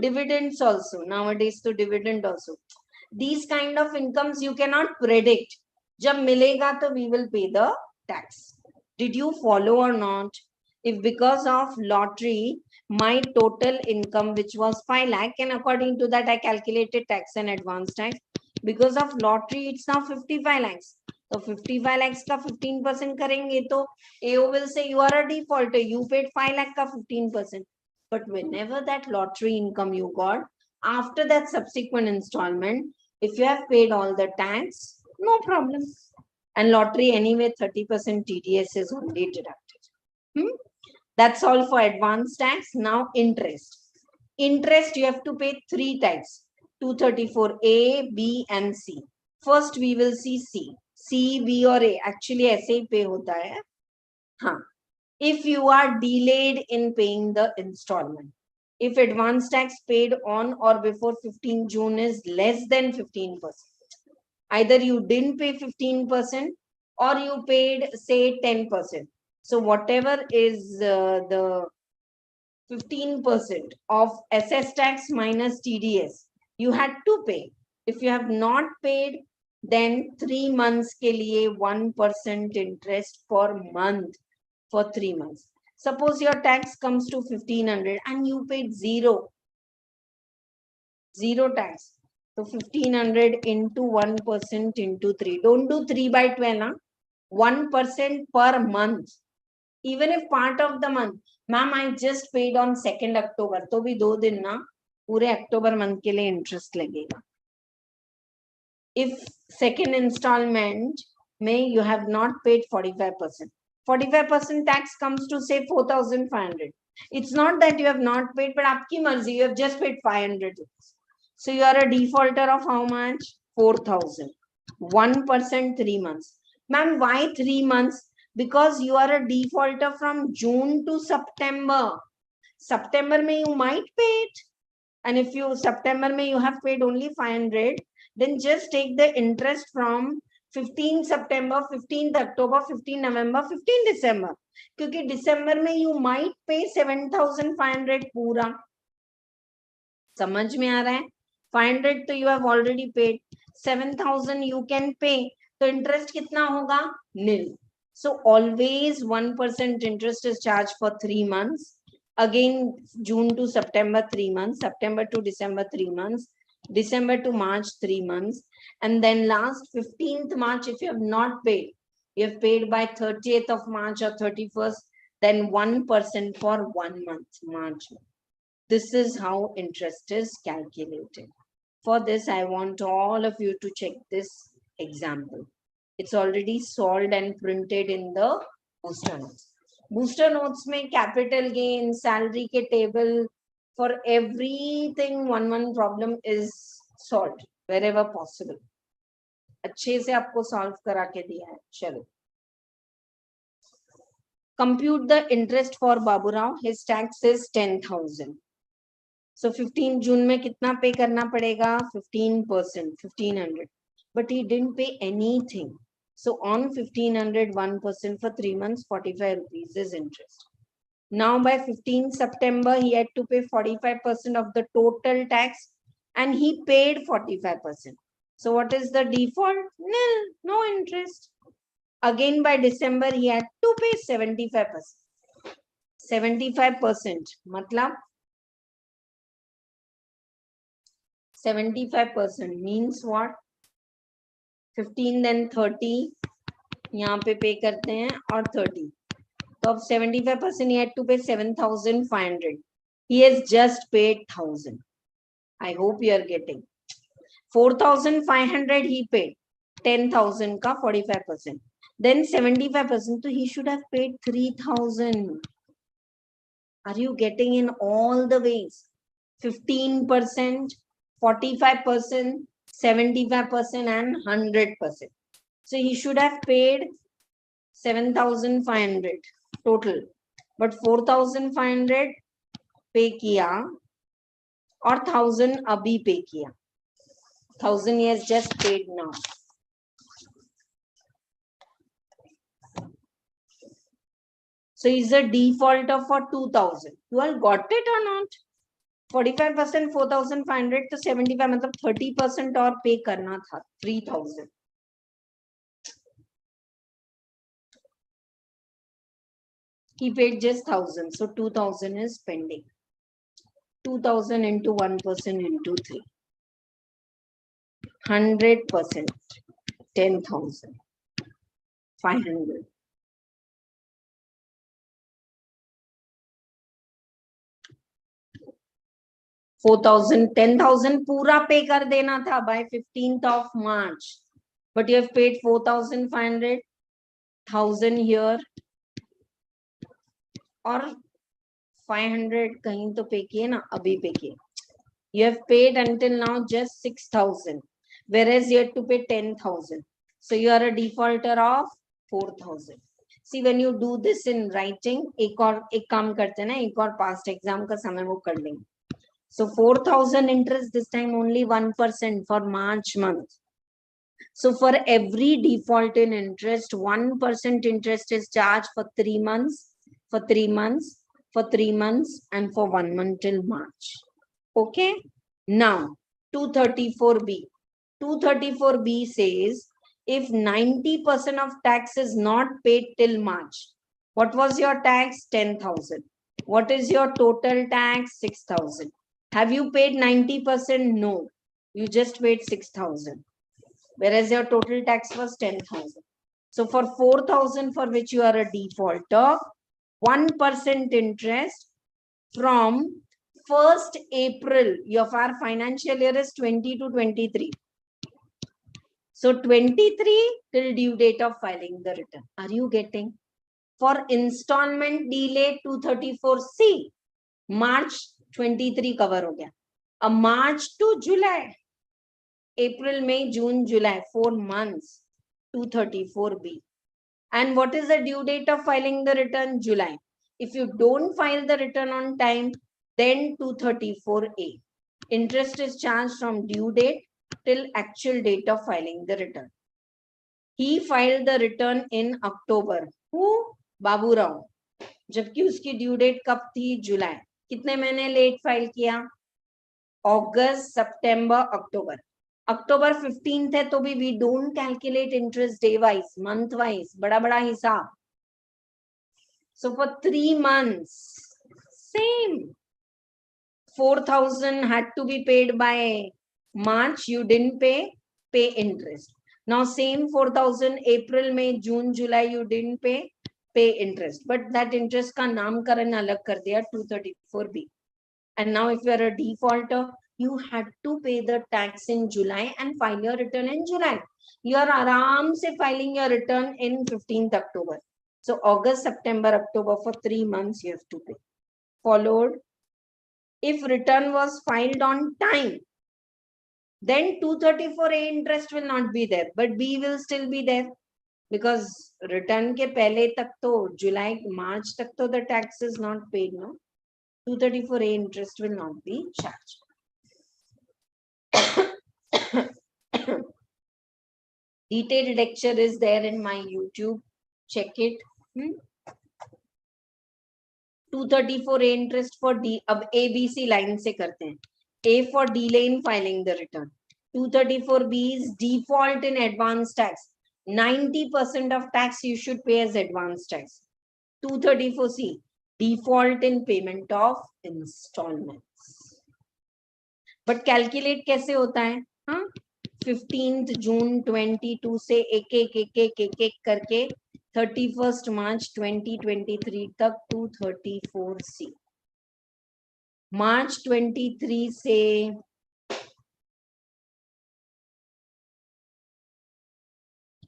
dividends also. Nowadays, to dividend also. These kind of incomes you cannot predict. Jab milega to we will pay the tax. Did you follow or not? If because of lottery, my total income, which was 5 lakh, and according to that, I calculated tax and advance tax. Because of lottery, it's now 55 lakhs. So 55 lakhs ka 15% करेंगे तो AO will say you are a defaulter. You paid 5 lakh ka 15%. But whenever that lottery income you got, after that subsequent installment, if you have paid all the tax, no problem. And lottery anyway, 30% TDS is only deducted. That's all for advance tax. Now interest. Interest you have to pay 3 types. 234A, B and C. First we will see C. C, B or A. Actually ऐसे ही pay होता है. हाँ. If you are delayed in paying the installment. If advance tax paid on or before 15 June is less than 15%. Either you didn't pay 15% or you paid say 10%. So whatever is the 15% of SS tax minus TDS, you had to pay. If you have not paid, then 3 months ke liye 1% interest per month for 3 months. Suppose your tax comes to 1500 and you paid zero tax. So 1500 into 1% into 3. Don't do 3 by 12. Huh? 1% per month. Even if part of the month, ma'am, I just paid on 2nd October. तो भी 2 दिन ना पूरे October month के लिए interest लगेगा. If second installment में you have not paid 45%. 45% tax comes to say 4,500. It's not that you have not paid, but आपकी मर्जी, you have just paid 500. So you are a defaulter of how much? 4,000. 1% 3 months. Ma'am, why 3 months? Because you are a defaulter from June to September. September may you might pay it. And if you September may you have paid only 500, then just take the interest from 15 September, 15th October, 15 November, 15 December. Because December may you might pay 7,500 पूरा. समझ में आ रहा है? 500 तो you have already paid. 7,000 you can pay. तो interest कितना होगा? Nil. So always 1% interest is charged for 3 months. Again, June to September, 3 months. September to December, 3 months. December to March, 3 months. And then last 15th March, if you have not paid, you have paid by 30th of March or 31st, then 1% for 1 month, March. This is how interest is calculated. For this, I want all of you to check this example. It's already solved and printed in the booster notes. Booster notes में capital gain, salary के table, for everything one problem is solved wherever possible. अच्छे से आपको solve करा के दिया है. चलो. Compute the interest for Babu Rao. His tax is 10,000. So 15 June में कितना पे करना पड़ेगा? 15%, 1500. But he didn't pay anything. So on 1500, 1% for 3 months, 45 rupees is interest. Now by 15 September, he had to pay 45% of the total tax and he paid 45%. So what is the default? Nil, no interest. Again by December, he had to pay 75%. 75%. Matlab 75% means what? 15 then 30 यहाँ पे पे करते हैं और 30. तो अब 75% he had to pay 7,500. He has just paid 1,000. I hope you are getting. 4,500 he paid. 10,000 का 45%. Then 75%. So he should have paid 3,000. Are you getting in all the ways? 15%, 45%, 75% and 100%. So he should have paid 7,500 total. But 4,500 पे किया और 1,000 अभी पे किया. 1,000 he has just paid now. So So is a defaulter for 2000. You all got it or not? 45% 4500 to 75 मतलब 30% और पे करना था 3000. He paid just 1000, so 2000 is pending. 2000 into 1% into 3. 100%. 10,000. 500. $4,000, $10,000 पूरा पे कर देना था by 15th of March. But you have paid 4,500, 1,000 here, और 500 कहीं तो पे किए ना, अभी पे किए. You have paid until now just 6,000, whereas you have to pay 10,000. So you are a defaulter of 4,000. See, when you do this in writing, एक काम करते हैं ना, एक और past exam का समय वो कर लेंगे. So 4,000 interest, this time only 1% for March month. So for every default in interest, 1% interest is charged for 3 months, for 3 months, for 3 months, and for 1 month till March. Okay. Now 234B. 234B says if 90% of tax is not paid till March. What was your tax? 10,000. What is your total tax? 6,000. Have you paid 90%? No. You just paid 6,000. Whereas your total tax was 10,000. So for 4,000 for which you are a defaulter, 1% interest from 1st April. Your financial year is 20 to 23. So 23 till due date of filing the return. Are you getting? For installment delay 234C, March 23 cover हो गया. A March to July. April, May, June, July, 4 months, 234B. And what is the due date of filing the return? July. If you don't file the return on time, then 234A. Interest is charged from due date till actual date of filing the return. He filed the return in October. Who? Babu Rao. जबकि उसकी due date कब थी? जुलाई. कितने महीने late file किया? अगस्त, सितंबर, अक्टूबर. अक्टूबर 15th है तो भी we don't calculate interest day wise, month wise, बड़ा बड़ा हिसाब. So for 3 months, same. 4,000 had to be paid by March. You didn't pay interest. Now same 4,000 April, May, June, July you didn't pay interest. But that interest का नामकरण अलग कर दिया 234B. And now if you are a defaulter, you had to pay the tax in July and file your return in July. You are aram se filing your return in 15th October. So August, September, October for 3 months you have to pay. Followed. If return was filed on time, then 234A interest will not be there, but B will still be there. Because return ke pehle tak to July, March tak to the tax is not paid, no? 234A interest will not be charged. Detailed lecture is there in my YouTube. Check it. 234A interest for D. अब ABC line से करते हैं. A for delay in filing the return. 234B is default in advance tax. 90% of tax you should pay as advance tax. 234C, default in payment of installments. But calculate कैसे होता है? हाँ? 15th June 22 से एक करके 31st March 2023 तक 234C. March 23 से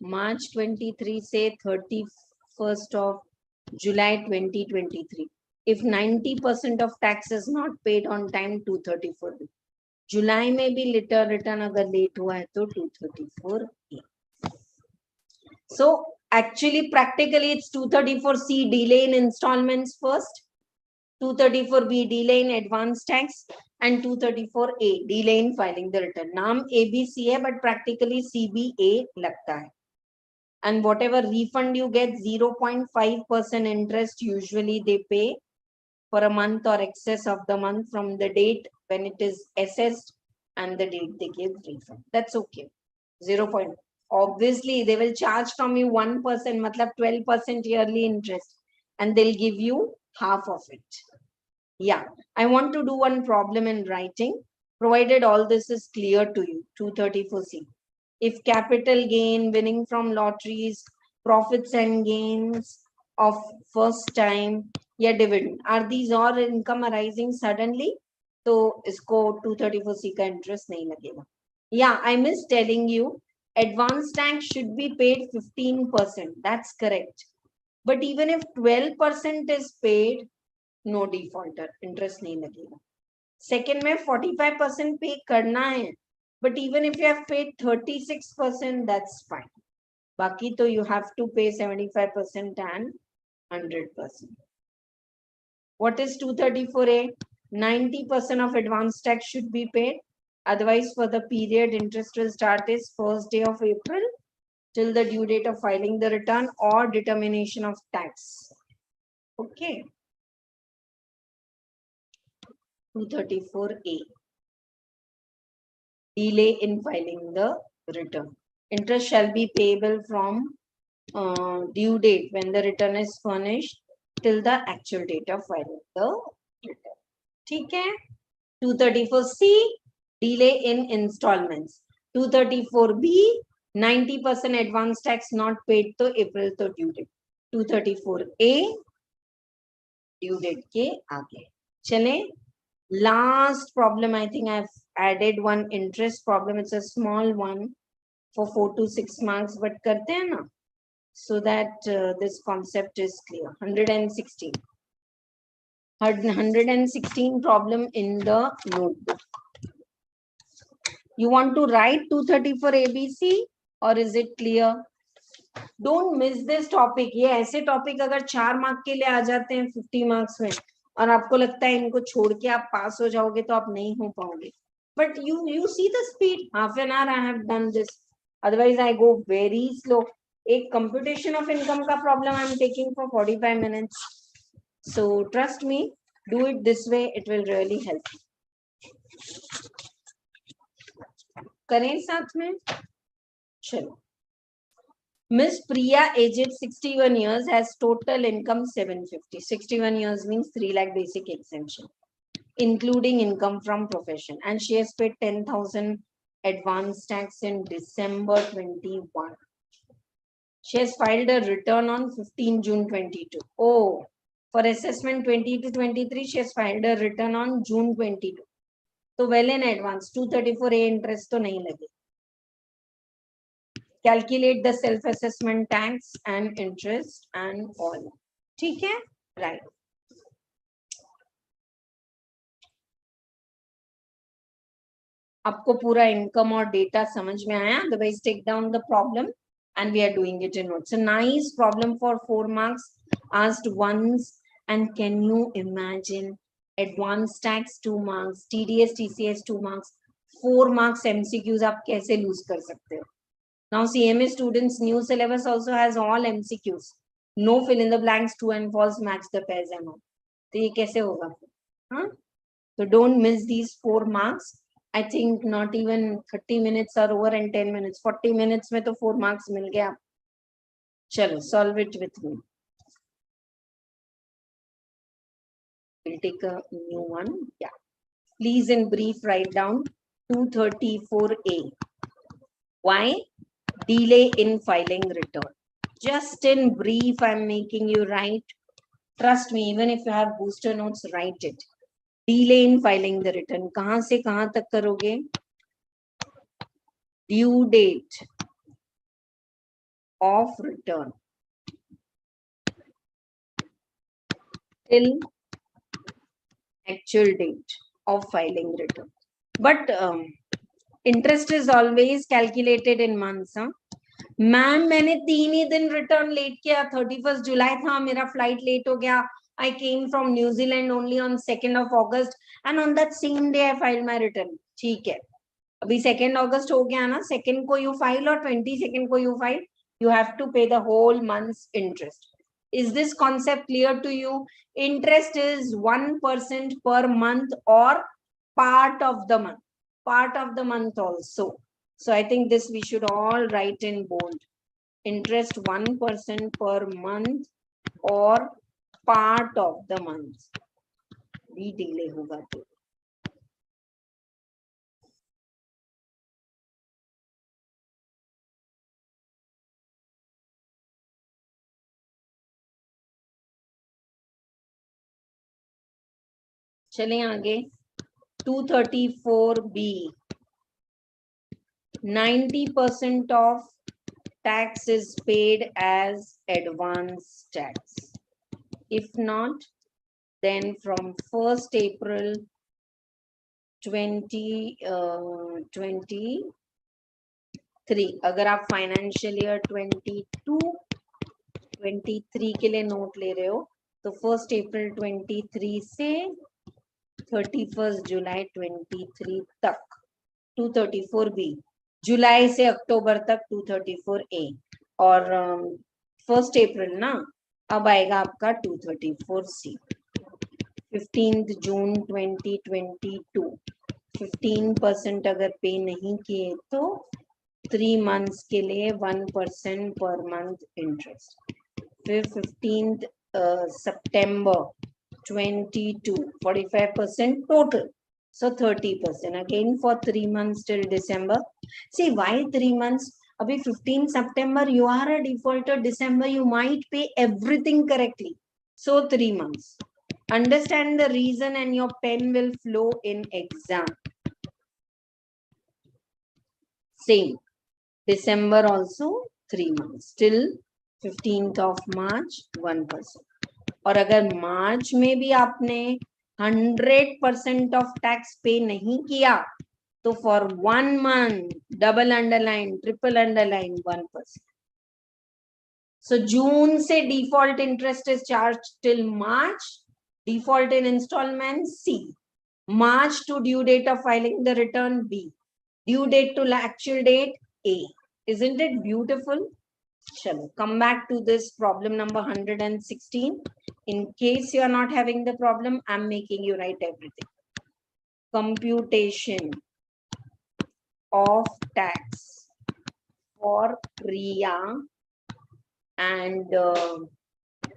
March 23 से 31st of July 2023. If 90% of tax is not paid on time, 234. July में भी return अगर late हुआ है तो 234A. So actually practically it's 234C delay in installments first, 234B delay in advance tax, and 234A delay in filing the return. नाम ABC है but practically CBA लगता है. and whatever refund you get, 0.5% interest usually they pay for a month or excess of the month from the date when it is assessed and the date they give refund. That's okay. 0. Obviously, they will charge from you 1%, matlab 12% yearly interest, and they'll give you half of it. Yeah, I want to do one problem in writing, provided all this is clear to you. 234C. If capital gain, winning from lotteries, profits and gains of first time, या dividend, are these all income arising suddenly? तो इसको 234C का interest नहीं लगेगा. Yeah, I missed telling you, advance tax should be paid 15%. That's correct. But even if 12% is paid, no defaulter, interest नहीं लगेगा. Second में 45% pay करना है, but even if you have paid 36%, that's fine. बाकी तो you have to pay 75% and 100%. What is 234A? 90% of advance tax should be paid. Otherwise, for the period, interest will start is first day of April till the due date of filing the return or determination of tax. Okay. 234A. Delay in filing the return. Interest shall be payable from due date when the return is furnished till the actual date of filing the return. ठीक है? 234C, delay in installments. 234B, 90% advance tax not paid to April to due date. 234A, due date के आगे. चले. Last problem, I think I've added one interest problem. It's a small one for 4 to 6 marks, but करते हैं ना, so that this concept is clear. 116. 116 problem in the notebook. You want to write 234 ABC or is it clear? Don't miss this topic. ये ऐसे topic अगर 4 mark के लिए आ जाते हैं 50 marks में और आपको लगता है इनको छोड़ के आप पास हो जाओगे तो आप नहीं हो पाओगे. But you see the speed. Half an hour I have done this. Otherwise I go very slow. एक computation of income का problem I'm taking for 45 minutes. So trust me, do it this way. It will really help. करें साथ में. चलो. Miss Priya, aged 61 years, has total income 750. 61 years means 3 lakh basic exemption, including income from profession. And she has paid 10,000 advance tax in December 21. She has filed a return on 15 June 22. Oh, for assessment 20 to 23, she has filed a return on June 22. So well in advance, 234A interest तो नहीं लगे. Calculate the self-assessment tax and interest and all. ठीक है? Right. आपको पूरा income और data समझ में आया? Otherwise, take down the problem and we are doing it in notes. A nice problem for 4 marks asked once. And can you imagine? Advanced tax 2 marks, TDS, TCS 2 marks, 4 marks MCQs आप कैसे lose कर सकते हो? Now CMA students new syllabus also has all MCQs. No fill in the blanks, true and false match the pairs and all. तो ये कैसे होगा? हाँ? So don't miss these 4 marks. I think not even 30 minutes are over and 10 minutes. 40 minutes में तो 4 marks मिल गया. चलो, solve it with me. We'll take a new one. Yeah. Please in brief write down 234A. Why? Delay in filing return. Just in brief, I'm making you write. Trust me, even if you have booster notes, write it. Delay in filing the return. कहाँ से कहाँ तक करोगे? Due date of return till actual date of filing return. But interest is always calculated in months. Huh? Ma'am मैंने 3 ही दिन return late किया. 31 जुलाई था, मेरा फ्लाइट लेट हो गया. I came from New Zealand only on 2nd of August and on that same day I filed my return. ठीक है, अभी 2nd August हो गया ना. 2nd को you file और 22nd को you file. You have to pay the whole month's interest. Is this concept clear to you? Interest is 1% per month or part of the month. Part of the month also. So I think this we should all write in bold. Interest 1% per month or part of the month. भी delay होगा तो. चलें आगे. 234B. 90% of tax is paid as advance tax. If not, then from 1st April 2023, अगर आप financial year 22-23 के लिए note ले रहे हो तो 1st April 23 से 31st July 23 तक 234B. जुलाई से अक्टूबर तक 234A. और 1st April ना, अब आएगा आपका 234C. 15th June 2022 15% अगर पे नहीं किए तो 3 months के लिए 1% per month interest. फिर 15th September 22 45% total. So 30% again for 3 months till December. See why 3 months? Abhi 15 September you are a defaulter. December you might pay everything correctly. So 3 months. Understand the reason and your pen will flow in exam. Same. December also 3 months till 15th of March 1%. और अगर मार्च में भी आपने 100% of tax pay नहीं किया तो for 1 month double underline triple underline 1%. So June से default interest is charged till March. Default in installments C. March to due date of filing the return B. Due date to actual date A. Isn't it beautiful? Chalo, come back to this problem number 116. In case you are not having the problem, I'm making you write everything. Computation of tax for Priya and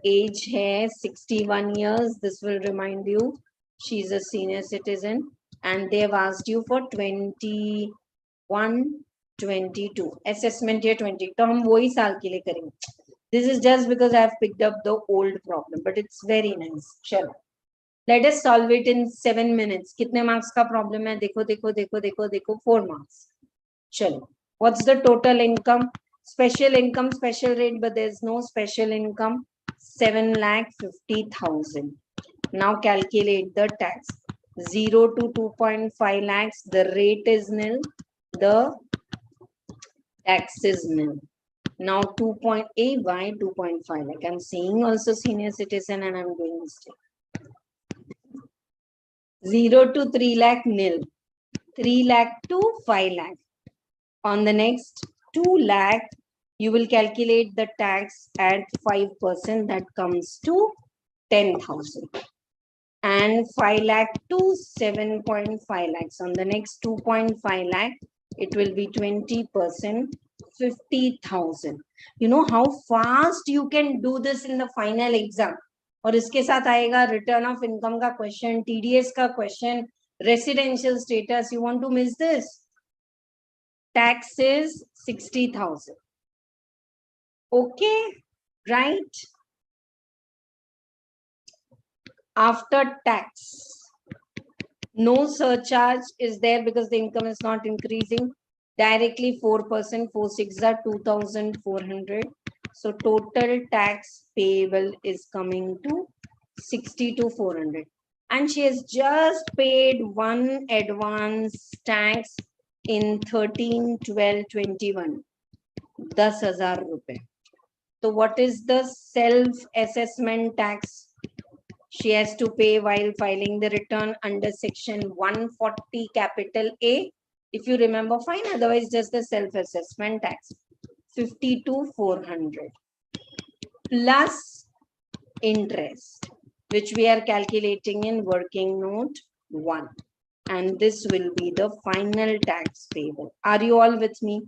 age hai 61 years. This will remind you she's a senior citizen and they've asked you for 21 22 assessment year 20 तो हम वही साल के लिए करेंगे. This is just because I have picked up the old problem, but it's very nice. चलो, let us solve it in 7 minutes. कितने marks का problem है? देखो देखो देखो देखो देखो 4 marks. चलो, what's the total income? Special income, special rate, but there's no special income. 7,50,000. Now calculate the tax. 0 to 2.5 lakhs. The rate is nil. The tax is nil. Now 2.8 why 2.5 lakh. I'm saying also senior citizen and I'm doing mistake. 0 to 3 lakh nil. 3 lakh to 5 lakh. On the next 2 lakh, you will calculate the tax at 5%. That comes to 10,000. And 5 lakh to 7.5 lakhs. On the next 2.5 lakh, it will be 20%, 50,000. You know how fast you can do this in the final exam. और इसके साथ आएगा return of income का question, TDS का question, residential status. You want to miss this? Tax is 60,000. Okay, right? After tax, no surcharge is there because the income is not increasing. Directly 4%, 4 6 are 2,400. So total tax payable is coming to 62,400. And she has just paid one advance tax in 13/12/21. 10,000 rupees. So what is the self-assessment tax she has to pay while filing the return under section 140 capital A? If you remember, fine. Otherwise, just the self-assessment tax. 52,400 plus interest, which we are calculating in working note 1. And this will be the final tax payable. Are you all with me?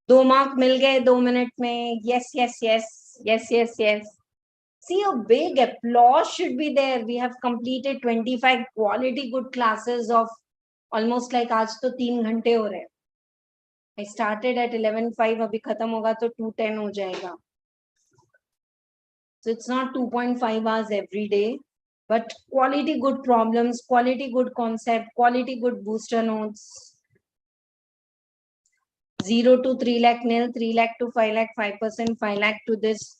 2 mark mil gaye 2 minute mein. Yes, yes, yes. Yes, yes, yes. See, a big applause should be there. We have completed 25 quality good classes of almost like aaj to 3 घंटे हो रहे. I started at 11:05. अभी खत्म होगा तो 2:10 हो जाएगा. So it's not 2.5 hours every day, but quality good problems, quality good concept, quality good booster notes. 0 to 3 lakh nil, 3 lakh to 5 lakh, 5%, 5 lakh to this,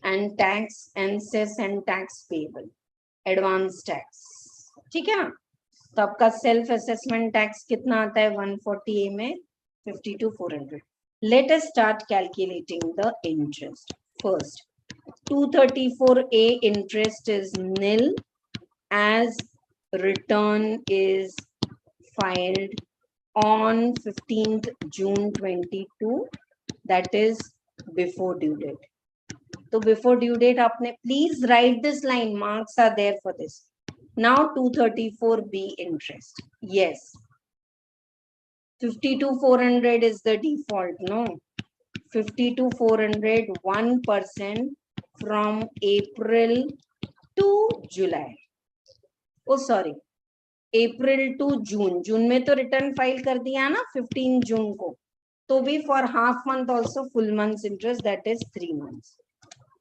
and tax and cess and tax payable, advance tax. ठीक है ना? तो आपका self assessment tax कितना आता है 140A में 52,400. Let us start calculating the interest. First, 234A interest is nil as return is filed on 15th June 22, that is before due date. So before due date, please write this line, marks are there for this. Now 234B interest. Yes. 52,400 is the default, no? 52,400, 1% from April to July. Oh, sorry. April to June. June में तो return file कर दिया ना 15 June को. तो भी for half month also full month's interest, that is 3 months.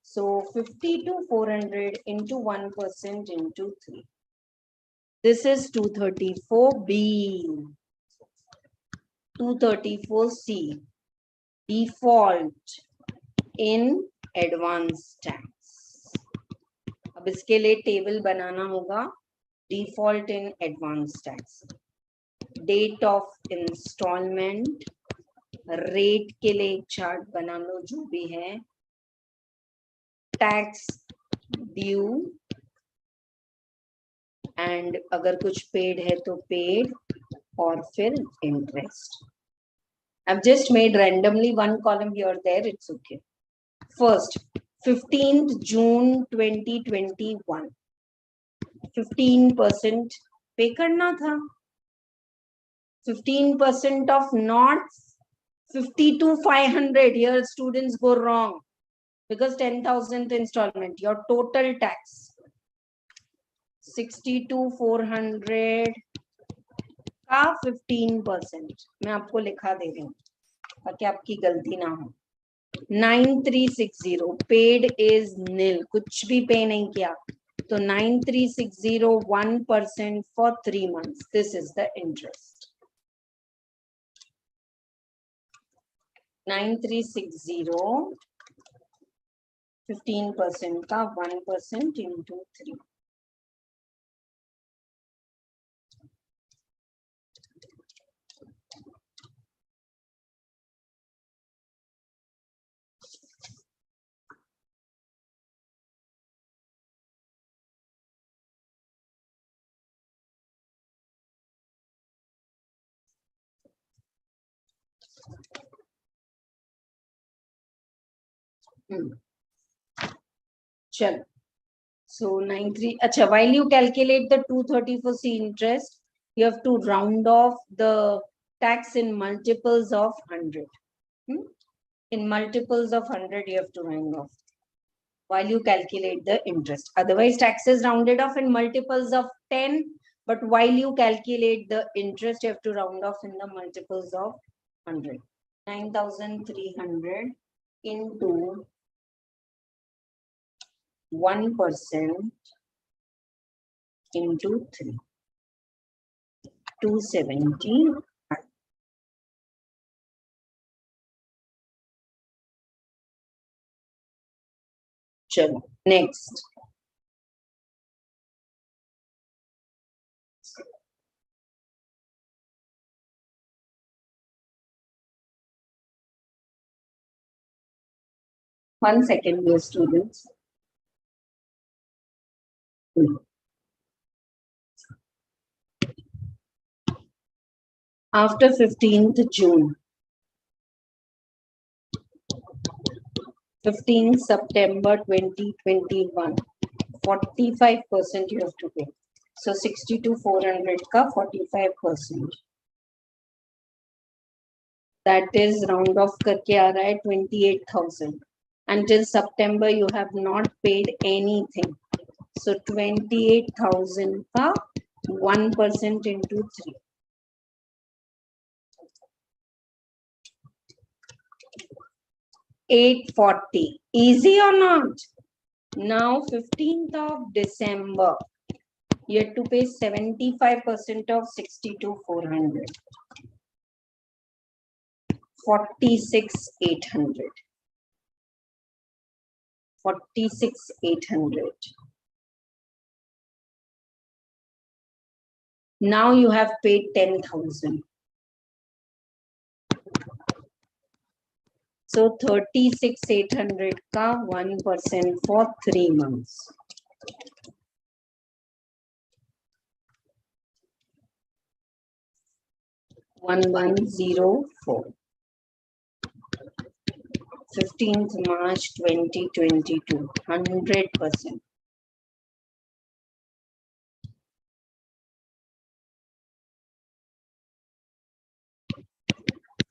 So 52,400 into 1% into 3. This is 234B. 234C. Default in advance tax. अब इसके लिए टेबल बनाना होगा. Default in advance tax. Date of installment. Rate के लिए एक चार्ट बना लो जो भी है. Tax due. And अगर कुछ paid है तो paid. और फिर interest. I've just made randomly one column here or there. It's okay. First, 15th June 2021. 15% pay करना था. 15% of not 52,500. Here students go wrong because 10,000th installment. Your total tax 62,400 का 15%. मैं आपको लिखा दे रही हूँ ताकि आपकी गलती ना हो. 9360 paid is nil. कुछ भी पे नहीं किया. So 9360, 1% for 3 months. This is the interest. 9360, 15% का 1% into 3. चलो. So 93. Acha, while you calculate the 234C interest, you have to round off the tax in multiples of 100. In multiples of 100, you have to round off while you calculate the interest. Otherwise, tax is rounded off in multiples of 10. But while you calculate the interest, you have to round off in the multiples of 100. 9,300 into 1% into 3. 270. Chalo, next. One second, dear students. After 15th June, 15 September 2021. 45% you have to pay. So 62,400 ka 45%. That is round off करके आ रहा है 28,000. Until September you have not paid anything. So 28,000 ka 1% into 3. 840. Easy or not? Now 15th of December. You have to pay 75% of 62,400. 46,800. 46,800. Now you have paid 10,000. So 36,800 ka 1% for 3 months. 1104. 15th March 2022. 100%.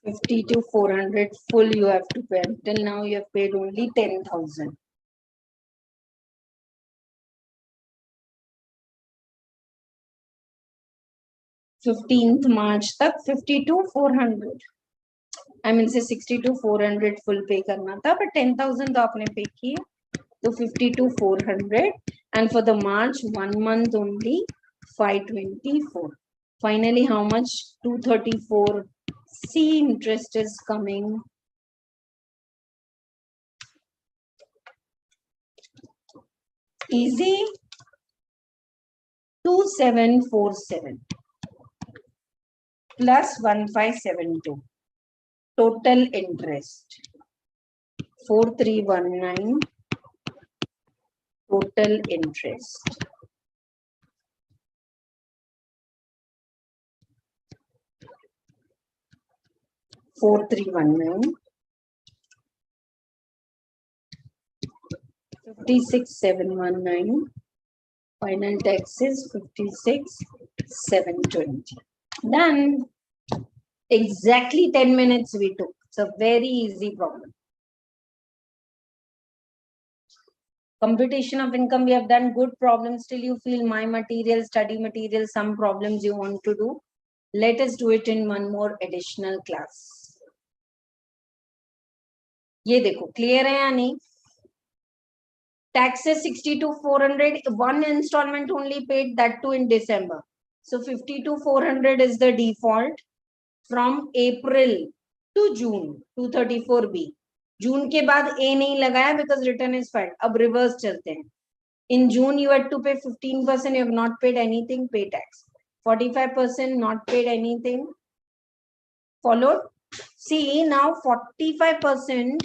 $52,400 full you have to pay. Till now you have paid only 10,000. $15th March तक 52,400. I mean से 62,400 full pay करना था, but 10,000 तो आपने pay किया, तो 52,400, and for the March 1 month only 524. Finally, how much? 234. C interest is coming. Easy. 2747 plus 1572. Total interest 4319. Total interest 4319. 56,719. Final tax is 56,720. Done. Exactly 10 minutes we took. It's a very easy problem. Computation of income, we have done good problems. Till you feel my material, study material, some problems you want to do, let us do it in one more additional class. ये देखो clear है या नहीं? Taxes 62,400, one installment only paid, that too in December. So 52,400 is the default from April to June. 234B. June के बाद A नहीं लगाया because return is filed. अब reverse चलते हैं. In June you had to pay 15%. You have not paid anything. Pay tax. 45% not paid anything. Followed. See now 45%.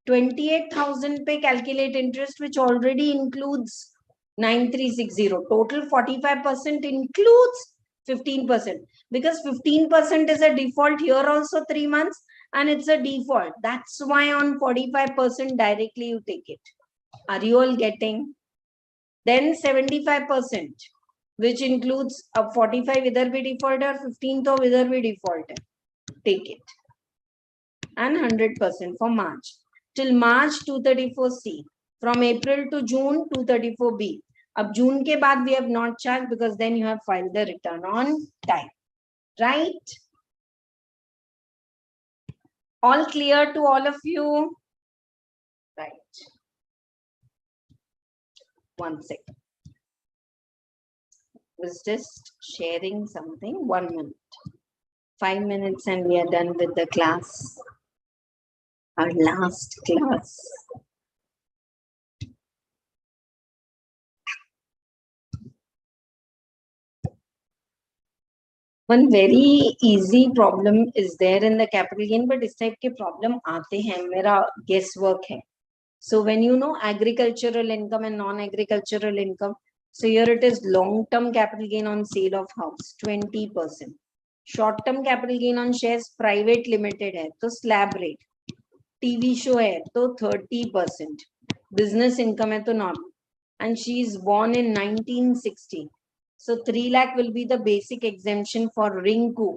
28,000 पे calculate interest, which already includes 9360. Total 45% includes 15%, because 15% is a default here also 3 months, and it's a default. That's why on 45% directly you take it. Are you all getting? Then 75%, which includes a 45 either be default or 15 to either be default. Take it. And 100% for March. Till March 234C. From April to June 234B. Ab June ke baad we have not charged, because then you have filed the return on time. Right? All clear to all of you? Right. One second. I was just sharing something. 1 minute. 5 minutes and we are done with the class. Our last class. One very easy problem is there in the capital gain, but this type के problem आते हैं, मेरा guesswork है. So when you know agricultural income and non-agricultural income, so here it is long-term capital gain on sale of house, 20%. Short-term capital gain on shares, private limited है, तो slab rate. TV show है तो 30%, business income है तो normal, and she is born in 1960, so 3 lakh will be the basic exemption for Rinku.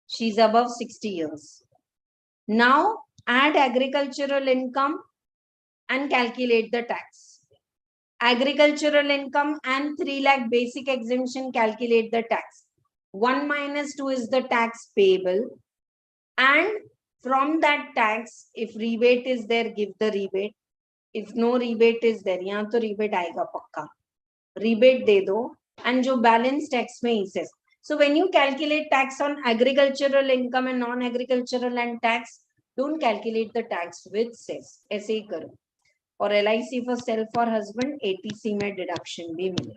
She's above 60 years. Now add agricultural income and calculate the tax. Agricultural income and 3 lakh basic exemption, calculate the tax. 1 minus 2 is the tax payable, and from that tax, if rebate is there, give the rebate. If no rebate is there, यहाँ तो rebate आएगा पक्का, rebate दे दो, and जो balance tax में ही says. So when you calculate tax on agricultural income and non-agricultural and tax, don't calculate the tax with cess, ऐसे ही करो. और LIC for self or husband, ATC में deduction भी मिले.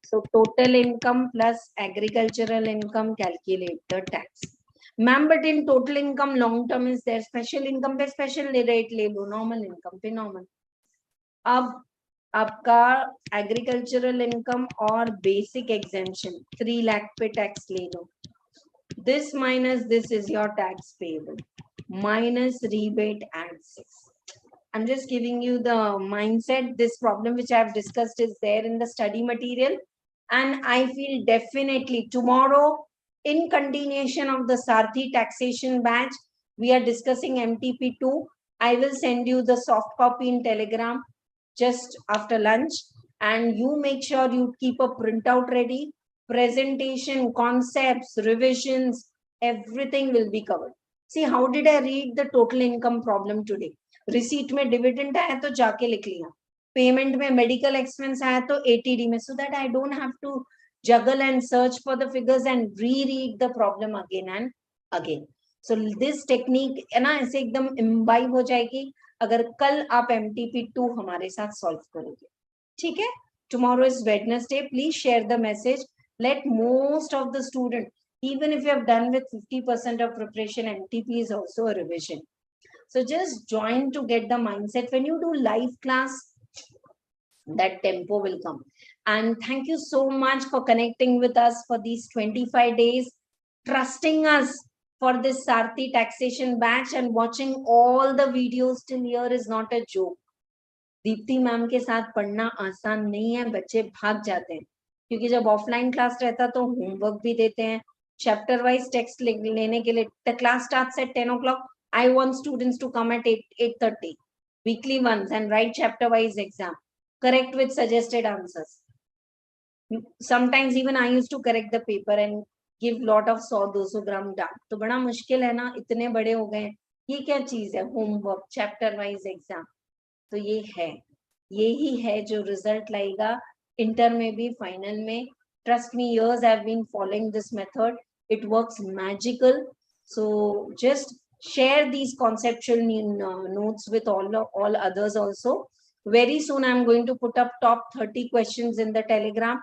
So total income plus agricultural income, calculate the tax. Ma'am, but in total income long term is there, special income पे special rate ले लो, normal income पे normal. अब आपका agricultural income और basic exemption 3 lakh पे tax ले लो. This minus this is your tax payable, minus rebate and 6. I'm just giving you the mindset. This problem which I have discussed is there in the study material, and I feel definitely tomorrow, in continuation of the Sarathi taxation batch, we are discussing MTP2. I will send you the soft copy in Telegram just after lunch, and you make sure you keep a printout ready. Presentation, concepts, revisions, everything will be covered. See, how did I read the total income problem today? Receipt में dividend आया तो जाके लिख लिया, payment में medical expense आया तो ATD में, so that I don't have to juggle and search for the figures and reread the problem again and again. So this technique है ना, ऐसे एकदम इम्बाइब हो जाएगी अगर कल आप MTP2 हमारे साथ सॉल्व करोगे. ठीक है, tomorrow is Wednesday. Please share the message. Let most of the student, even if you have done with 50% of preparation, MTP is also a revision. So just join to get the mindset. When you do live class, that tempo will come. And thank you so much for connecting with us for these 25 days, trusting us for this Sarathi taxation batch, and watching all the videos till here is not a joke. Deepti ma'am के साथ पढ़ना आसान नहीं है, बच्चे भाग जाते हैं, क्योंकि जब ऑफलाइन क्लास रहता तो होमवर्क भी देते हैं, चैप्टर वाइज टेक्स्ट लेने के लिए. The class starts at 10 o'clock. I want students to come at 8:30 weekly ones and write chapter wise exam, correct with suggested answers. Sometimes even I used to correct the paper and give lot of 100-200 gram डांट. तो बड़ा मुश्किल है ना, इतने बड़े हो गए, ये क्या चीज है, होमवर्क, चैप्टर वाइज एग्जाम. तो ये है, यही है जो रिजल्ट लाएगा इंटर में भी, फाइनल में. Trust me, years I have been following this method. It works magical. So just share these conceptual notes with all others also. Very soon I'm going to put up top 30 questions in the Telegram,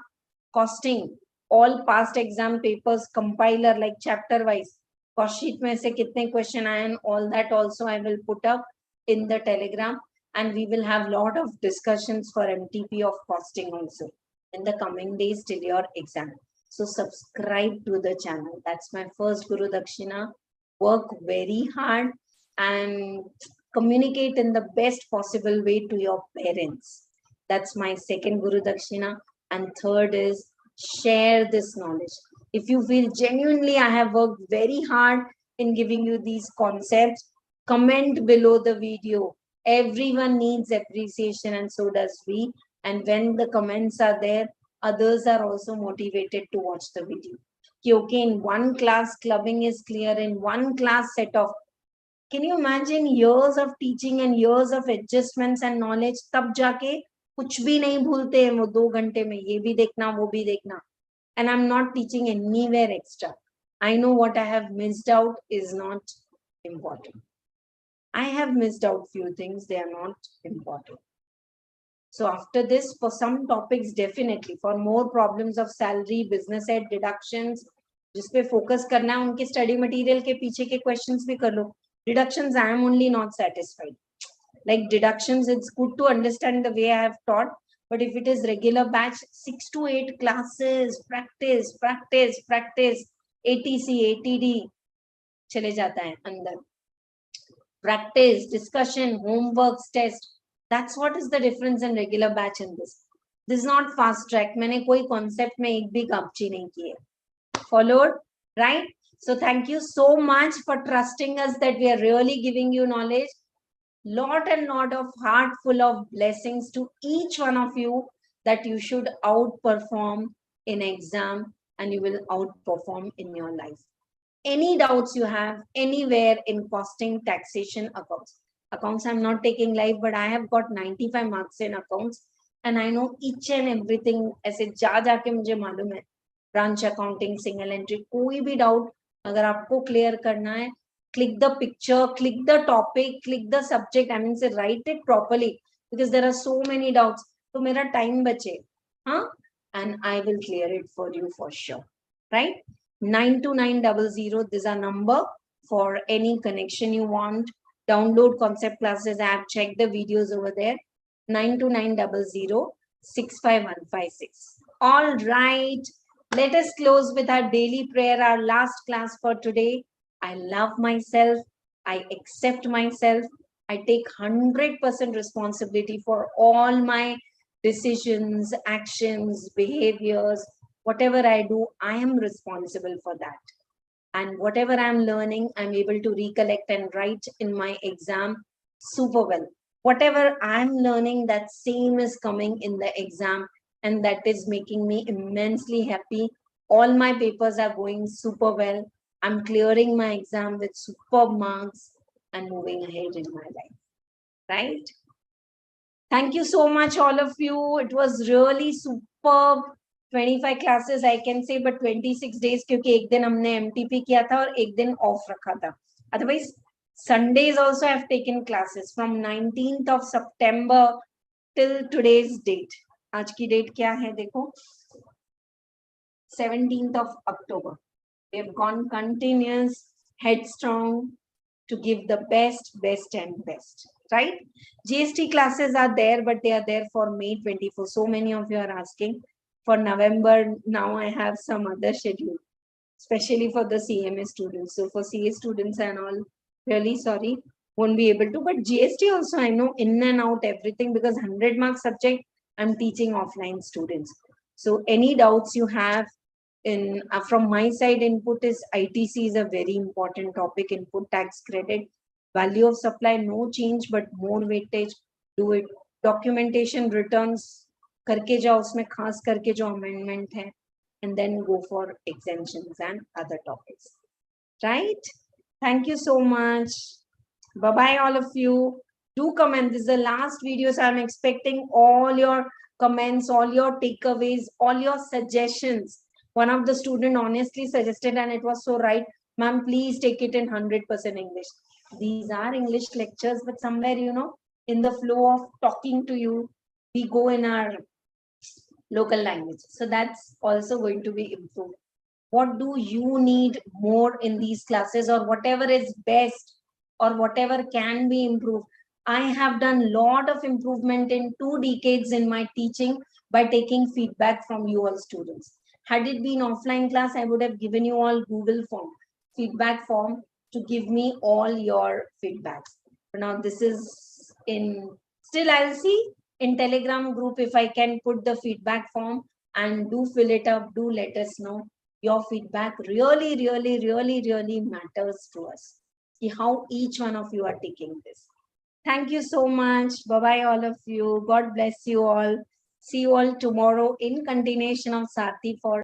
costing all past exam papers, compiler like chapter wise, cost sheet mein se kitne question aaye, and all that also I will put up in the Telegram, and we will have lot of discussions for MTP of costing also in the coming days till your exam. So subscribe to the channel. That's my first Guru Dakshina. Work very hard and communicate in the best possible way to your parents. That's my second Guru Dakshina. And third is share this knowledge. If you feel genuinely I have worked very hard in giving you these concepts, comment below the video. Everyone needs appreciation, and so does we. And when the comments are there, others are also motivated to watch the video. Okay, in one class clubbing is clear, in one class set off. Can you imagine years of teaching and years of adjustments and knowledge? तब जाके कुछ भी नहीं भूलते हैं वो 2 घंटे में, ये भी देखना वो भी देखना. And I'm not teaching anywhere extra. I know what I have missed out is not important. I have missed out few things, they are not important. So after this, for some topics, definitely for more problems of salary, business ed, deductions, जिसपे focus करना है, उनके study material के पीछे के questions भी कर लो. Deductions, I am only not satisfied. Like deductions, it's good to understand the way I have taught, but if it is regular batch, 6 to 8 classes, practice, practice, practice, ATC, ATD, चले जाता है अंदर. practice, discussion, homeworks, test. That's what is the difference in regular batch in this. This is not fast track. मैंने कोई concept में एक भी गपची नहीं की है. Followed, right? So thank you so much for trusting us that we are really giving you knowledge. Lot and lot of heart full of blessings to each one of you, that you should outperform in exam and you will outperform in your life. Any doubts you have anywhere in costing, taxation, accounts I'm not taking live, but I have got 95 marks in accounts and I know each and everything. ऐसे जा जाके मुझे मालूम है. Branch accounting, single entry, कोई भी doubt अगर आपको क्लियर करना है, click the picture, click the topic, click the subject, I mean say write it properly, because there are so many doubts. तो मेरा time बचे, हाँ, and I will clear it for you for sure, right? 92900, this is a number for any connection you want. Download Concept Classes app, check the videos over there. 92900 65156. All right, let us close with our daily prayer, our last class for today. I love myself, I accept myself, I take 100% responsibility for all my decisions, actions, behaviors. Whatever I do, I am responsible for that. And whatever I'm learning, I'm able to recollect and write in my exam super well. Whatever I'm learning, that same is coming in the exam, and that is making me immensely happy. All my papers are going super well. I'm clearing my exam with superb marks and moving ahead in my life, right? Thank you so much, all of you. It was really superb. 25 classes I can say, but 26 days क्योंकि एक दिन हमने MTP किया था और एक दिन off रखा था. Otherwise, Sundays also I have taken classes from 19th of September till today's date. आज की date क्या है देखो, 17th of October. We have gone continuous, headstrong to give the best and best, right? GST classes are there, but they are there for May 24. So many of you are asking. For November, now I have some other schedule, especially for the CMA students. So for CA students and all, really sorry, won't be able to. But GST also, I know in and out everything, because 100 mark subject, I'm teaching offline students. So any doubts you have, in from my side, input is ITC is a very important topic. Input tax credit, value of supply, no change but more weightage. Do it. Documentation, returns करके जाओ, उसमें खास करके जो amendment है, and then go for exemptions and other topics, right? Thank you so much. Bye bye all of you. Do comment. This is the last video, so I'm expecting all your comments, all your takeaways, all your suggestions. One of the student honestly suggested, and it was so right, ma'am, please take it in 100% English. These are English lectures, but somewhere, in the flow of talking to you, we go in our local language. So that's also going to be improved. What do you need more in these classes, or whatever is best, or whatever can be improved? I have done a lot of improvement in 2 decades in my teaching by taking feedback from you all students. Had it been offline class, I would have given you all Google form, feedback form, to give me all your feedbacks. But now this is in, still I'll see in Telegram group if I can put the feedback form, and do fill it up, do let us know. Your feedback really matters to us. See how each one of you are taking this. Thank you so much. Bye-bye all of you. God bless you all. See you all tomorrow in continuation of Sarathi for